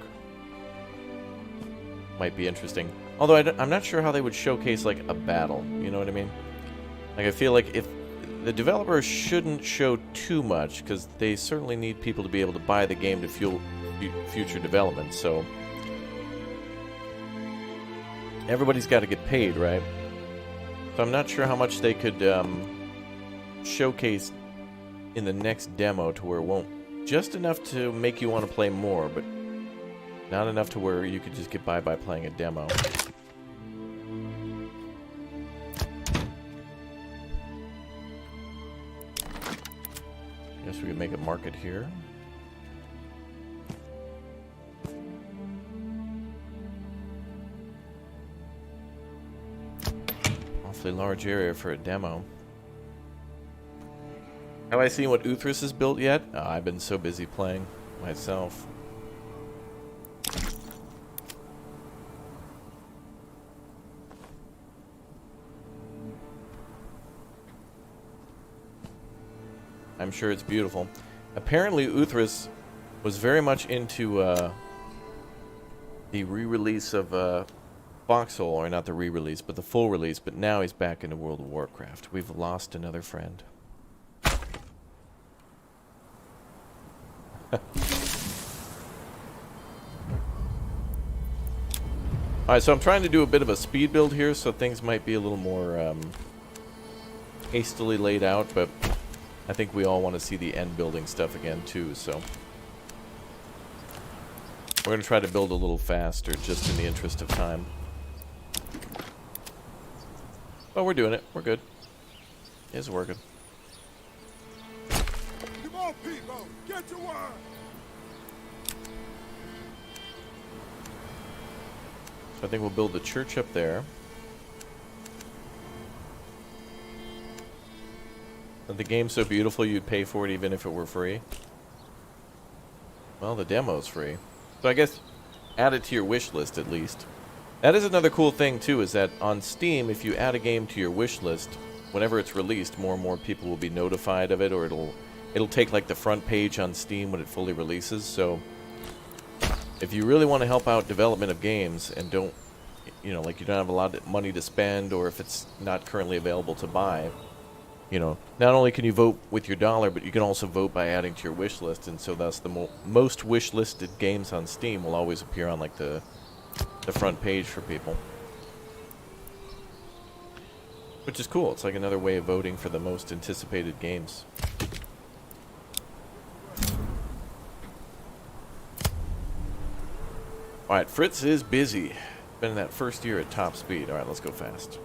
Might be interesting. Although I'm not sure how they would showcase, like, a battle. You know what I mean? Like, I feel like if the developers shouldn't show too much, because they certainly need people to be able to buy the game to fuel future development, so everybody's got to get paid, right? So I'm not sure how much they could showcase in the next demo to where it won't... Just enough to make you want to play more, but not enough to where you could just get by playing a demo. Guess we could make a market here. Awfully large area for a demo. Have I seen what Uthris has built yet? I've been so busy playing myself. I'm sure it's beautiful. Apparently Uthris was very much into the re-release of Foxhole, or not the re-release, but the full release, but now he's back into World of Warcraft. We've lost another friend. Alright, so I'm trying to do a bit of a speed build here, so things might be a little more hastily laid out, but I think we all want to see the end building stuff again too, so we're going to try to build a little faster, just in the interest of time. But we're doing it. We're good. It's working. Come on, people, get to work. So I think we'll build the church up there. The game's so beautiful you'd pay for it even if it were free. Well, the demo's free. So I guess add it to your wish list at least. That is another cool thing too, is that on Steam, if you add a game to your wish list, whenever it's released, more and more people will be notified of it, or it'll take like the front page on Steam when it fully releases. So if you really want to help out development of games and don't, you know, like you don't have a lot of money to spend, or if it's not currently available to buy, you know, not only can you vote with your dollar, but you can also vote by adding to your wish list, and so thus the most wish listed games on Steam will always appear on like the front page for people. Which is cool. It's like another way of voting for the most anticipated games. Alright, Fritz is busy. Been in that first year at top speed. Alright, let's go fast.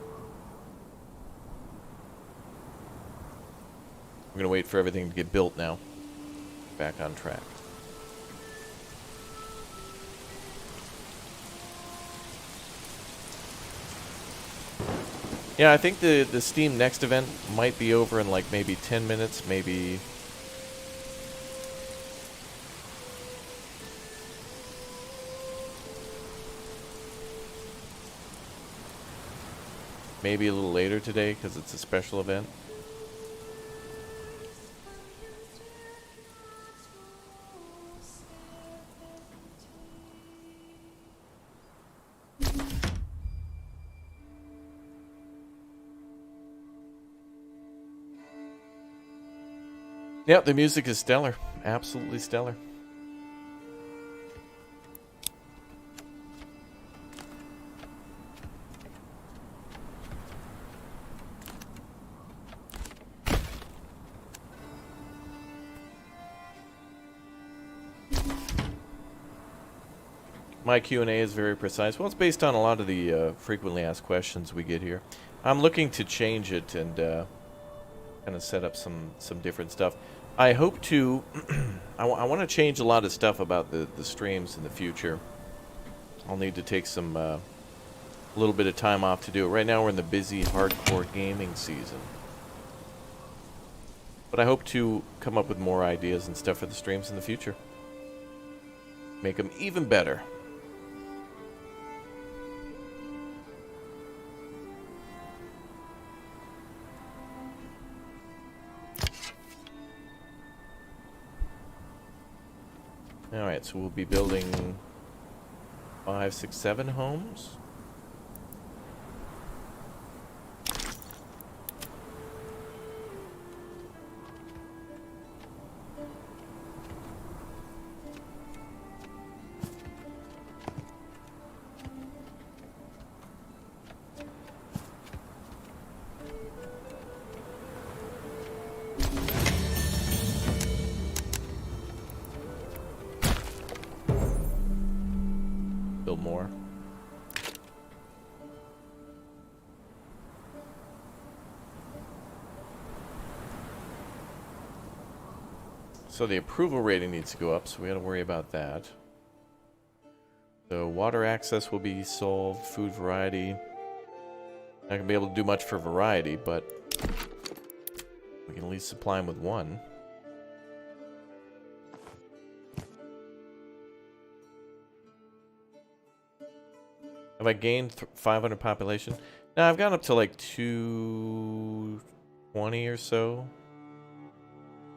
We're going to wait for everything to get built now. Back on track. Yeah, I think the Steam Next event might be over in like maybe 10 minutes, maybe... Maybe a little later today, because it's a special event. Yep, the music is stellar. Absolutely stellar. My Q&A is very precise. Well, it's based on a lot of the frequently asked questions we get here. I'm looking to change it and kind of set up some different stuff. I hope to... I want to change a lot of stuff about the streams in the future. I'll need to take some... a little bit of time off to do it. Right now we're in the busy hardcore gaming season. But I hope to come up with more ideas and stuff for the streams in the future. Make them even better. Alright, so we'll be building 5, 6, 7 homes. more. So the approval rating needs to go up, so we gotta worry about that. So water access will be solved, food variety. Not gonna be able to do much for variety, but we can at least supply them with one. Have I gained 500 population? No, I've gone up to like 220 or so.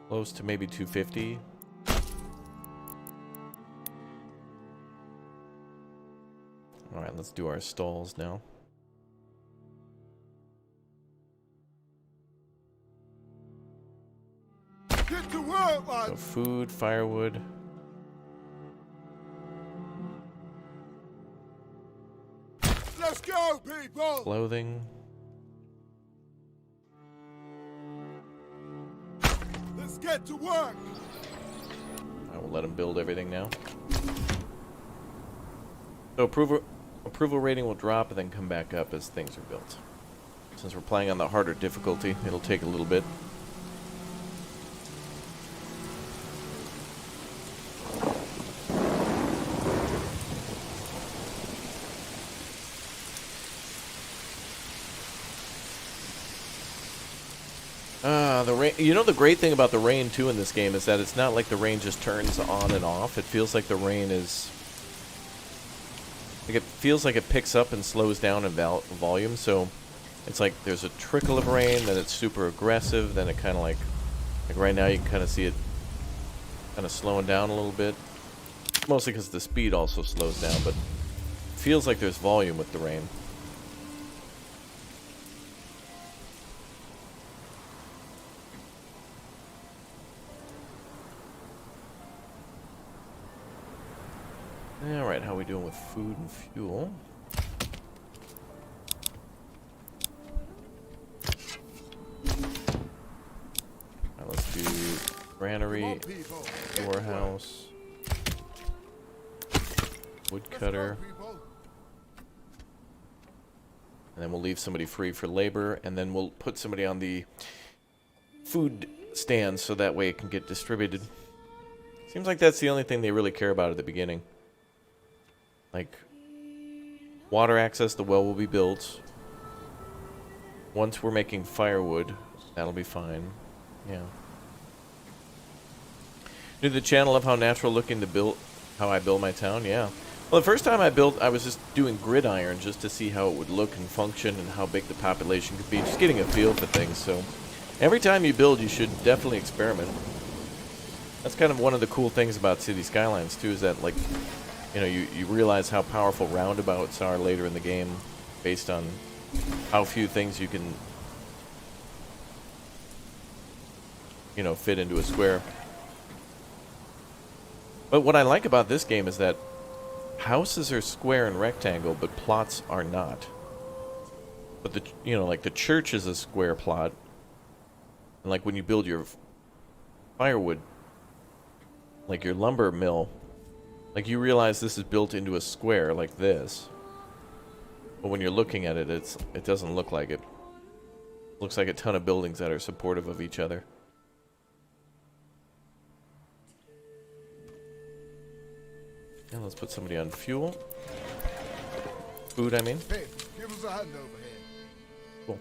Close to maybe 250. Alright, let's do our stalls now. Get to work, So man. food, firewood. Let's go, people. Clothing. Let's get to work. I will let them build everything now. So approval rating will drop and then come back up as things are built. Since we're playing on the harder difficulty, it'll take a little bit. The rain. You know, the great thing about the rain too in this game is that it's not like the rain just turns on and off. It feels like the rain is like, it feels like it picks up and slows down in volume. So it's like there's a trickle of rain, then it's super aggressive, then it kind of like right now you can kind of see it kind of slowing down a little bit. Mostly because the speed also slows down, but it feels like there's volume with the rain. Alright, how are we doing with food and fuel? Alright, let's do granary, storehouse, woodcutter, and then we'll leave somebody free for labor, and then we'll put somebody on the food stand so that way it can get distributed. Seems like that's the only thing they really care about at the beginning. Like, water access, the well will be built. Once we're making firewood, that'll be fine. Yeah. New to the channel, of how natural looking to build, how I build my town. Yeah. Well, the first time I built, I was just doing gridiron just to see how it would look and function and how big the population could be. Just getting a feel for things. So, every time you build, you should definitely experiment. That's kind of one of the cool things about City Skylines too, is that, like, you know, you realize how powerful roundabouts are later in the game based on how few things you can, you know, fit into a square. But what I like about this game is that houses are square and rectangle, but plots are not. But the, you know, like the church is a square plot, and like when you build your firewood, like your lumber mill, like you realize this is built into a square like this. But when you're looking at it, it doesn't look like it. It looks like a ton of buildings that are supportive of each other. And let's put somebody on fuel. Food, I mean. Hey, give us a hand over here. Cool.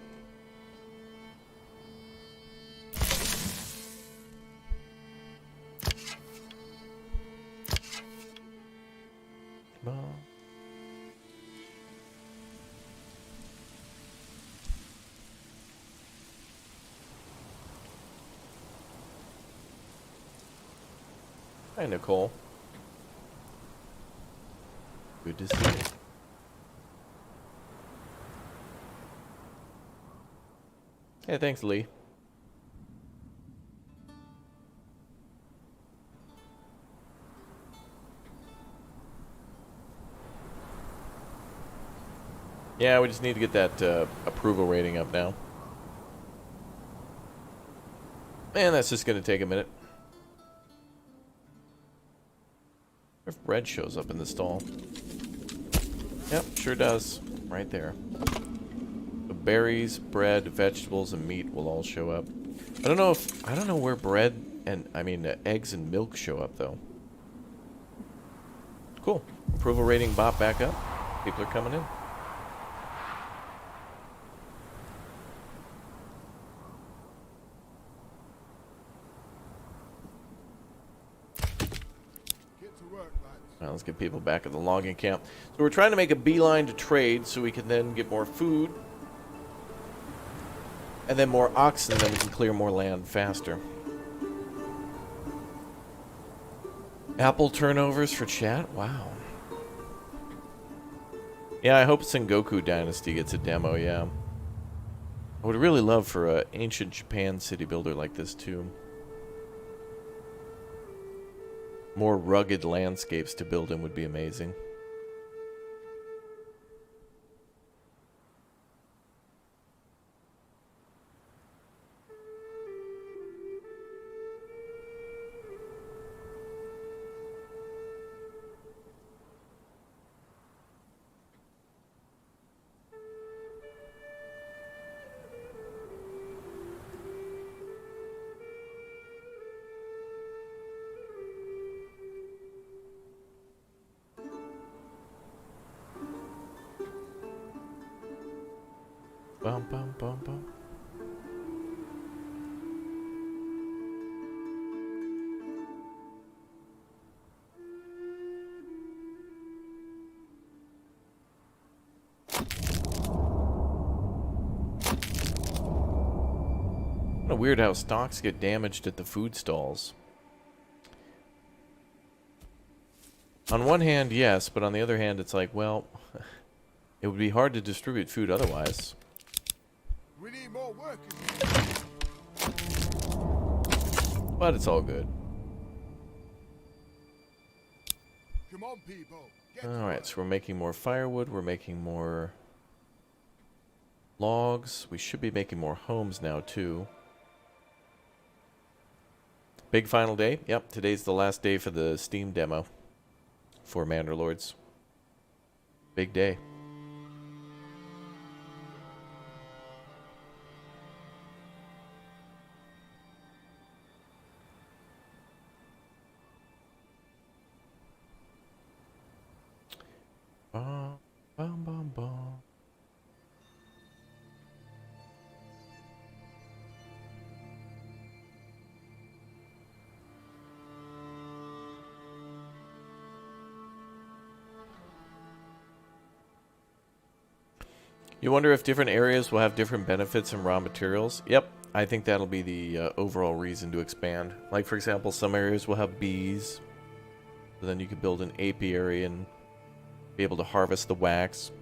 Come on. Hi, Nicole. Good to see you. Hey, thanks, Lee. Yeah, we just need to get that approval rating up now. And that's just going to take a minute. If bread shows up in the stall. Yep, sure does. Right there. The berries, bread, vegetables, and meat will all show up. I don't know where bread and, eggs and milk show up, though. Cool. Approval rating bop back up. People are coming in. Get to work, lads. Now let's get people back at the logging camp. So we're trying to make a beeline to trade so we can then get more food. And then more oxen, then we can clear more land faster. Apple turnovers for chat? Wow. Yeah, I hope Sengoku Dynasty gets a demo, yeah. I would really love for an ancient Japan city builder like this, too. More rugged landscapes to build in would be amazing. Bum, bum, bum, bum. Kind of weird how stocks get damaged at the food stalls. On one hand, yes, but on the other hand, it's like, well, it would be hard to distribute food otherwise. We need more workers. But it's all good. Come on, people. Get to Alright, work. so we're making more firewood, we're making more logs. We should be making more homes now, too. Big final day? Yep, today's the last day for the Steam demo for Manor Lords. Big day. Bum, bum, bum, bum. You wonder if different areas will have different benefits and raw materials? Yep, I think that'll be the overall reason to expand. Like, for example, some areas will have bees. So then you could build an apiary and be able to harvest the wax.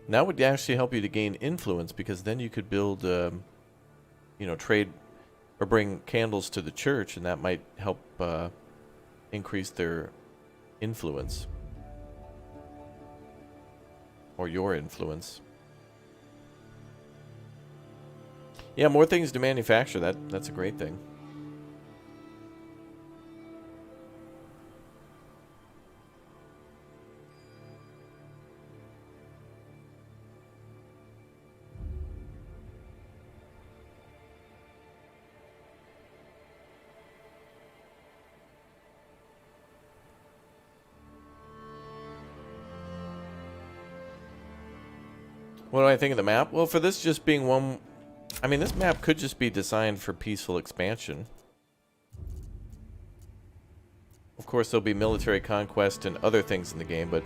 And that would actually help you to gain influence, because then you could build, trade or bring candles to the church, and that might help increase their influence. Or your influence. Yeah, more things to manufacture. That's a great thing. What do I think of the map? Well, for this just being one... I mean, this map could just be designed for peaceful expansion. Of course, there'll be military conquest and other things in the game, but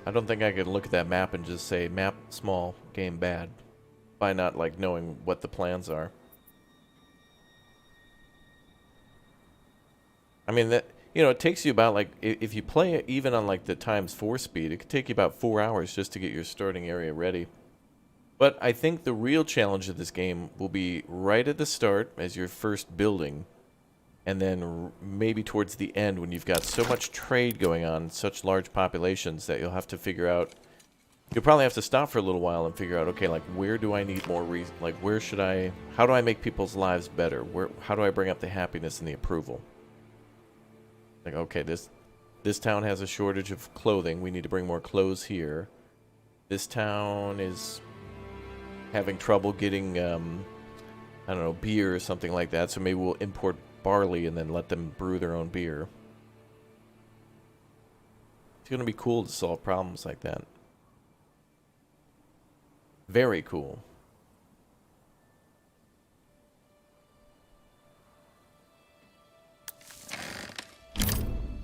I don't think I could look at that map and just say, map small, game bad, by not, like, knowing what the plans are. I mean, that, it takes you about, like, if you play it even on, like, the ×4 speed, it could take you about 4 hours just to get your starting area ready. But I think the real challenge of this game will be right at the start as your first building, and then maybe towards the end when you've got so much trade going on, such large populations, that you'll have to figure out... You'll probably have to stop for a little while and figure out, okay, like, where do I need more like, where should I... How do I make people's lives better? How do I bring up the happiness and the approval? Like, okay, This town has a shortage of clothing. We need to bring more clothes here. This town is having trouble getting, I don't know, beer or something like that. So maybe we'll import barley and then let them brew their own beer. It's going to be cool to solve problems like that. Very cool.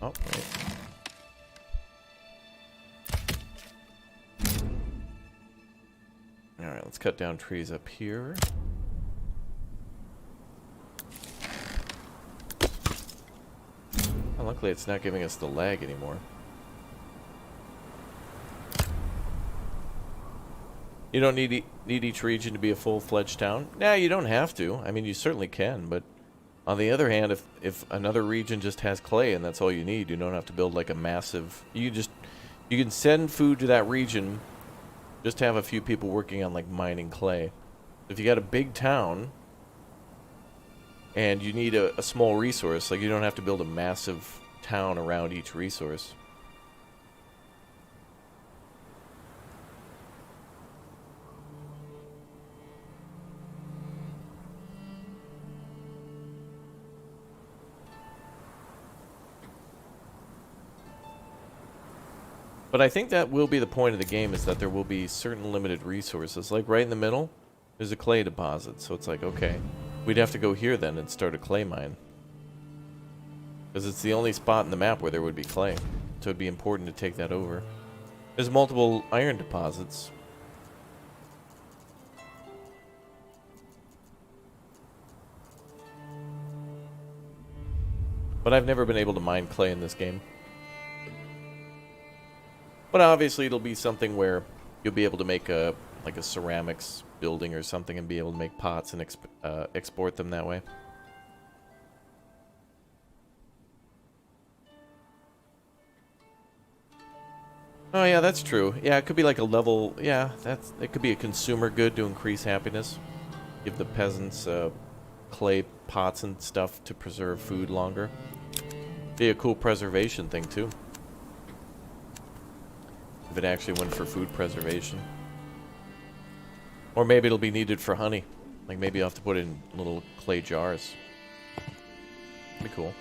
Oh, wait. Alright, let's cut down trees up here. Oh, luckily it's not giving us the lag anymore. You don't need each region to be a full-fledged town? Nah, you don't have to. I mean, you certainly can, but on the other hand, if another region just has clay and that's all you need, you don't have to build like a massive... You can send food to that region, just have a few people working on like mining clay. If you got a big town and you need a small resource, like you don't have to build a massive town around each resource. But I think that will be the point of the game, is that there will be certain limited resources. Like right in the middle, there's a clay deposit. So it's like, okay, we'd have to go here then and start a clay mine. Because it's the only spot in the map where there would be clay. So it'd be important to take that over. There's multiple iron deposits. But I've never been able to mine clay in this game. But obviously it'll be something where you'll be able to make a ceramics building or something and be able to make pots and export them that way. Oh yeah, that's true. Yeah, it could be like a level... Yeah, it could be a consumer good to increase happiness. Give the peasants clay pots and stuff to preserve food longer. Be a cool preservation thing too. If it actually went for food preservation. Or maybe it'll be needed for honey. Like maybe you'll have to put it in little clay jars. Be cool.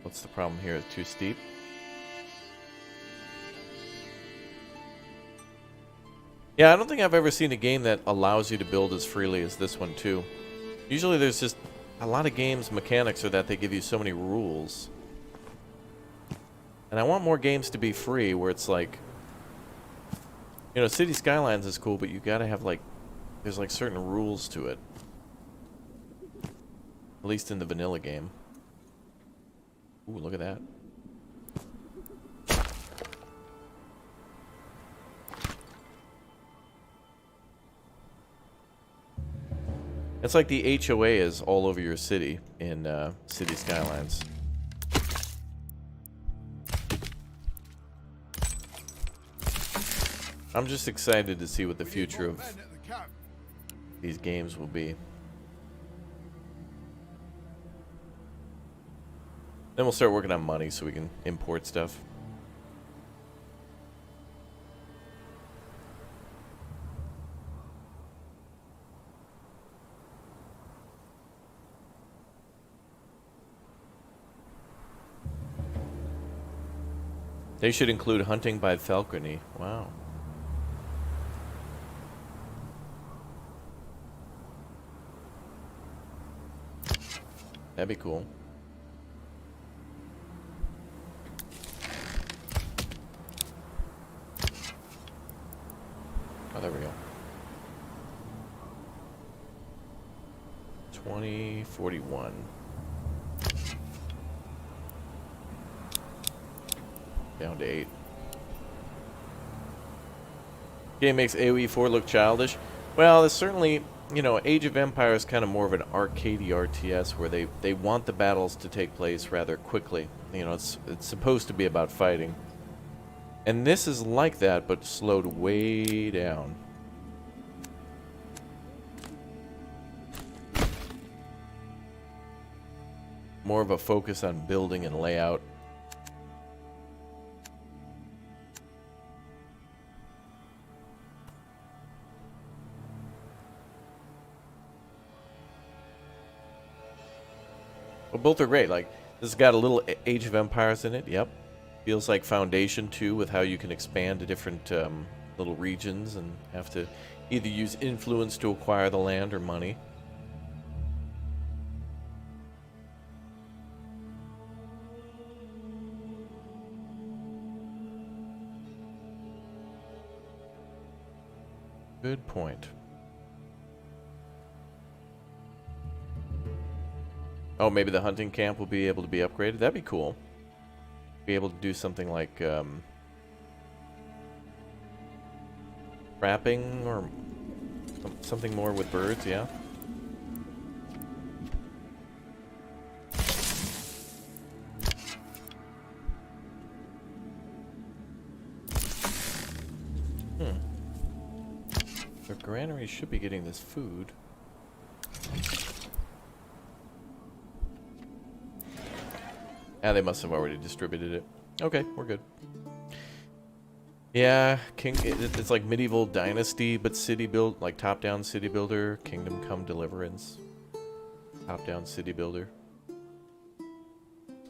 What's the problem here? It's too steep? Yeah, I don't think I've ever seen a game that allows you to build as freely as this one too. Usually there's just... A lot of games' mechanics are that they give you so many rules. And I want more games to be free, where it's like... You know, City Skylines is cool, but you gotta have, like... There's, like, certain rules to it. At least in the vanilla game. Ooh, look at that. It's like the HOA is all over your city in City Skylines. I'm just excited to see what the future of these games will be. Then we'll start working on money so we can import stuff. They should include hunting by falconry. Wow. That'd be cool. Oh, there we go. 2041. Down to 8. Game makes AoE 4 look childish. Well, it's certainly, you know, Age of Empires is kind of more of an arcadey RTS where they want the battles to take place rather quickly. You know, it's supposed to be about fighting. And this is like that, but slowed way down. more of a focus on building and layout. But both are great. Like, this has got a little Age of Empires in it. Yep. Feels like Foundation 2 with how you can expand to different little regions and have to either use influence to acquire the land or money. Good point. Oh, maybe the hunting camp will be able to be upgraded. That'd be cool. Be able to do something like trapping or something more with birds, yeah. The granary should be getting this food. Ah, they must have already distributed it. Okay, we're good. Yeah, it's like medieval dynasty, but city build, like top-down city builder, Kingdom Come Deliverance, top-down city builder.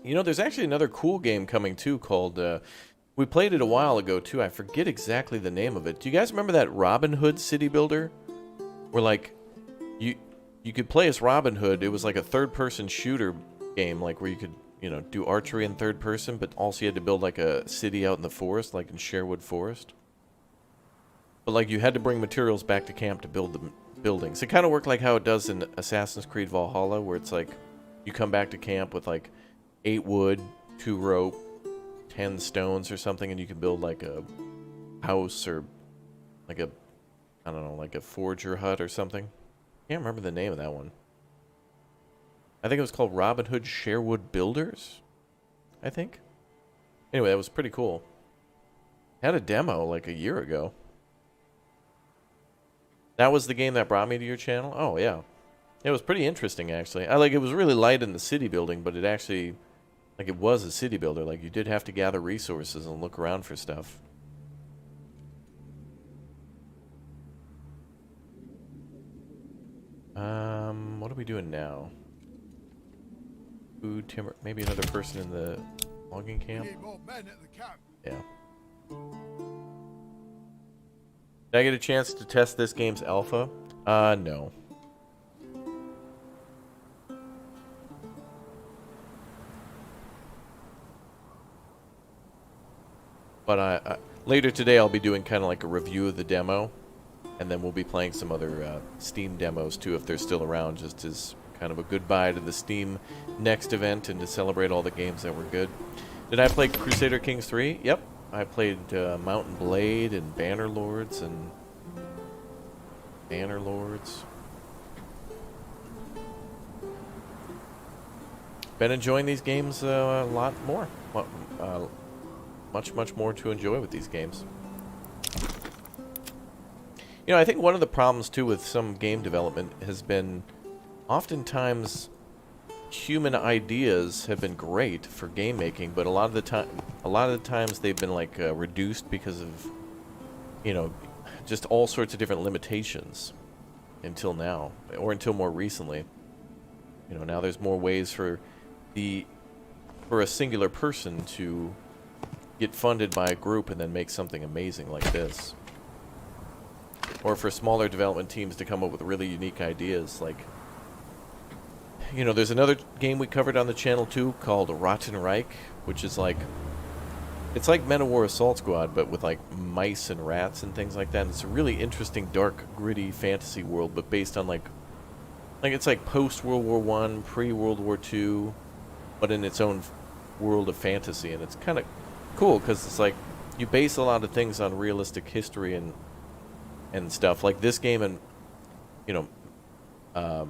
You know, there's actually another cool game coming too called. We played it a while ago too. I forget exactly the name of it. Do you guys remember that Robin Hood city builder? Where like you could play as Robin Hood. It was like a third-person shooter game, like where you could, you know, do archery in third person, but also you had to build like a city out in the forest, like in Sherwood Forest. But like you had to bring materials back to camp to build the buildings. It kind of worked like how it does in Assassin's Creed Valhalla, where it's like you come back to camp with like 8 wood, 2 rope, 10 stones or something, and you can build like a house or like a, I don't know, like a forger hut or something. Can't remember the name of that one. I think it was called Robin Hood Sherwood Builders, I think. Anyway, that was pretty cool. Had a demo like a year ago. That was the game that brought me to your channel? Oh, yeah. It was pretty interesting, actually. It was really light in the city building, but it actually, like, it was a city builder. Like, you did have to gather resources and look around for stuff. What are we doing now? Food, timber, maybe another person in the logging camp? Need more men at the camp. Yeah. Did I get a chance to test this game's alpha? No. But later today I'll be doing kind of like a review of the demo, and then we'll be playing some other Steam demos too if they're still around, just as kind of a goodbye to the Steam Next event and to celebrate all the games that were good. Did I play Crusader Kings 3? Yep. I played Mountain Blade and Banner Lords and Banner Lords. Been enjoying these games a lot more. Much more to enjoy with these games. You know, I think one of the problems too with some game development has been oftentimes human ideas have been great for game making, but a lot of the times they've been like reduced because of, you know, just all sorts of different limitations until now, or until more recently. You know, now there's more ways for a singular person to get funded by a group and then make something amazing like this. Or for smaller development teams to come up with really unique ideas. Like, you know, there's another game we covered on the channel too called Rotten Reich, which is like, it's like Men of War Assault Squad, but with like mice and rats and things like that. And it's a really interesting, dark, gritty fantasy world, but based on like it's like post-World War I, pre-World War II, but in its own world of fantasy. And it's kind of cool because it's like you base a lot of things on realistic history and stuff. Like this game, and you know,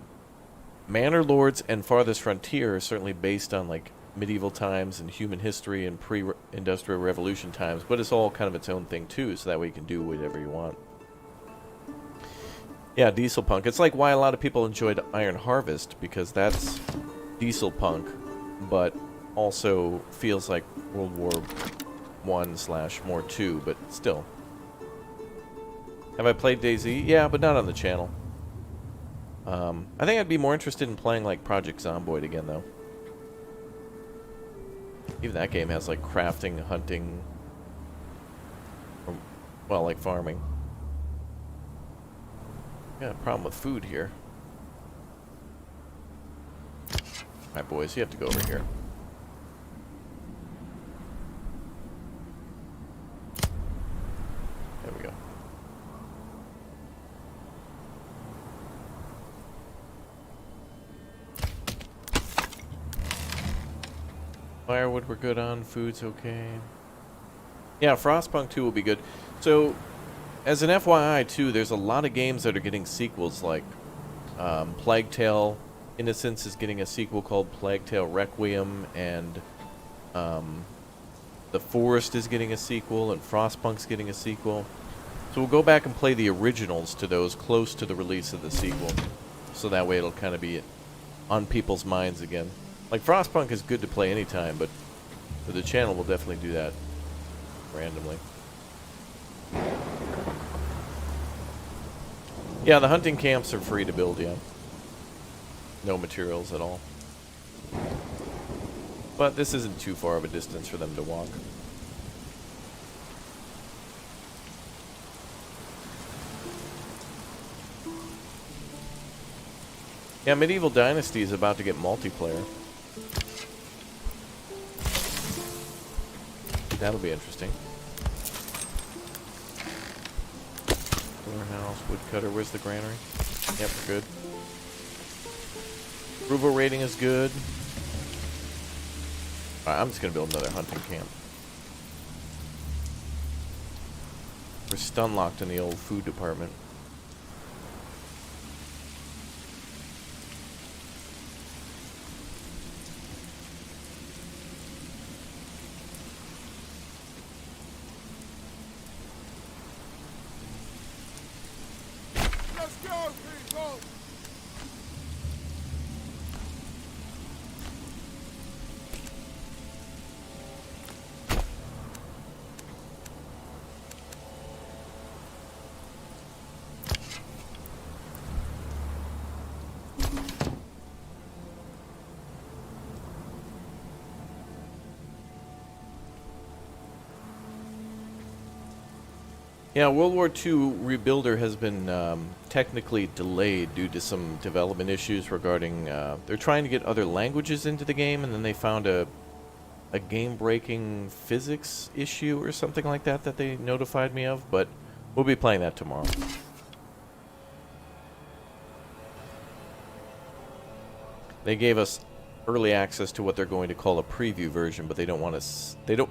Manor Lords and Farthest Frontier are certainly based on like medieval times and human history and pre-industrial revolution times, but it's all kind of its own thing too, so that way you can do whatever you want. Yeah, diesel punk. It's like why a lot of people enjoyed Iron Harvest, because that's diesel punk but also feels like World War I/more 2, but still. Have I played DayZ? Yeah, but not on the channel. I think I'd be more interested in playing like Project Zomboid again, though. Even that game has like crafting, hunting, or, well, like farming. Got a problem with food here. Alright, boys, you have to go over here. There we go. Firewood we're good on. Food's okay. Yeah, Frostpunk 2 will be good. So, as an FYI, too, there's a lot of games that are getting sequels, like Plague Tale Innocence is getting a sequel called Plague Tale Requiem, and The Forest is getting a sequel, and Frostpunk's getting a sequel. So we'll go back and play the originals to those close to the release of the sequel. So that way it'll kind of be on people's minds again. Like, Frostpunk is good to play anytime, but for the channel we'll definitely do that randomly. Yeah, the hunting camps are free to build, yeah. No materials at all. But this isn't too far of a distance for them to walk. Yeah, Medieval Dynasty is about to get multiplayer. That'll be interesting. Warehouse, woodcutter, where's the granary? Yep, we're good. Approval rating is good. Alright, I'm just gonna build another hunting camp. We're stun locked in the old food department. Let's go, people! Yeah, World War II Rebuilder has been technically delayed due to some development issues regarding... they're trying to get other languages into the game, and then they found a game-breaking physics issue or something like that that they notified me of, but we'll be playing that tomorrow. They gave us early access to what they're going to call a preview version, but they don't want us... They don't...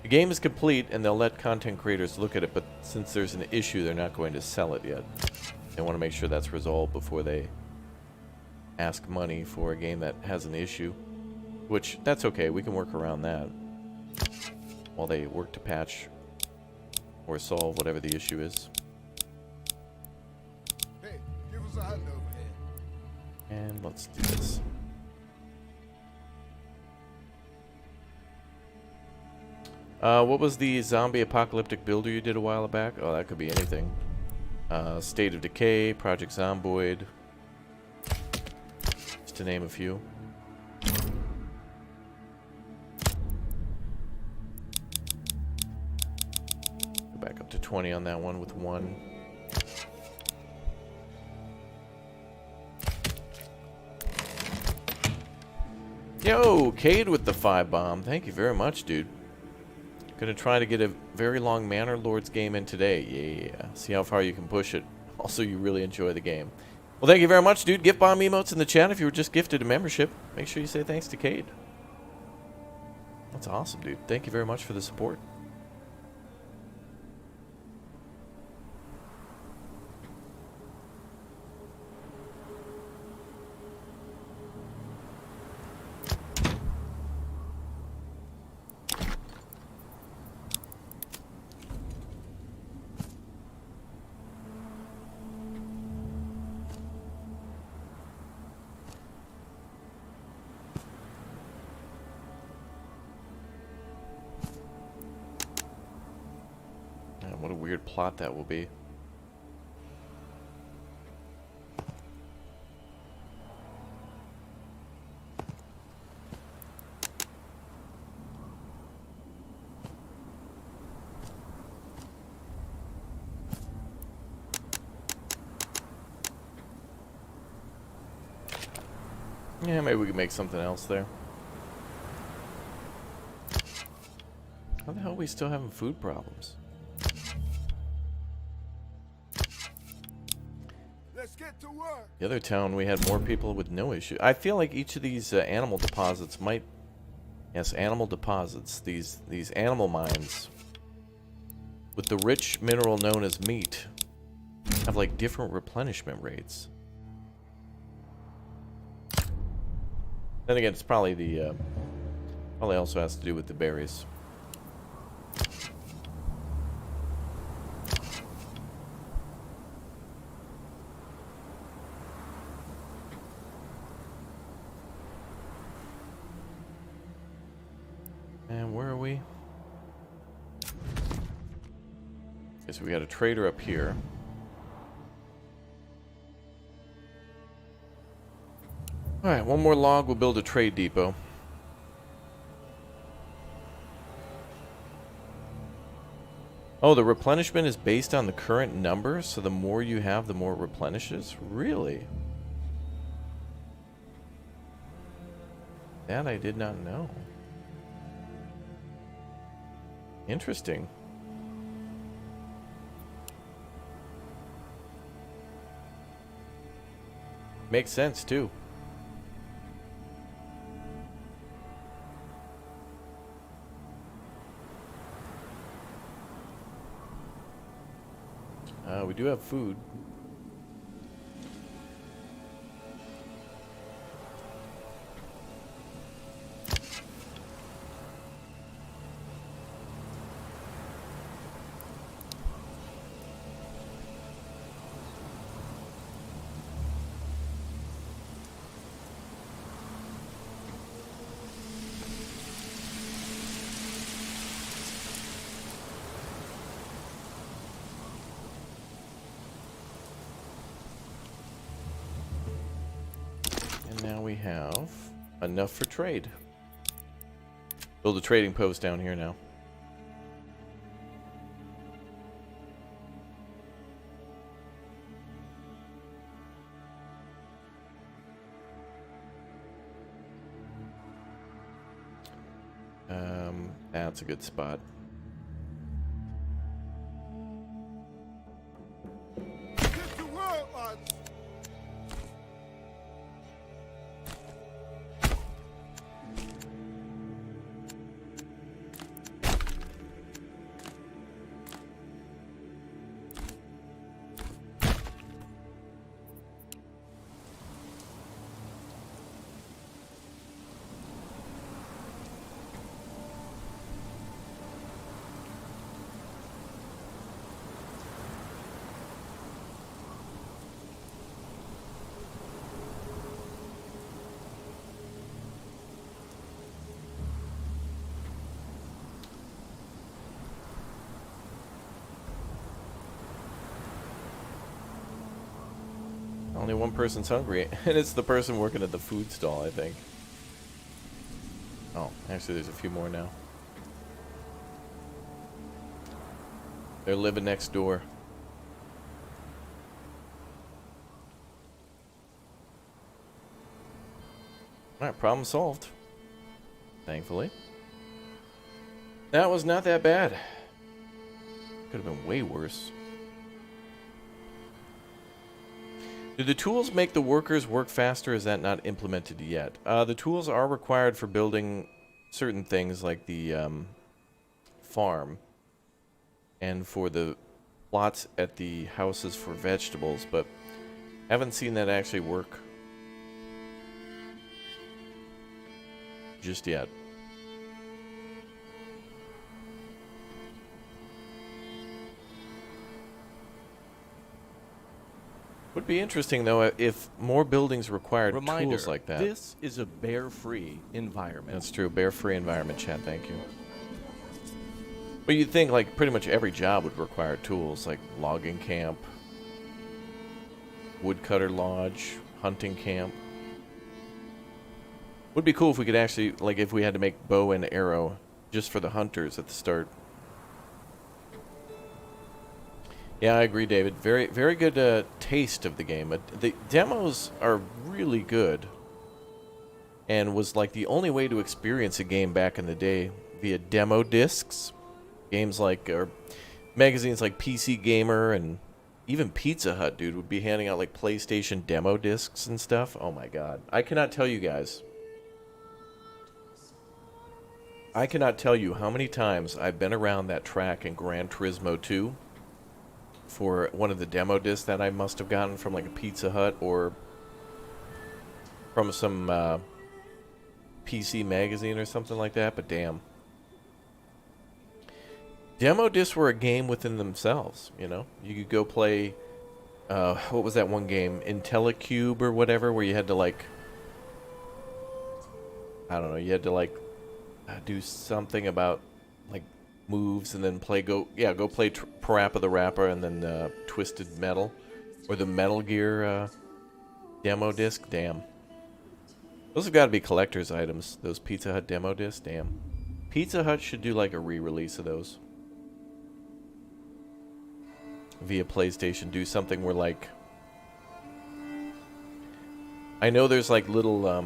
The game is complete, and they'll let content creators look at it, but since there's an issue, they're not going to sell it yet. They want to make sure that's resolved before they ask money for a game that has an issue. Which, that's okay, we can work around that. While they work to patch or solve whatever the issue is. Hey, give us a hand over here. And let's do this. What was the zombie apocalyptic builder you did a while back? Oh, that could be anything. State of Decay, Project Zomboid. Just to name a few. Go back up to 20 on that one with 1. Yo, Cade with the 5 bomb. Thank you very much, dude. Gonna try to get a very long Manor Lords game in today. Yeah, see how far you can push it. Also, you really enjoy the game. Well, thank you very much, dude. Gift bomb emotes in the chat if you were just gifted a membership. Make sure you say thanks to Cade. That's awesome, dude. Thank you very much for the support. what a weird plot that will be. Yeah, maybe we can make something else there. How the hell are we still having food problems? Let's get to work. The other town, we had more people with no issue. I feel like each of these animal deposits might... Yes, animal deposits. These animal mines with the rich mineral known as meat have like different replenishment rates. Then again, it's probably the... probably also has to do with the berries. And where are we? Okay, so we got a trader up here. Alright, one more log, we'll build a trade depot. Oh, the replenishment is based on the current number, so the more you have, the more it replenishes? Really? That I did not know. Interesting. Makes sense, too. We do have food. Now we have enough for trade. Build a trading post down here now. That's a good spot. Get to work, lads. Only one person's hungry, and it's the person working at the food stall, I think. Oh, actually there's a few more now. They're living next door. Alright, problem solved. Thankfully. That was not that bad. Could have been way worse. Do the tools make the workers work faster? Is that not implemented yet? The tools are required for building certain things like the farm and for the plots at the houses for vegetables, but haven't seen that actually work just yet. Would be interesting, though, if more buildings required tools like that. This is a bear-free environment. That's true. Bear-free environment, chat. Thank you. But you'd think like pretty much every job would require tools, like logging camp, woodcutter lodge, hunting camp. Would be cool if we could actually, like, if we had to make bow and arrow just for the hunters at the start. Yeah, I agree, David. Very, very good taste of the game. The demos are really good, and was like the only way to experience a game back in the day via demo discs. Games like, or magazines like PC Gamer and even Pizza Hut, dude, would be handing out like PlayStation demo discs and stuff. Oh my god. I cannot tell you guys. I cannot tell you how many times I've been around that track in Gran Turismo 2 for one of the demo discs that I must have gotten from like a Pizza Hut or from some PC magazine or something like that, but damn. Demo discs were a game within themselves, you know? You could go play, what was that one game? IntelliCube or whatever, where you had to, like, I don't know, you had to, like, do something about, like, moves and then play, go play Parappa the Rapper and then Twisted Metal. Or the Metal Gear demo disc, damn. Those have got to be collector's items, those Pizza Hut demo discs, damn. Pizza Hut should do, like, a re-release of those. Via PlayStation, do something where, like, I know there's like little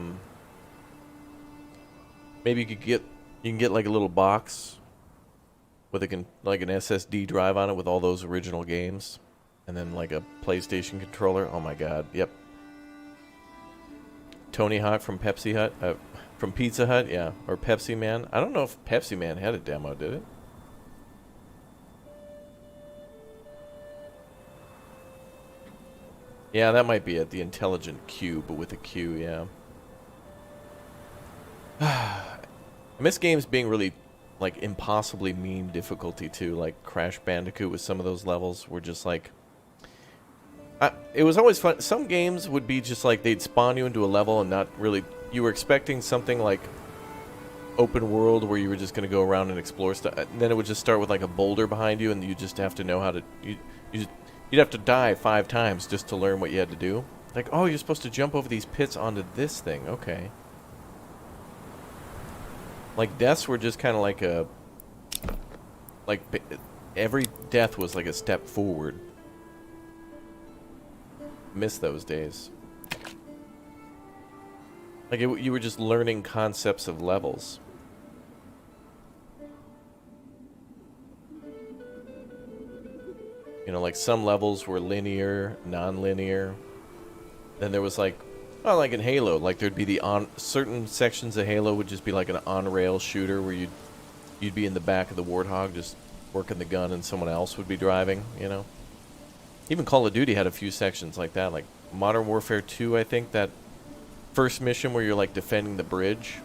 maybe you can get like a little box with like an SSD drive on it with all those original games, and then like a PlayStation controller. Oh my god, yep. Tony Hawk from Pepsi Hut, from Pizza Hut, yeah, or Pepsi Man. I don't know if Pepsi Man had a demo, did it? Yeah, that might be it. The Intelligent Cube with a Q, yeah. I miss games being really, like, impossibly mean difficulty, too. Like, Crash Bandicoot with some of those levels were just, like... it was always fun. Some games would be just, like, they'd spawn you into a level and not really... You were expecting something, like, open world where you were just going to go around and explore stuff. And then it would just start with, like, a boulder behind you, and you just have to know how to... You'd have to die 5 times just to learn what you had to do. Like, oh, you're supposed to jump over these pits onto this thing. Okay. Like, deaths were just kind of like a... Like, every death was like a step forward. Miss those days. Like, you were just learning concepts of levels. You know, like some levels were linear, non-linear. Then there was like, oh, like in Halo, like there'd be the certain sections of Halo would just be like an on-rail shooter where you'd be in the back of the Warthog just working the gun and someone else would be driving, you know. Even Call of Duty had a few sections like that, like Modern Warfare 2, I think, that first mission where you're like defending the bridge,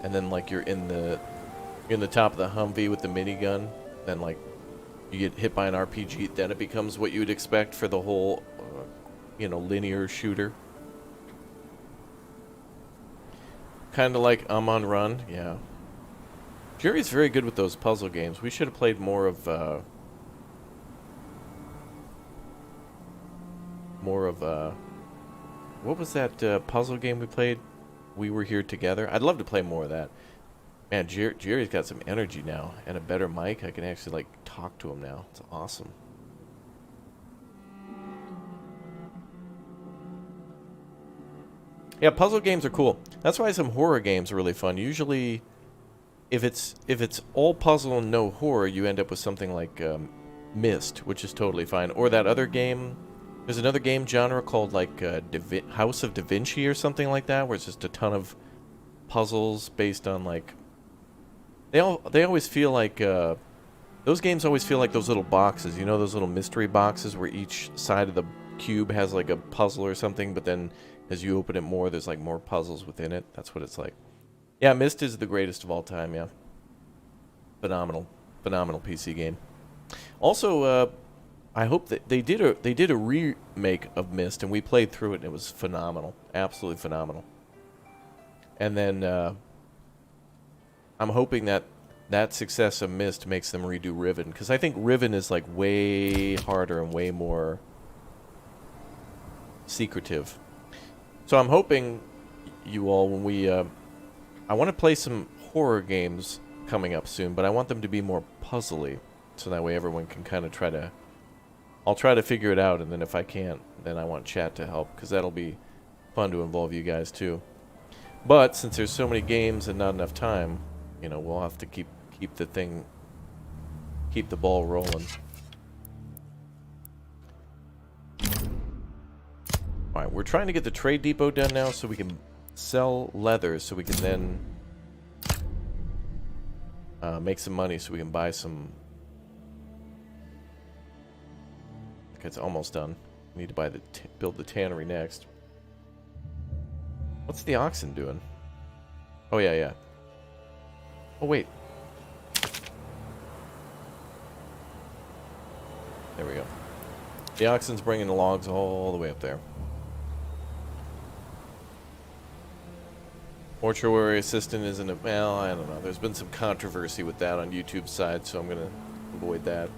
and then like you're in the top of the Humvee with the minigun, then like you get hit by an RPG, then it becomes what you would expect for the whole, you know, linear shooter. Kind of like on Run, yeah. Jerry's very good with those puzzle games. We should have played more of, what was that puzzle game we played? We Were Here Together. I'd love to play more of that. Man, Jerry's got some energy now and a better mic. I can actually, like, talk to him now. It's awesome. Yeah, puzzle games are cool. That's why some horror games are really fun. Usually, if it's all puzzle and no horror, you end up with something like Myst, which is totally fine. Or that other game. There's another game genre called, like, House of Da Vinci or something like that, where it's just a ton of puzzles based on, like... They always feel like, those games always feel like those little boxes, you know, those little mystery boxes where each side of the cube has like a puzzle or something, but then as you open it more, there's like more puzzles within it. That's what it's like. Yeah, Myst is the greatest of all time, yeah. Phenomenal PC game. Also, I hope that they did a remake of Myst, and we played through it, and it was phenomenal. Absolutely phenomenal. And then, I'm hoping that that success of Mist makes them redo Riven, because I think Riven is like way harder and way more secretive. So I'm hoping you all, when we I want to play some horror games coming up soon, but I want them to be more puzzly, so that way everyone can kind of try to... I'll try to figure it out, and then if I can't, then I want chat to help, because that'll be fun to involve you guys too. But since there's so many games and not enough time, you know, we'll have to keep the ball rolling. Alright, we're trying to get the trade depot done now so we can sell leather, so we can then make some money, so we can buy some... Okay, it's almost done. We need to buy build the tannery next. What's the oxen doing? Oh, yeah. Oh, wait. There we go. The oxen's bringing the logs all the way up there. Mortuary assistant isn't a... Well, I don't know. There's been some controversy with that on YouTube's side, so I'm going to avoid that.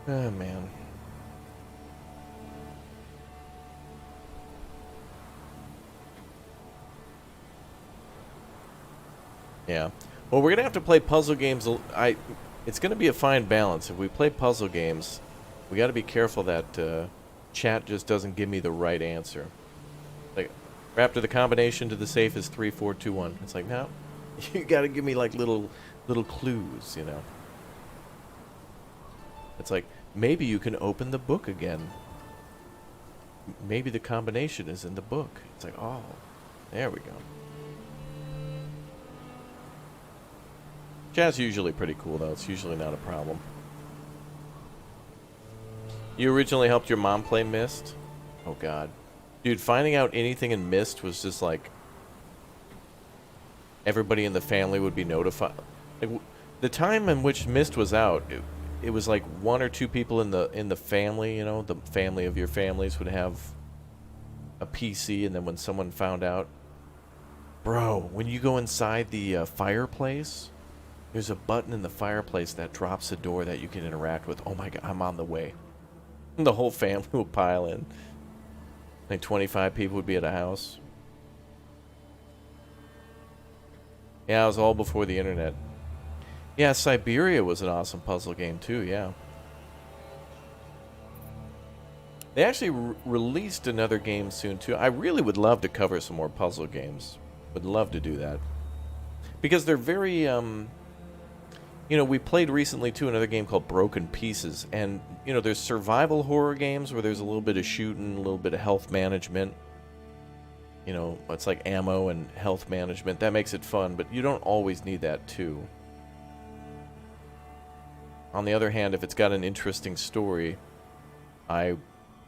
Oh, man. Yeah. Well, we're going to have to play puzzle games. It's going to be a fine balance. If we play puzzle games, we got to be careful that chat just doesn't give me the right answer. Like, after the combination to the safe is 3, 4, 2, 1. It's like, no, you got to give me like little clues, you know. It's like, maybe you can open the book again. Maybe the combination is in the book. It's like, oh, there we go. Chat's usually pretty cool, though. It's usually not a problem. You originally helped your mom play Myst? Oh, God. Dude, finding out anything in Myst was just like... Everybody in the family would be notified. The time in which Myst was out, it was like 1 or 2 people in the family, you know, the family of your families would have a PC, and then when someone found out... Bro, when you go inside the fireplace... There's a button in the fireplace that drops a door that you can interact with. Oh my God, I'm on the way. And the whole family will pile in. Like 25 people would be at a house. Yeah, it was all before the internet. Yeah, Siberia was an awesome puzzle game too, yeah. They actually released another game soon too. I really would love to cover some more puzzle games. Would love to do that. Because they're very... You know, we played recently, too, another game called Broken Pieces. And, you know, there's survival horror games where there's a little bit of shooting, a little bit of health management. You know, it's like ammo and health management. That makes it fun, but you don't always need that, too. On the other hand, if it's got an interesting story, I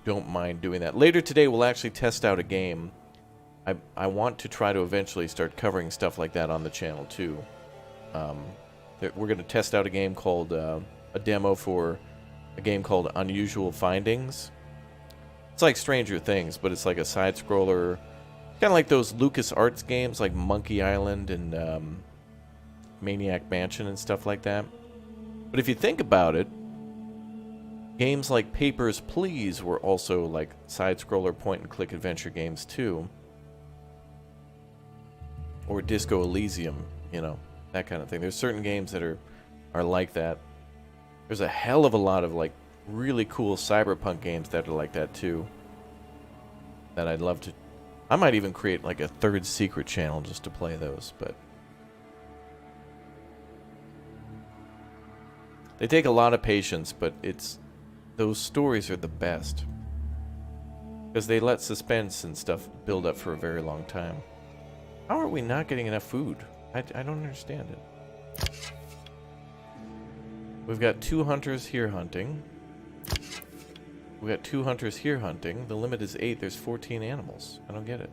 don't mind doing that. Later today, we'll actually test out a game. I want to try to eventually start covering stuff like that on the channel, too. We're going to test out a game called, a demo for a game called Unusual Findings. It's like Stranger Things, but it's like a side-scroller, kind of like those LucasArts games, like Monkey Island and Maniac Mansion and stuff like that. But if you think about it, games like Papers, Please were also like side-scroller point-and-click adventure games too. Or Disco Elysium, you know. That kind of thing. There's certain games that are like that. There's a hell of a lot of like really cool cyberpunk games that are like that too. That I'd love to... I might even create like a third secret channel just to play those, but... They take a lot of patience, but it's... Those stories are the best. Because they let suspense and stuff build up for a very long time. How are we not getting enough food? I don't understand it. We've got 2 hunters here hunting. We've got 2 hunters here hunting. The limit is 8. There's 14 animals. I don't get it.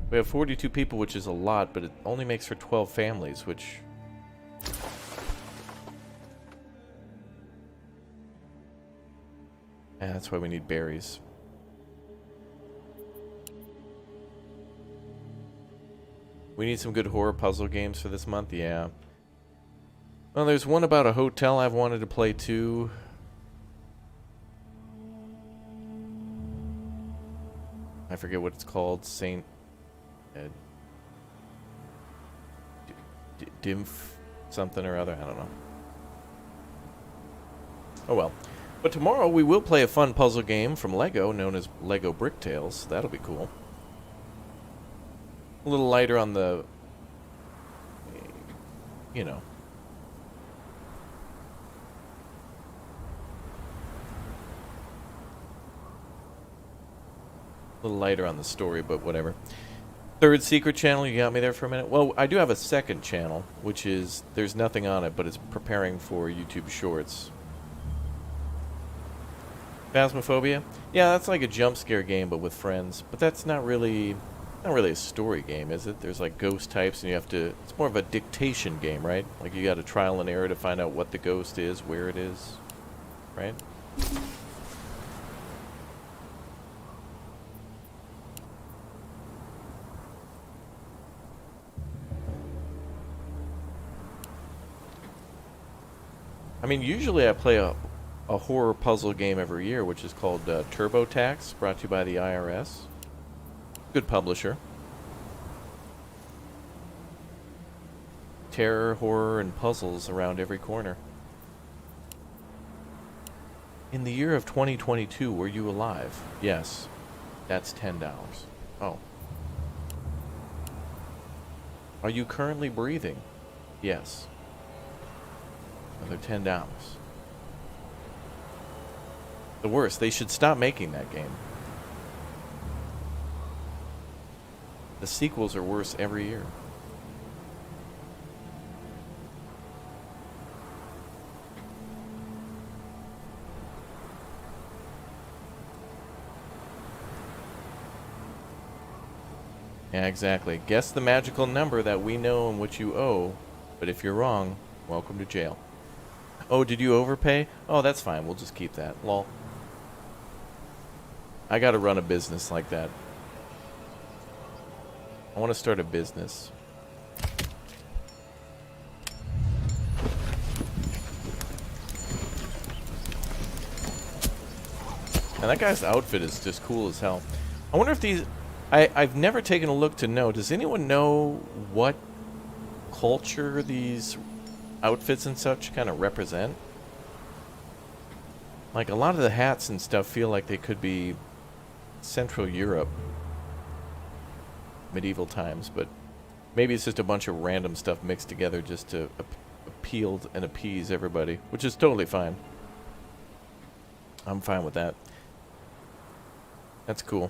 We have 42 people, which is a lot, but it only makes for 12 families, which... Yeah, that's why we need berries. We need some good horror puzzle games for this month, yeah. Well, there's one about a hotel I've wanted to play too. I forget what it's called. Saint... Dimf something or other. I don't know. Oh well. But tomorrow we will play a fun puzzle game from Lego known as Lego Brick Tales. That'll be cool. A little lighter on the... you know. A little lighter on the story, but whatever. Third secret channel, you got me there for a minute? Well, I do have a second channel, which is, there's nothing on it, but it's preparing for YouTube Shorts. Phasmophobia? Yeah, that's like a jump scare game, but with friends. But that's not really a story game, is it? There's like ghost types, and you have to... It's more of a dictation game, right? Like you got to trial and error to find out what the ghost is, where it is, right? I mean, usually I play a horror puzzle game every year, which is called TurboTax, brought to you by the IRS. Good publisher. Terror, horror, and puzzles around every corner. In the year of 2022, were you alive? Yes. That's $10. Oh. Are you currently breathing? Yes. Another $10. The worst, they should stop making that game. The sequels are worse every year. Yeah, exactly. Guess the magical number that we know and what you owe, but if you're wrong, welcome to jail. Oh, did you overpay? Oh, that's fine. We'll just keep that. Lol. I gotta run a business like that. I want to start a business. And that guy's outfit is just cool as hell. I wonder if these... I've never taken a look to know. Does anyone know what culture these outfits and such kind of represent? Like, a lot of the hats and stuff feel like they could be Central Europe. Medieval times, but maybe it's just a bunch of random stuff mixed together just to appeal and appease everybody, which is totally fine. I'm fine with that. That's cool.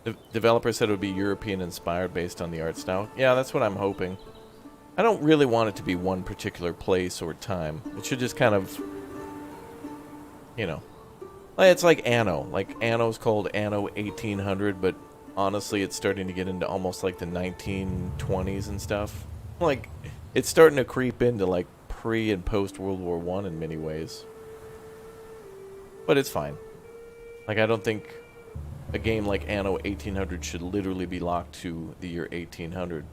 The developer said it would be European inspired based on the art style. Yeah, that's what I'm hoping. I don't really want it to be one particular place or time. It should just kind of, you know, it's like Anno. Like, Anno's called Anno 1800, but honestly, it's starting to get into almost like the 1920s and stuff. Like, it's starting to creep into like pre and post World War I in many ways. But it's fine. Like, I don't think a game like Anno 1800 should literally be locked to the year 1800.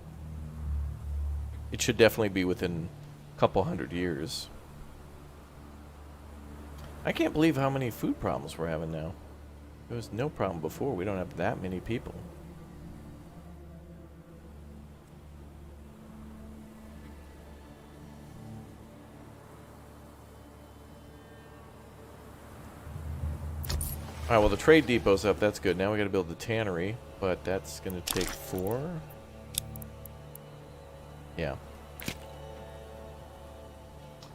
It should definitely be within a couple hundred years. I can't believe how many food problems we're having now. There was no problem before. We don't have that many people. Alright, well, the trade depot's up. That's good. Now we gotta build the tannery, but that's gonna take 4. Yeah.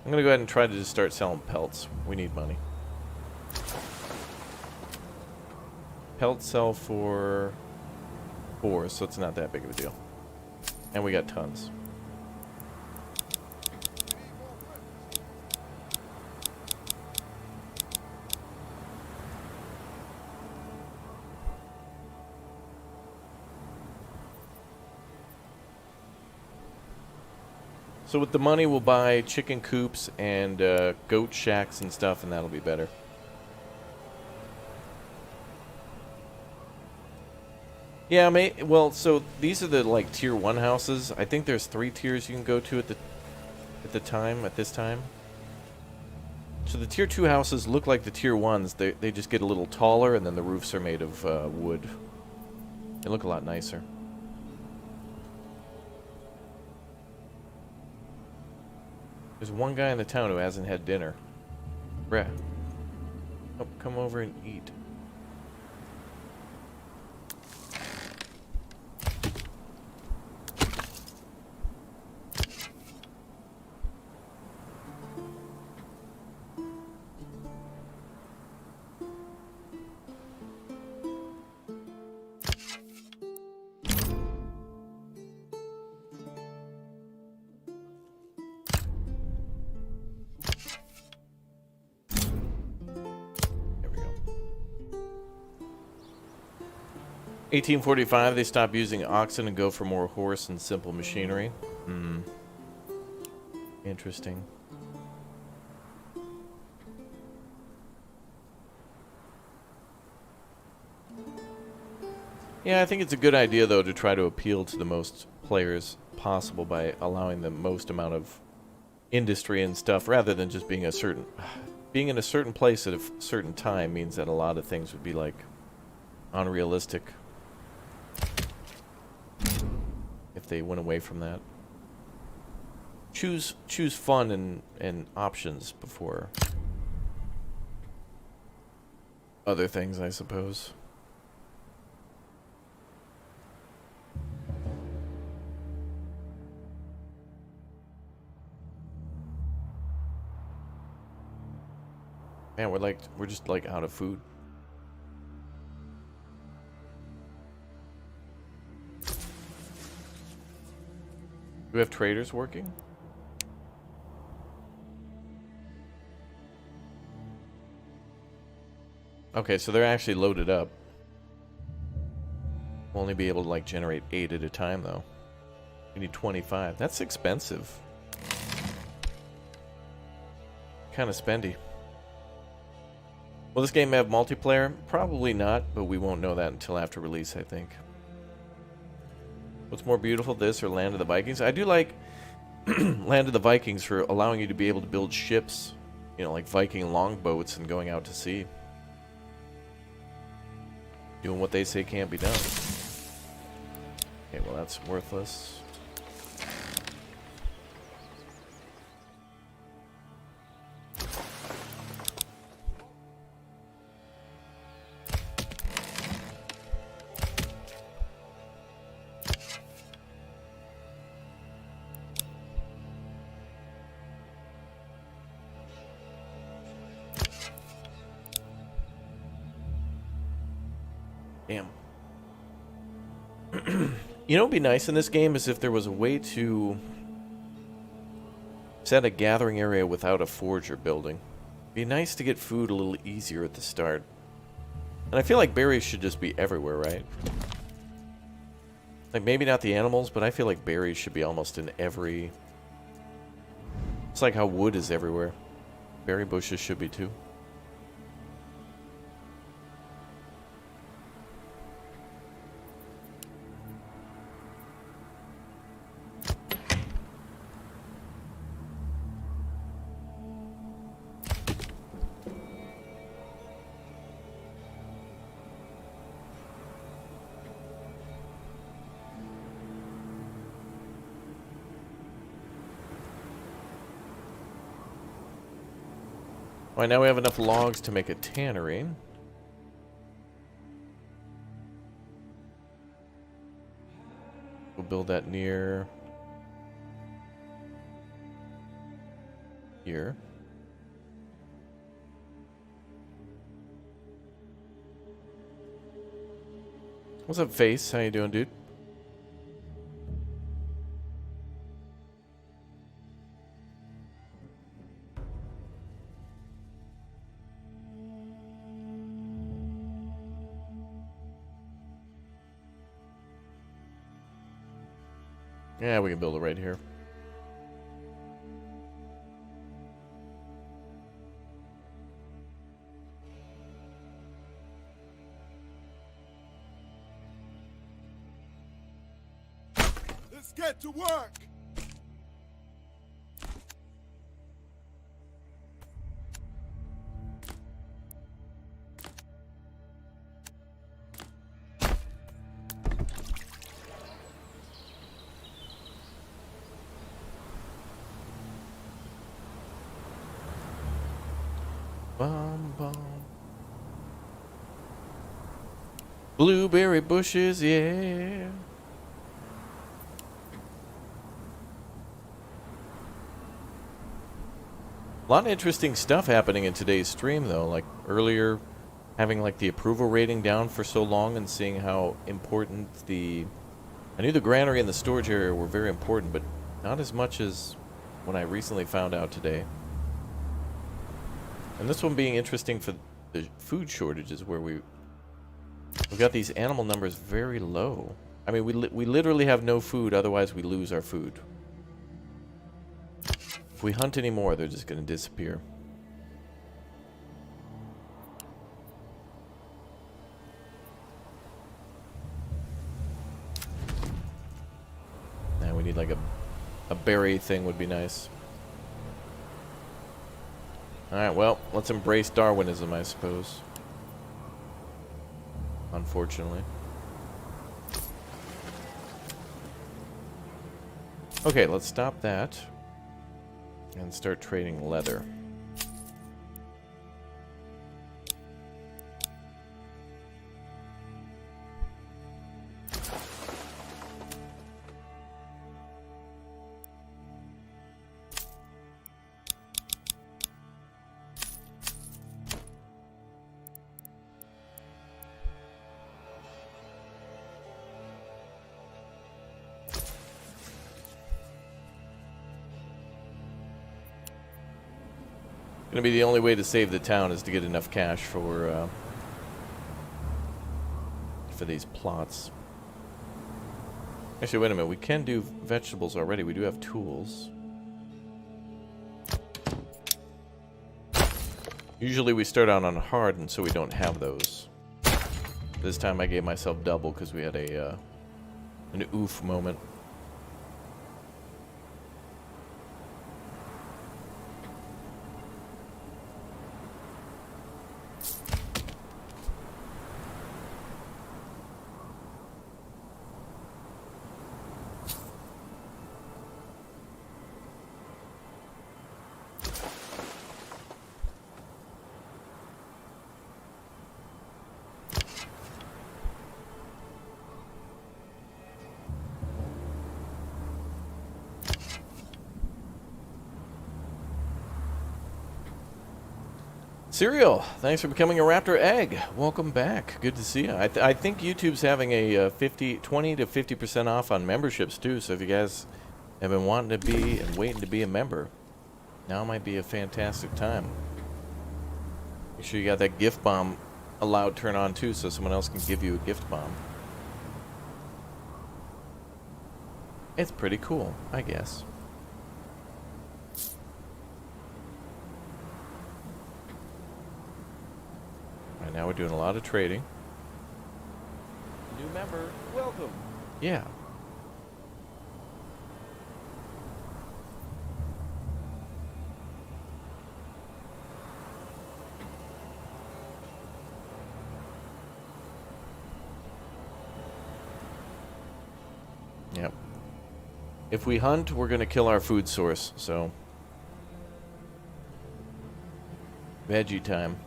I'm gonna go ahead and try to just start selling pelts. We need money. Pelts sell for 4, so it's not that big of a deal. And we got tons. So with the money, we'll buy chicken coops and goat shacks and stuff, and that'll be better. Yeah, well, so these are the like tier 1 houses. I think there's 3 tiers you can go to at this time. So the tier 2 houses look like the tier 1s. They just get a little taller, and then the roofs are made of wood. They look a lot nicer. There's one guy in the town who hasn't had dinner. Bruh. Oh, come over and eat. There we go. 1845, they stop using oxen and go for more horse and simple machinery. Hmm. Interesting. Yeah, I think it's a good idea, though, to try to appeal to the most players possible by allowing the most amount of industry and stuff, rather than just being being in a certain place at a certain time means that a lot of things would be, like, unrealistic if they went away from that. Choose fun and options before other things, I suppose. Man, we're just like out of food. Do we have traders working? Okay, so they're actually loaded up. We'll only be able to like generate 8 at a time though. We need 25. That's expensive. Kind of spendy. Will this game have multiplayer? Probably not, but we won't know that until after release, I think. What's more beautiful, this or Land of the Vikings? I do like Land of the Vikings for allowing you to be able to build ships, you know, like Viking longboats and going out to sea. Doing what they say can't be done. Okay, well that's worthless. Damn. You know what would be nice in this game is if there was a way to set a gathering area without a forge or building. It'd be nice to get food a little easier at the start. And I feel like berries should just be everywhere, right? Like, maybe not the animals, but I feel like berries should be almost in every... It's like how wood is everywhere. Berry bushes should be too. Alright, now we have enough logs to make a tannery. We'll build that near here. What's up, Face? How you doing, dude? Yeah, we can build it right here. Let's get to work. Bum, bum. Blueberry bushes, yeah. A lot of interesting stuff happening in today's stream, though. Like earlier, having like the approval rating down for so long and seeing how important I knew the granary and the storage area were very important, but not as much as when I recently found out today. And this one being interesting for the food shortages, where we've got these animal numbers very low. I mean, we literally have no food, otherwise we lose our food. If we hunt anymore, they're just going to disappear. Now we need like a berry thing would be nice. Alright, well, let's embrace Darwinism, I suppose. Unfortunately. Okay, let's stop that. And start trading leather. Gonna be the only way to save the town is to get enough cash for these plots. Actually, wait a minute. We can do vegetables already. We do have tools. Usually we start out on hard, and so we don't have those. This time I gave myself double because we had an oof moment. Cereal, thanks for becoming a Raptor Egg. Welcome back. Good to see you. I think YouTube's having a 20 to 50% off on memberships too. So if you guys have been wanting to be and waiting to be a member, now might be a fantastic time. Make sure you got that gift bomb allowed turn on too, so someone else can give you a gift bomb. It's pretty cool, I guess. Right now we're doing a lot of trading. New member, welcome. Yeah. Yep. If we hunt, we're going to kill our food source, so... Veggie time.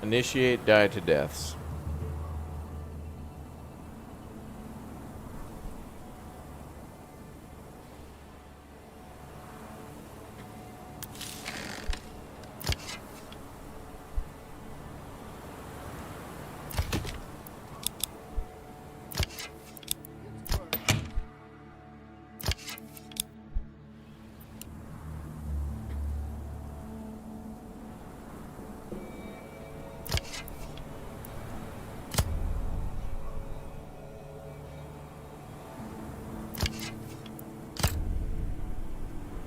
Initiate die to deaths.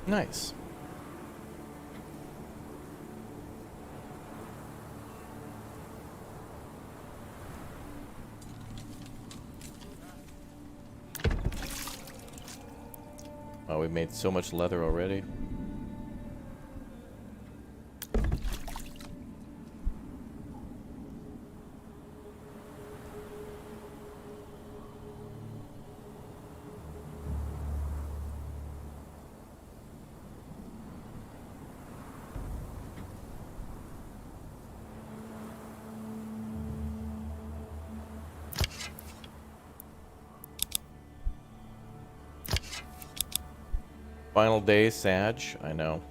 Nice. Oh, we made so much leather already. Final day, Sag. I know.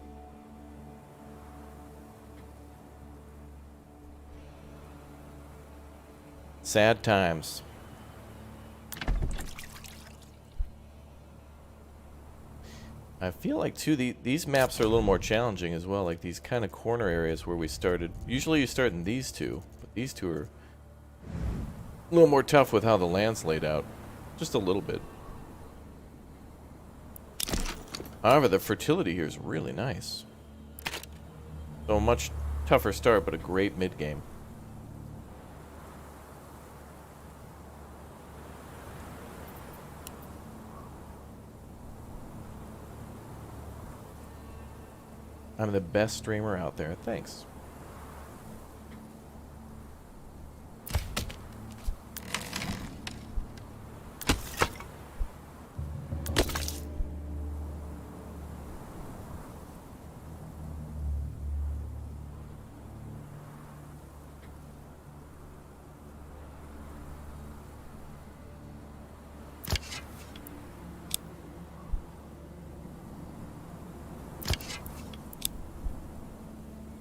Sad times. I feel like, too, these maps are a little more challenging as well. Like, these kind of corner areas where we started. Usually you start in these two, but these two are a little more tough with how the land's laid out. Just a little bit. However, the fertility here is really nice. So a much tougher start, but a great mid-game. I'm the best streamer out there. Thanks.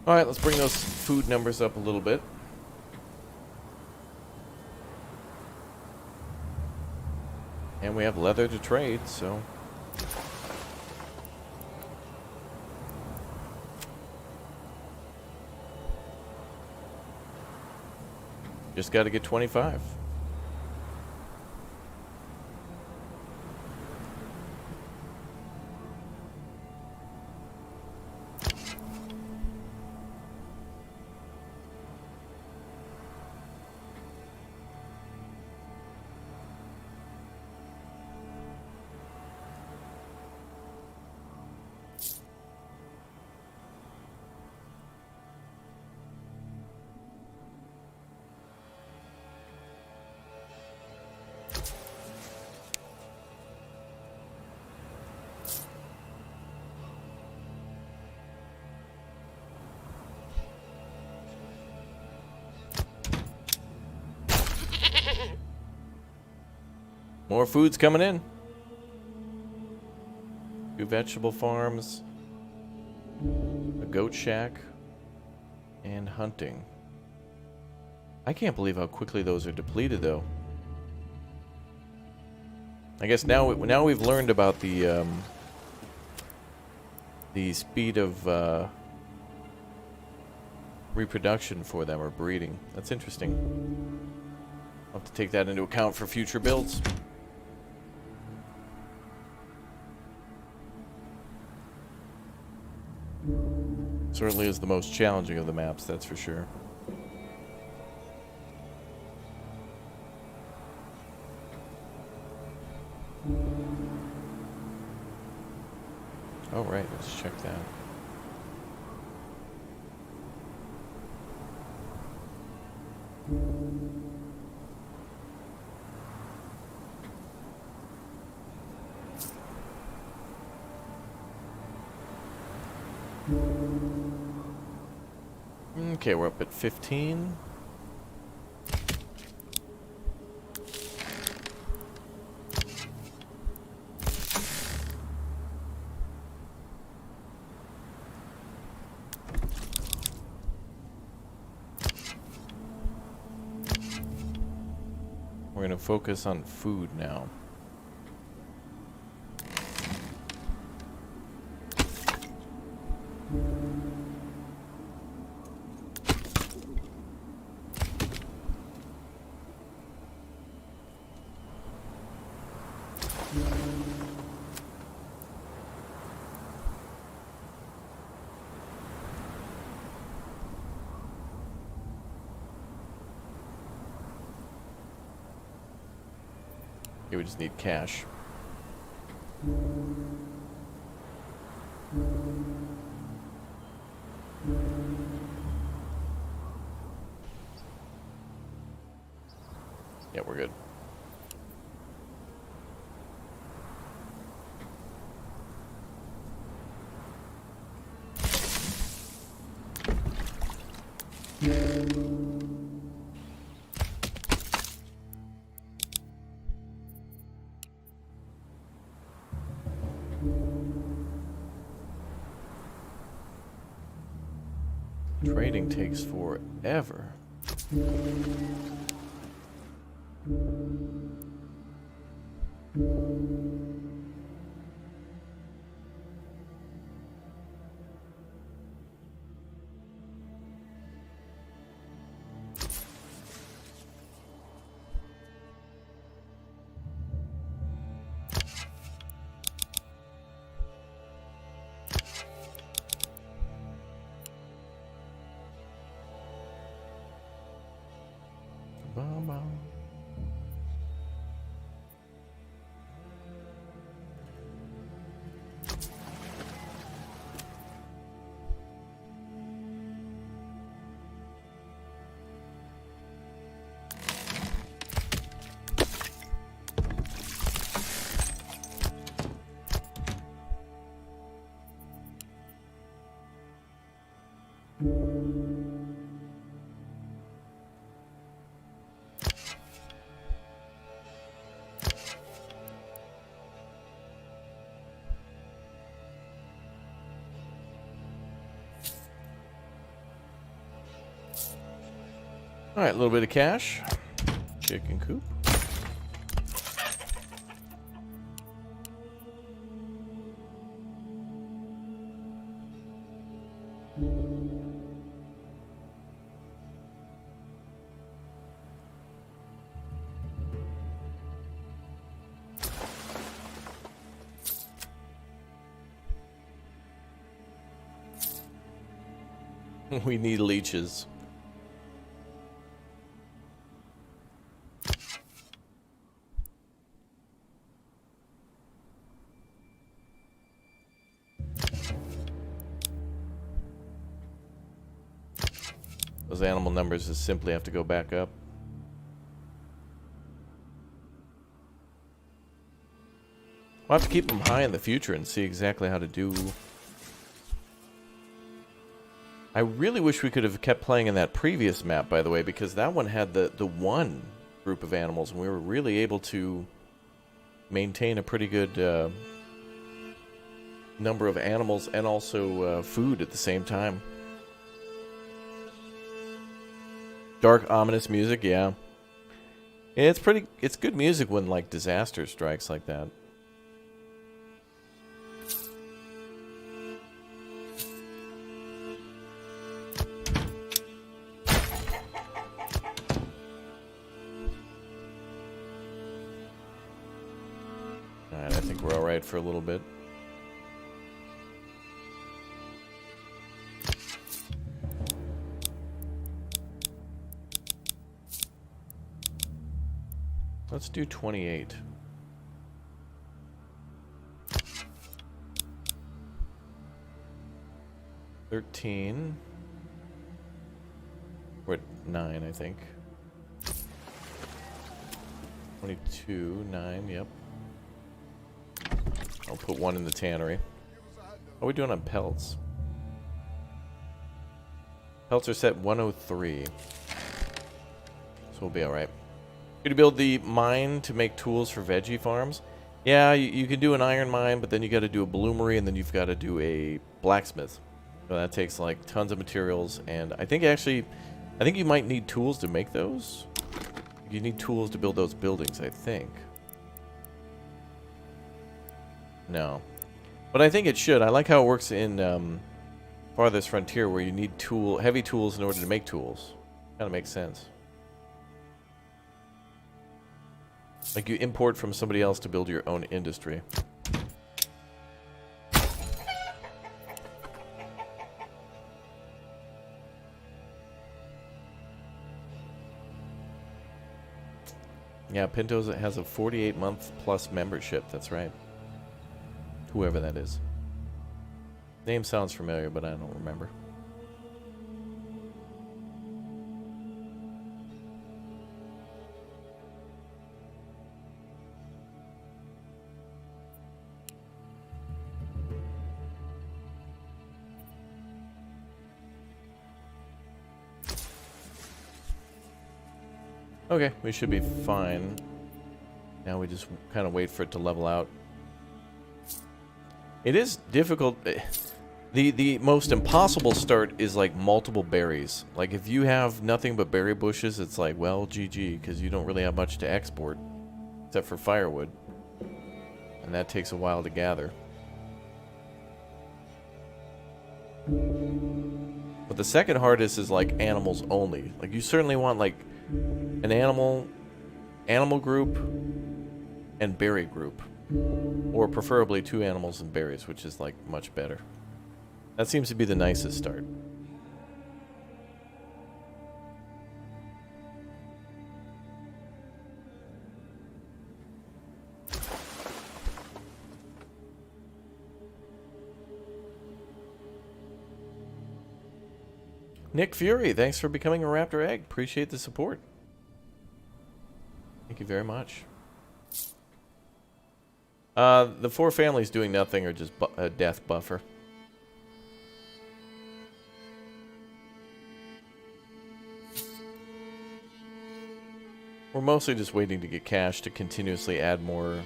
Alright, let's bring those food numbers up a little bit. And we have leather to trade, so... Just gotta get 25. More food's coming in. 2 vegetable farms, a goat shack, and hunting. I can't believe how quickly those are depleted, though. I guess now we've learned about the speed of reproduction for them, or breeding. That's interesting. I'll have to take that into account for future builds. Certainly is the most challenging of the maps, that's for sure. Oh, right, let's check that. Okay, we're up at 15. We're going to focus on food now. Okay, we just need cash. Yeah, we're good. Trading takes forever. Ba-ba. All right, a little bit of cash. Chicken coop. We need leeches. Those animal numbers just simply have to go back up. We'll have to keep them high in the future and see exactly how to do. I really wish we could have kept playing in that previous map, by the way, because that one had the one group of animals, and we were really able to maintain a pretty good number of animals and also food at the same time. Dark, ominous music, yeah. It's good music when, like, disaster strikes like that. Alright, I think we're alright for a little bit. Let's do 28. $13. We're at 9, I think. 22, 9, yep. I'll put 1 in the tannery. How are we doing on pelts? Pelts are set 103. So we'll be alright. Could you build the mine to make tools for veggie farms? Yeah, you can do an iron mine, but then you got to do a bloomery, and then you've got to do a blacksmith. So that takes like tons of materials, and I think you might need tools to make those. You need tools to build those buildings, I think. No. But I think it should. I like how it works in Farthest Frontier, where you need heavy tools in order to make tools. Kind of makes sense. Like you import from somebody else to build your own industry. Yeah, Pinto's has a 48-month plus membership. That's right. Whoever that is. Name sounds familiar, but I don't remember. Okay, we should be fine. Now we just kind of wait for it to level out. It is difficult. The most impossible start is like multiple berries. Like if you have nothing but berry bushes, it's like, well, GG, because you don't really have much to export. Except for firewood. And that takes a while to gather. But the second hardest is like animals only. Like you certainly want like an animal group, and berry group. Or preferably 2 animals and berries, which is like much better. That seems to be the nicest start. Nick Fury, thanks for becoming a Raptor Egg. Appreciate the support. Thank you very much. The 4 families doing nothing are just a death buffer. We're mostly just waiting to get cash to continuously add more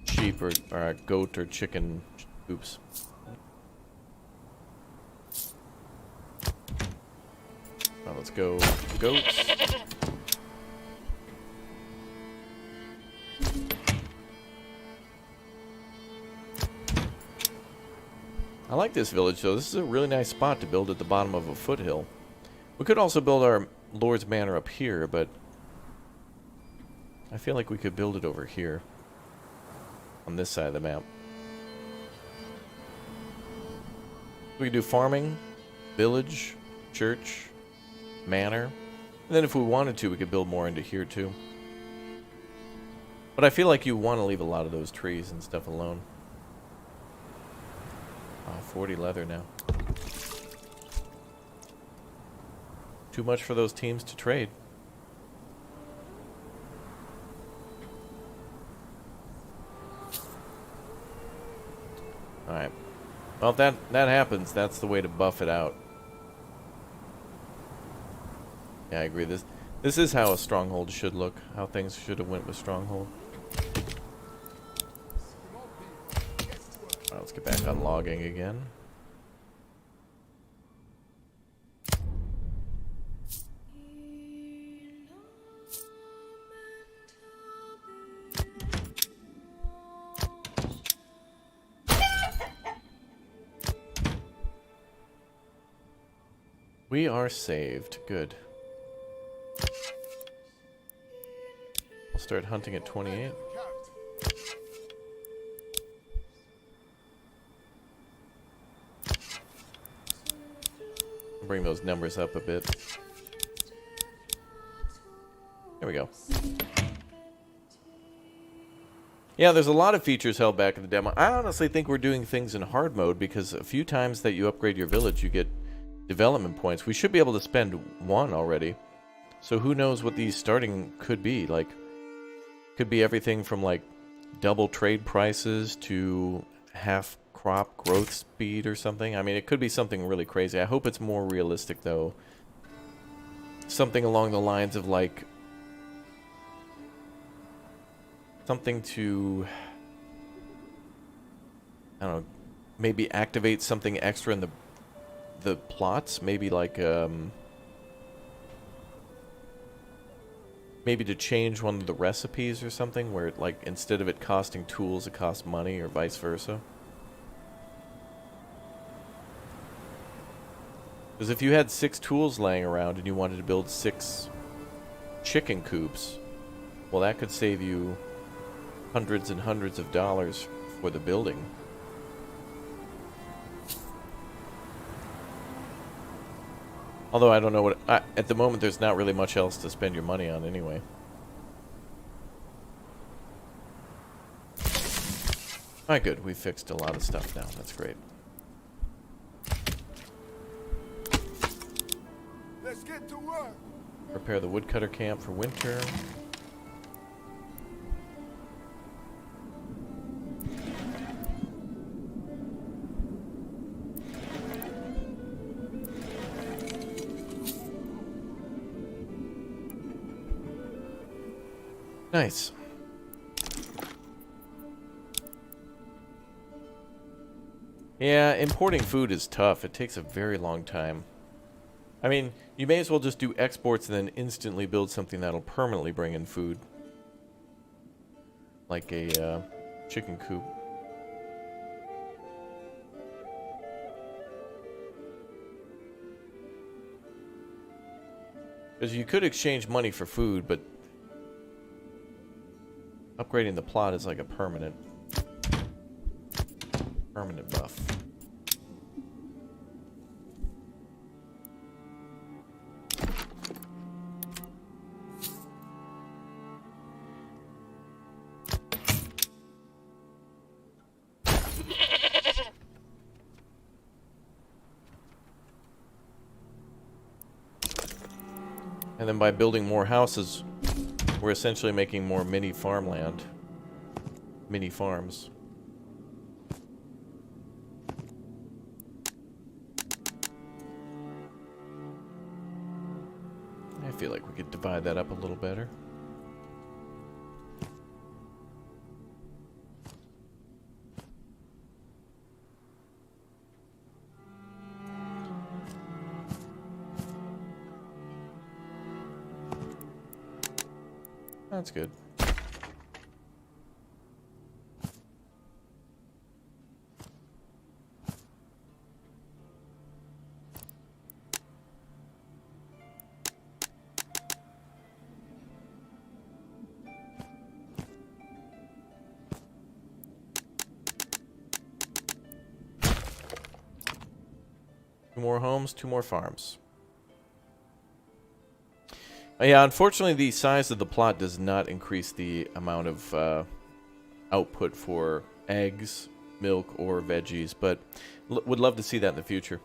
sheep or goat or chicken. Oops. Well, let's go goats. I like this village, though. This is a really nice spot to build at the bottom of a foothill. We could also build our Lord's Manor up here, but I feel like we could build it over here on this side of the map. We could do farming, village, church, manor, and then if we wanted to, we could build more into here too. But I feel like you want to leave a lot of those trees and stuff alone. 40 leather now. Too much for those teams to trade. Alright. Well, if that happens, that's the way to buff it out. Yeah, I agree. This is how a stronghold should look. How things should have went with stronghold. Alright, let's get back on logging again. We are saved. Good. I'll start hunting at 28. Bring those numbers up a bit. There we go. Yeah, there's a lot of features held back in the demo. I honestly think we're doing things in hard mode because a few times that you upgrade your village, you get development points. We should be able to spend 1 already. So who knows what these starting could be. Like, could be everything from like double trade prices to half crop growth speed or something. I mean, it could be something really crazy. I hope it's more realistic, though. Something along the lines of, like, something to, I don't know, maybe activate something extra in the plots. Maybe, like, maybe to change one of the recipes or something, where, it, like, instead of it costing tools, it costs money, or vice versa. Because if you had 6 tools laying around and you wanted to build 6 chicken coops, well, that could save you hundreds and hundreds of dollars for the building. Although I don't know what... at the moment, there's not really much else to spend your money on anyway. Alright, good. We fixed a lot of stuff now. That's great. Let's get to work. Prepare the woodcutter camp for winter. Nice. Yeah, importing food is tough. It takes a very long time. I mean, you may as well just do exports and then instantly build something that'll permanently bring in food. Like a chicken coop. Because you could exchange money for food, but upgrading the plot is like a permanent buff. And then by building more houses, we're essentially making more mini farmland. Mini farms. I feel like we could divide that up a little better. That's good. Two more homes, 2 more farms. Yeah, unfortunately, the size of the plot does not increase the amount of output for eggs, milk, or veggies, but would love to see that in the future.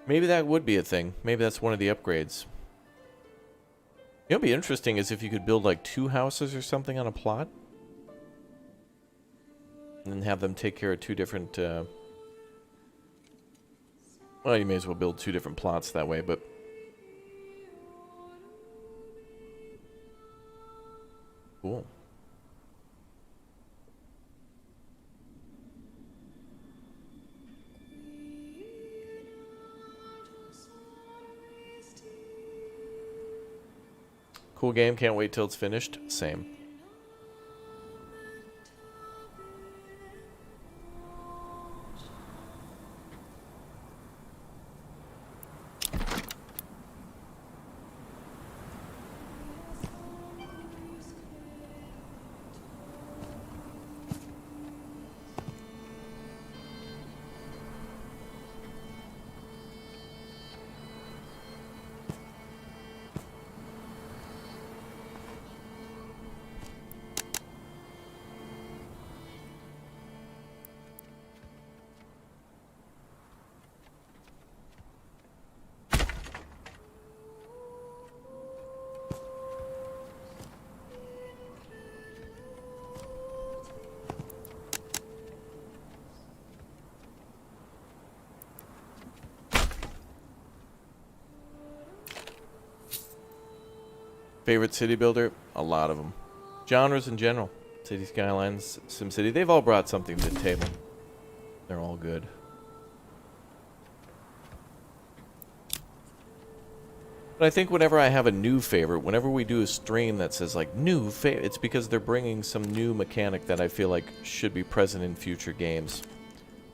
Maybe that would be a thing. Maybe that's one of the upgrades. You know, what'd be interesting is if you could build like 2 houses or something on a plot, and then have them take care of 2 different. Well, you may as well build 2 different plots that way, but... Cool. Cool game, can't wait till it's finished. Same. Favorite city builder? A lot of them. Genres in general. City Skylines, SimCity. They've all brought something to the table. They're all good. But I think whenever I have a new favorite, whenever we do a stream that says like new favorite, it's because they're bringing some new mechanic that I feel like should be present in future games.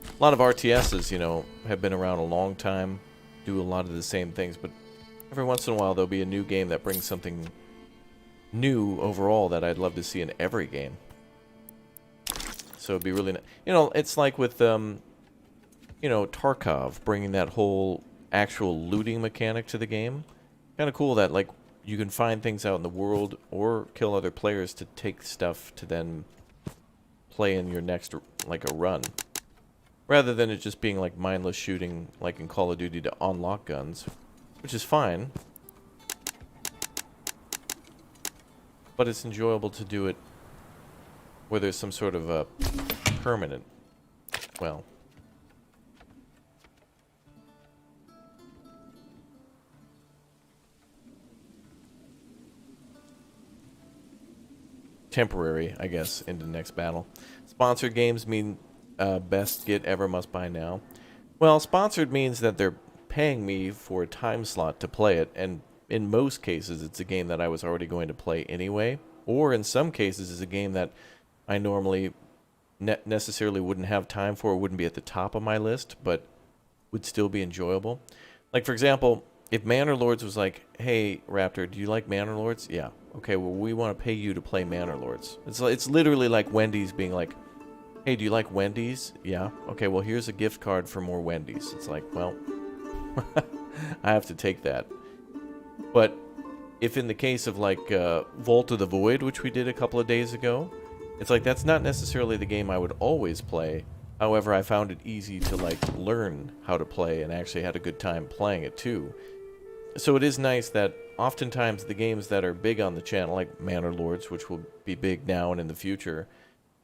A lot of RTSs, you know, have been around a long time, do a lot of the same things, but every once in a while there'll be a new game that brings something new overall that I'd love to see in every game. So it'd be really, you know, it's like with, you know, Tarkov bringing that whole actual looting mechanic to the game. Kind of cool that, like, you can find things out in the world or kill other players to take stuff to then play in your next, like, a run. Rather than it just being, like, mindless shooting, like in Call of Duty to unlock guns. Which is fine. But it's enjoyable to do it where there's some sort of a permanent, well, temporary, I guess, into the next battle. Sponsored games mean best get ever must buy now. Well, sponsored means that they're paying me for a time slot to play it, and in most cases it's a game that I was already going to play anyway, or in some cases it's a game that I normally necessarily wouldn't have time for, or wouldn't be at the top of my list, but would still be enjoyable. Like, for example, if Manor Lords was like, hey, Raptor, do you like Manor Lords? Yeah. Okay, well, we want to pay you to play Manor Lords. It's literally like Wendy's being like, hey, do you like Wendy's? Yeah. Okay, well, here's a gift card for more Wendy's. It's like, well, I have to take that. But if in the case of, like, Vault of the Void, which we did a couple of days ago, it's like, that's not necessarily the game I would always play. However, I found it easy to, like, learn how to play and actually had a good time playing it, too. So it is nice that oftentimes the games that are big on the channel, like Manor Lords, which will be big now and in the future,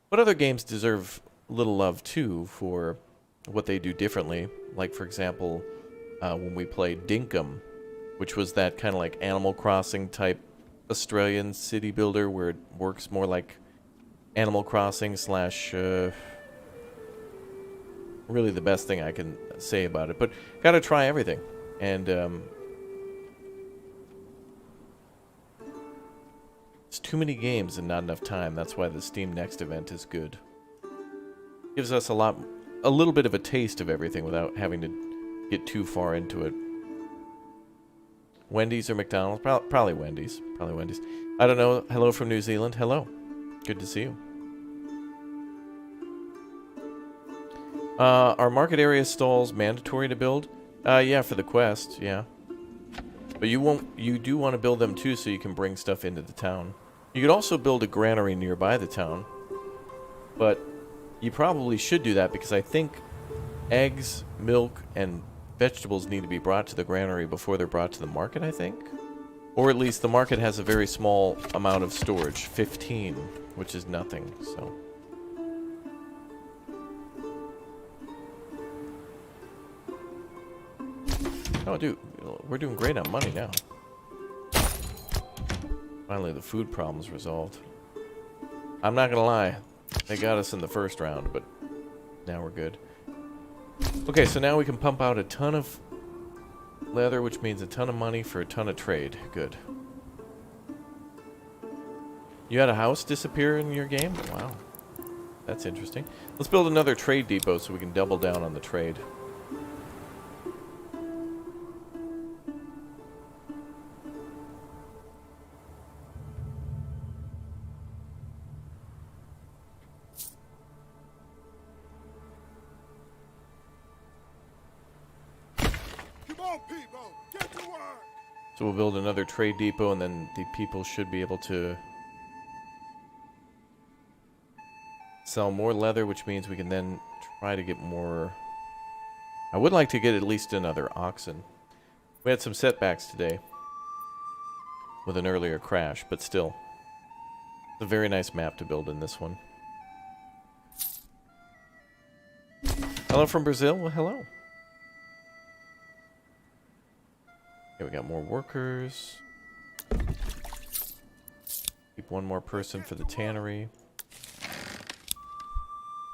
but other games deserve a little love, too, for what they do differently. Like, for example, when we played Dinkum, which was that kind of like Animal Crossing type Australian city builder where it works more like Animal Crossing slash... really the best thing I can say about it. But gotta try everything. And it's too many games and not enough time. That's why the Steam Next event is good. Gives us a little bit of a taste of everything without having to get too far into it. Wendy's or McDonald's? Probably Wendy's. Probably Wendy's. I don't know. Hello from New Zealand. Hello. Good to see you. Are market area stalls mandatory to build? Yeah, for the quest, yeah. But you do want to build them too so you can bring stuff into the town. You could also build a granary nearby the town. But you probably should do that because I think eggs, milk, and vegetables need to be brought to the granary before they're brought to the market, I think. Or at least the market has a very small amount of storage, 15, which is nothing, so... Oh, dude, we're doing great on money now. Finally, the food problem's resolved. I'm not gonna lie, they got us in the first round, but now we're good. Okay, so now we can pump out a ton of leather, which means a ton of money for a ton of trade. Good. You had a house disappear in your game? Wow. That's interesting. Let's build another trade depot so we can double down on the trade. People, get to work. So we'll build another trade depot, and then the people should be able to sell more leather, which means we can then try to get more... I would like to get at least another oxen. We had some setbacks today with an earlier crash, but still. It's a very nice map to build in this one. Hello from Brazil? Well, hello. Okay, we got more workers. keep one more person for the tannery.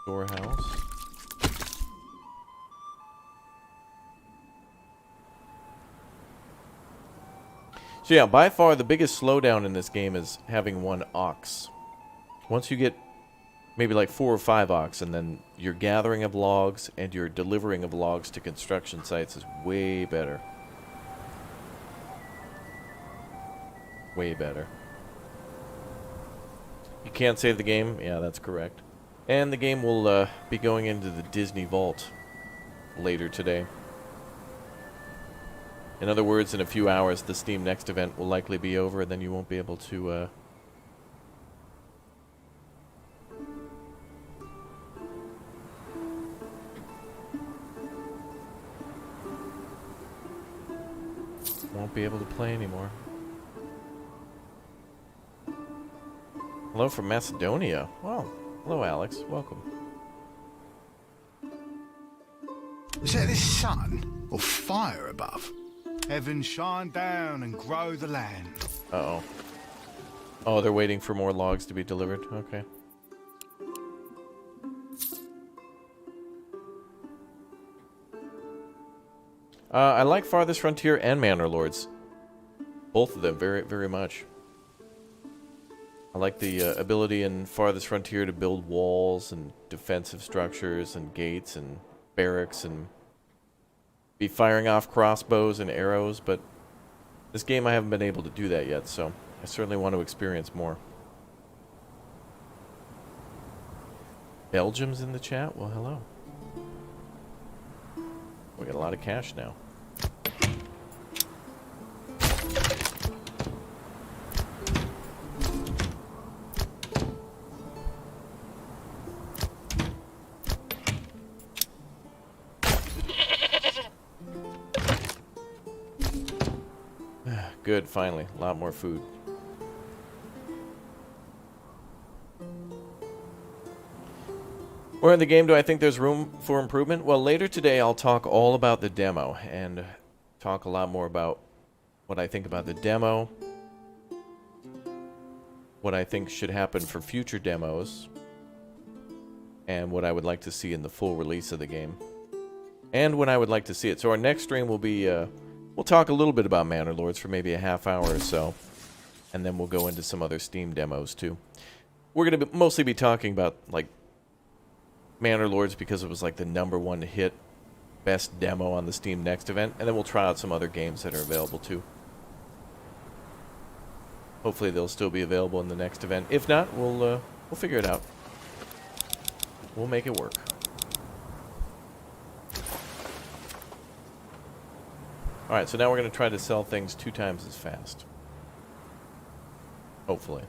Storehouse. So yeah, by far the biggest slowdown in this game is having one ox. Once you get maybe like 4 or 5 ox, and then your gathering of logs and your delivering of logs to construction sites is way better. Way better. You can't save the game? Yeah, that's correct. And the game will be going into the Disney Vault later today. In other words, in a few hours, the Steam Next event will likely be over, and then you won't be able to... won't be able to play anymore. Hello from Macedonia. Wow. Hello, Alex. Welcome. Is that the sun or fire above? Heaven shine down and grow the land. Uh-oh. Oh, they're waiting for more logs to be delivered. Okay. I like Farthest Frontier and Manor Lords. Both of them very, very much. I like the ability in Farthest Frontier to build walls and defensive structures and gates and barracks and be firing off crossbows and arrows, but this game I haven't been able to do that yet, so I certainly want to experience more. Belgium's in the chat? Well, hello. We got a lot of cash now. Good, finally. A lot more food. Where in the game do I think there's room for improvement? Well, later today I'll talk all about the demo and talk a lot more about what I think about the demo, what I think should happen for future demos, and what I would like to see in the full release of the game, and when I would like to see it. So our next stream will be... we'll talk a little bit about Manor Lords for maybe a half hour or so, and then we'll go into some other Steam demos too. We're going to mostly be talking about like Manor Lords because it was like the #1 hit, best demo on the Steam Next event, and then we'll try out some other games that are available too. Hopefully they'll still be available in the next event. If not, we'll figure it out. We'll make it work. Alright, so now we're going to try to sell things 2 times as fast. Hopefully.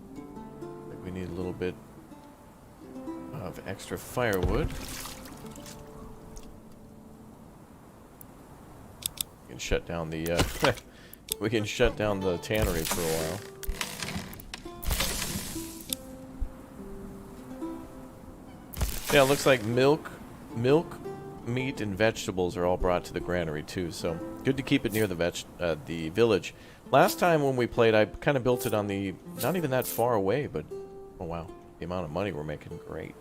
I think we need a little bit of extra firewood. We can shut down the... we can shut down the tannery for a while. Yeah, it looks like milk, meat, and vegetables are all brought to the granary too. So good to keep it near the village. Last time when we played, I kind of built it on the not even that far away, but oh wow, the amount of money we're making, great.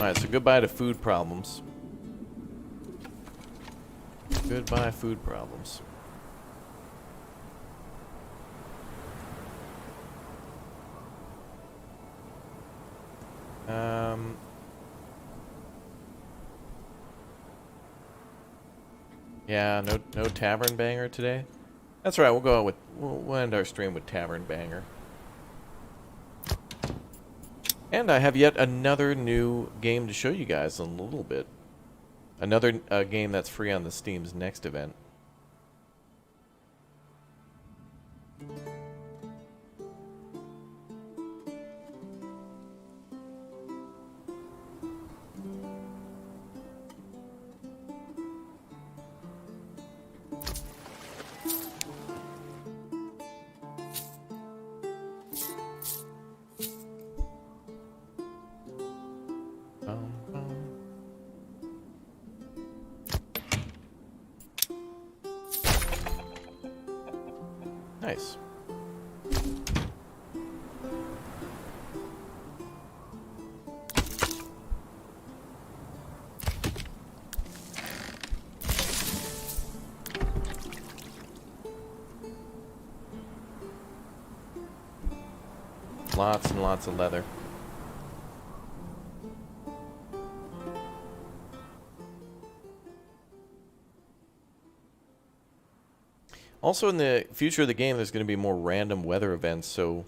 Alright, so goodbye to food problems. Goodbye food problems. Yeah, no tavern banger today. That's right. We'll go out with we'll end our stream with tavern banger. And I have yet another new game to show you guys in a little bit. Another game that's free on the Steam's Next event. Nice. Lots and lots of leather. Also, in the future of the game, there's going to be more random weather events, so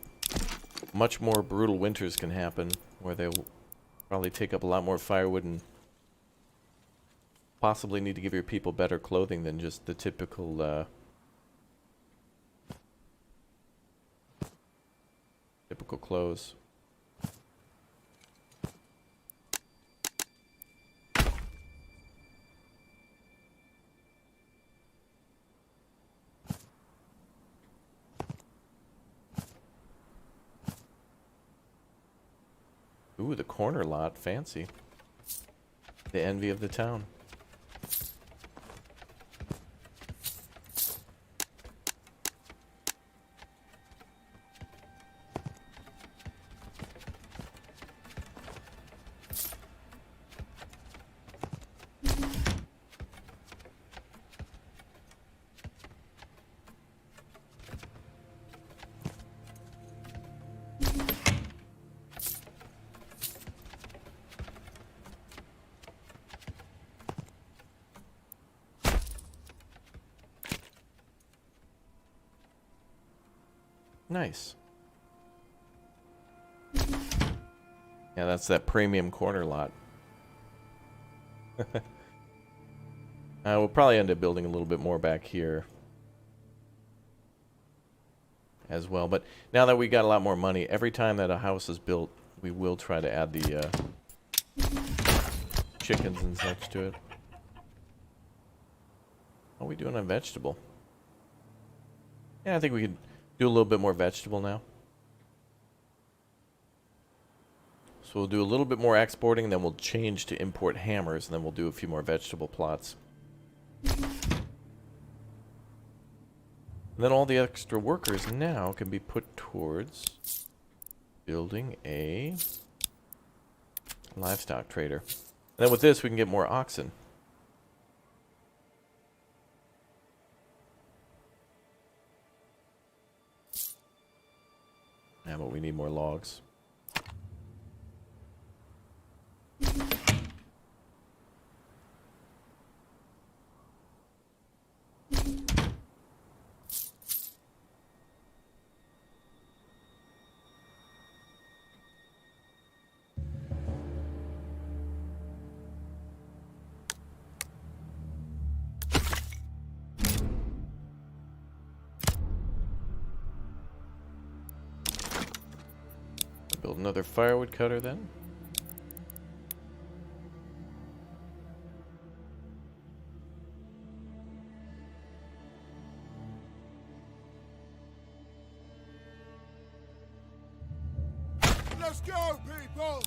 much more brutal winters can happen, where they'll probably take up a lot more firewood and possibly need to give your people better clothing than just the typical clothes. Ooh, the corner lot, fancy. The envy of the town. Nice. Yeah, that's that premium corner lot. We'll probably end up building a little bit more back here as well. But now that we got a lot more money, every time that a house is built, we will try to add the chickens and such to it. What are we doing on vegetable? Yeah, I think we could do a little bit more vegetable now. So we'll do a little bit more exporting, then we'll change to import hammers, and then we'll do a few more vegetable plots. And then all the extra workers now can be put towards building a livestock trader. And then with this, we can get more oxen. Yeah, but we need more logs. Build another firewood cutter then. Let's go, people!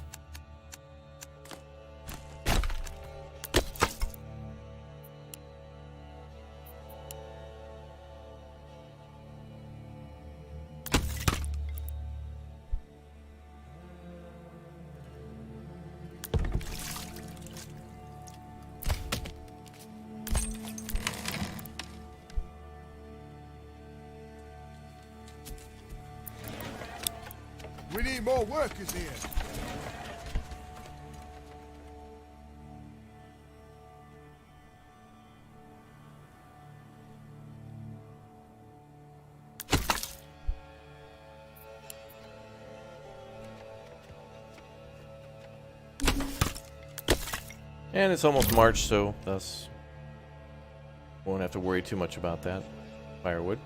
We need more workers here. And it's almost March, so thus won't have to worry too much about that. Firewood.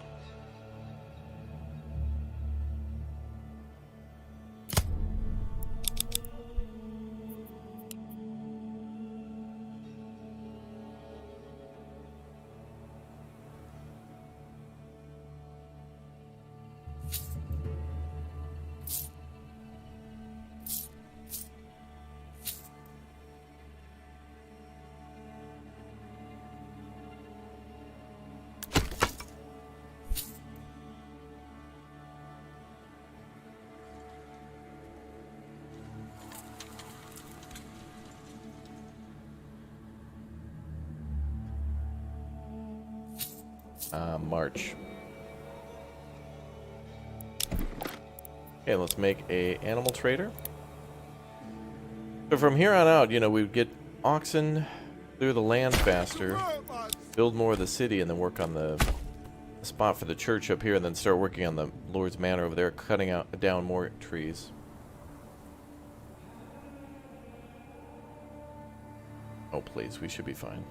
March. Okay, let's make a animal trader. So from here on out, you know, we would get oxen, clear the land faster, build more of the city, and then work on the spot for the church up here, and then start working on the Lord's Manor over there, cutting down more trees. Oh, please, we should be fine.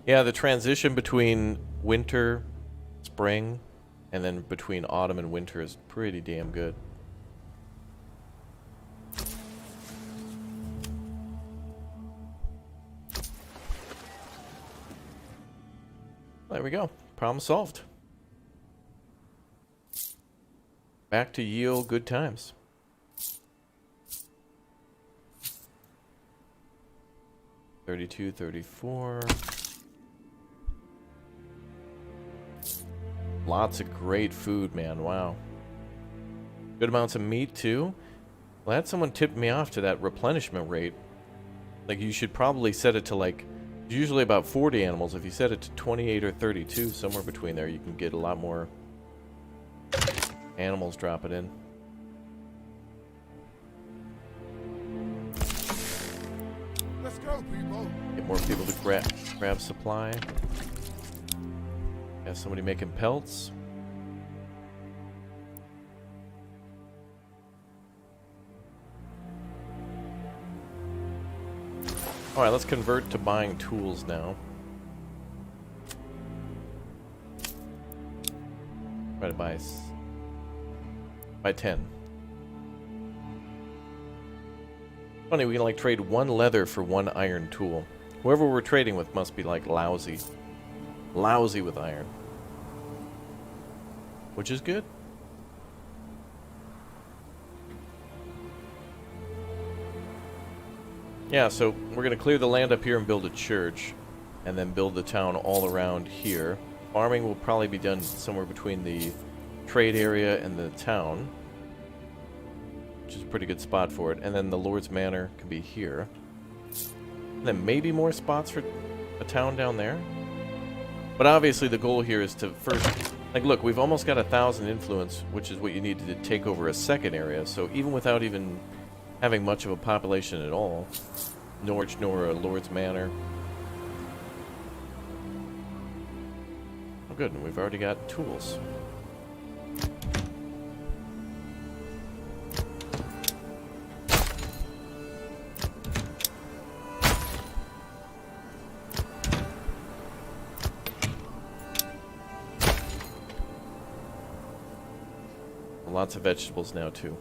Yeah, the transition between winter, spring, and then between autumn and winter is pretty damn good. There we go. Problem solved. Back to ye olde good times. $32, $34. Lots of great food, man. Wow. Good amounts of meat, too. Glad someone tipped me off to that replenishment rate. Like, you should probably set it to, like, usually about 40 animals. If you set it to 28 or 32, somewhere between there, you can get a lot more animals dropping in. Let's go, people. Get more people to grab supply. Have somebody making pelts. Alright, let's convert to buying tools now. Try to buy 10. Funny, we can like trade 1 leather for 1 iron tool. Whoever we're trading with must be like lousy. Lousy with iron. Which is good. Yeah, so we're going to clear the land up here and build a church. And then build the town all around here. Farming will probably be done somewhere between the trade area and the town. Which is a pretty good spot for it. And then the Lord's Manor can be here. And then maybe more spots for a town down there. But obviously the goal here is to first... Like, look, we've almost got 1,000 influence, which is what you need to take over a second area. So even without even having much of a population at all, Norwich nor a Lord's Manor. Oh, good, and we've already got tools. Lots of vegetables now, too.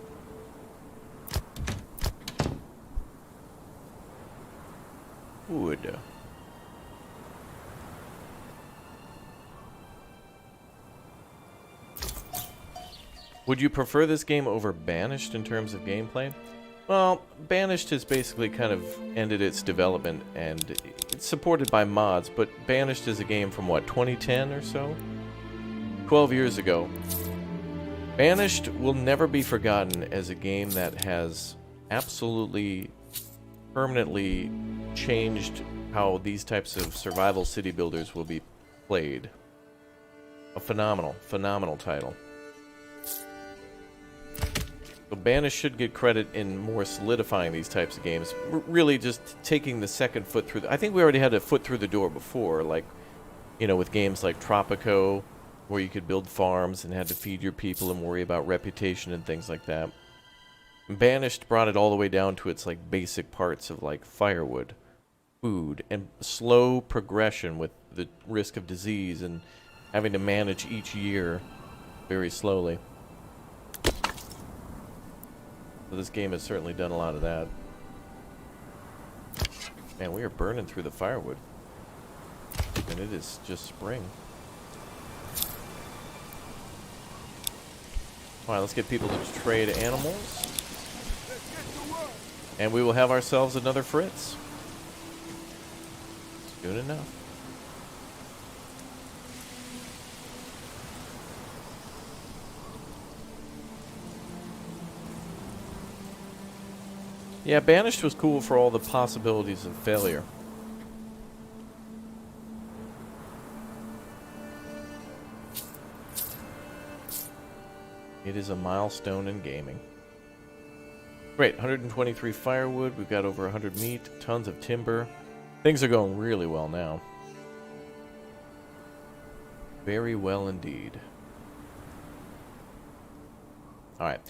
Wood. Would you prefer this game over Banished in terms of gameplay? Well, Banished has basically kind of ended its development, and it's supported by mods, but Banished is a game from, what, 2010 or so? 12 years ago. Banished will never be forgotten as a game that has absolutely permanently changed how these types of survival city builders will be played. A phenomenal, phenomenal title. So Banished should get credit in more solidifying these types of games. Really just taking the second foot through... I think we already had a foot through the door before, like, you know, with games like Tropico, where you could build farms and had to feed your people and worry about reputation and things like that. Banished brought it all the way down to its like basic parts of like firewood, food, and slow progression with the risk of disease and having to manage each year very slowly. So this game has certainly done a lot of that. Man, we are burning through the firewood. And it is just spring. Alright, let's get people to trade animals. And we will have ourselves another Fritz. Good enough. Yeah, Banished was cool for all the possibilities of failure. It is a milestone in gaming. Great, 123 firewood, we've got over 100 meat, tons of timber. Things are going really well now. Very well indeed. Alright.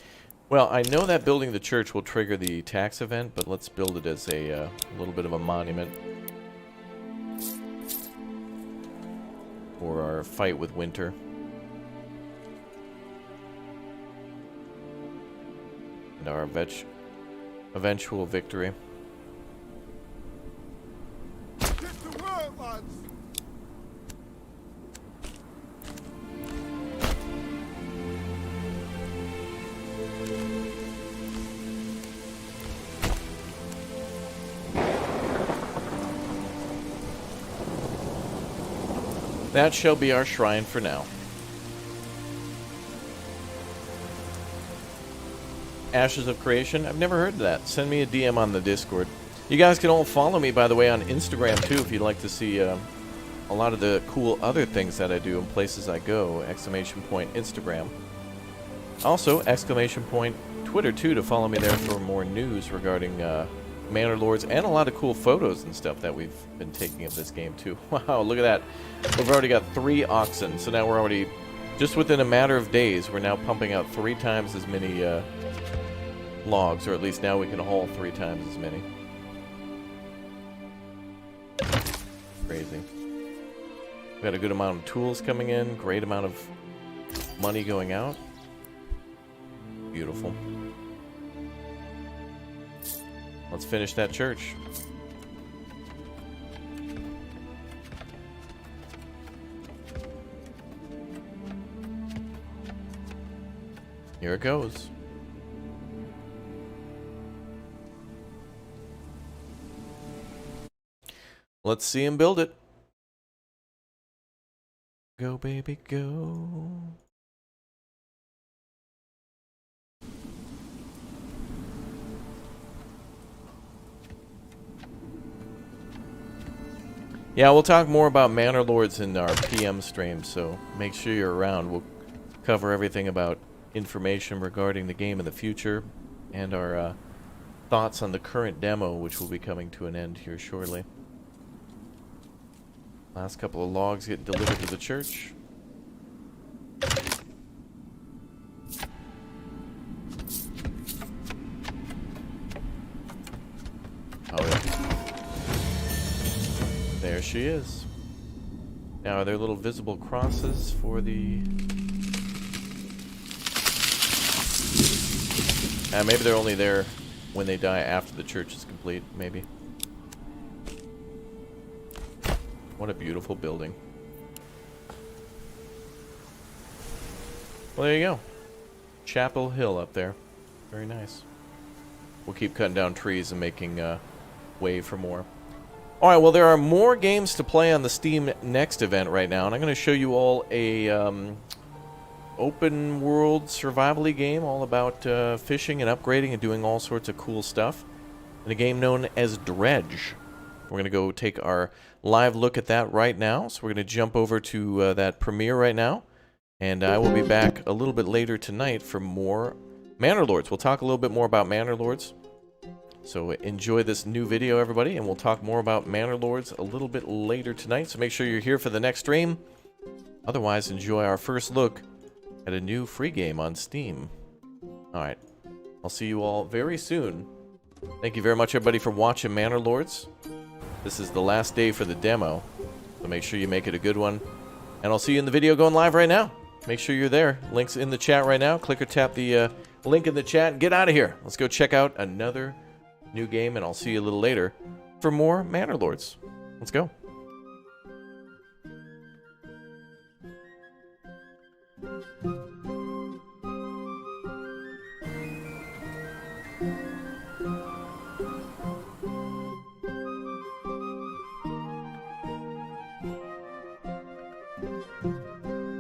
Well, I know that building the church will trigger the tax event, but let's build it as a little bit of a monument for our fight with winter. And our eventual victory. Get to work, lads! That shall be our shrine for now. Ashes of Creation? I've never heard of that. Send me a DM on the Discord. You guys can all follow me, by the way, on Instagram, too, if you'd like to see a lot of the cool other things that I do and places I go. Exclamation point Instagram. Also, exclamation point Twitter, too, to follow me there for more news regarding Manor Lords and a lot of cool photos and stuff that we've been taking of this game, too. Wow, look at that. We've already got 3 oxen, so now we're already, just within a matter of days, we're now pumping out 3 times as many logs, or at least now we can haul 3 times as many. Crazy. We got a good amount of tools coming in, great amount of money going out. Beautiful. Let's finish that church. Here it goes. Let's see him build it. Go, baby, go. Yeah, we'll talk more about Manor Lords in our PM stream, so make sure you're around. We'll cover everything about information regarding the game in the future and our thoughts on the current demo, which will be coming to an end here shortly. Last couple of logs get delivered to the church. Oh, yeah. There she is. Now, are there little visible crosses for the... maybe they're only there when they die after the church is complete, maybe. What a beautiful building. Well, there you go. Chapel Hill up there. Very nice. We'll keep cutting down trees and making way for more. Alright, well, there are more games to play on the Steam Next event right now, and I'm going to show you all a open world survival-y game all about fishing and upgrading and doing all sorts of cool stuff. In a game known as Dredge. We're going to go take our live look at that right now. So we're going to jump over to that premiere right now. And I will be back a little bit later tonight for more Manor Lords. We'll talk a little bit more about Manor Lords. So enjoy this new video, everybody, and we'll talk more about Manor Lords a little bit later tonight. So make sure you're here for the next stream. Otherwise, enjoy our first look at a new free game on Steam. Alright, I'll see you all very soon. Thank you very much, everybody, for watching Manor Lords. This is the last day for the demo, so make sure you make it a good one. And I'll see you in the video going live right now. Make sure you're there. Link's in the chat right now. Click or tap the link in the chat and get out of here. Let's go check out another new game, and I'll see you a little later for more Manor Lords. Let's go.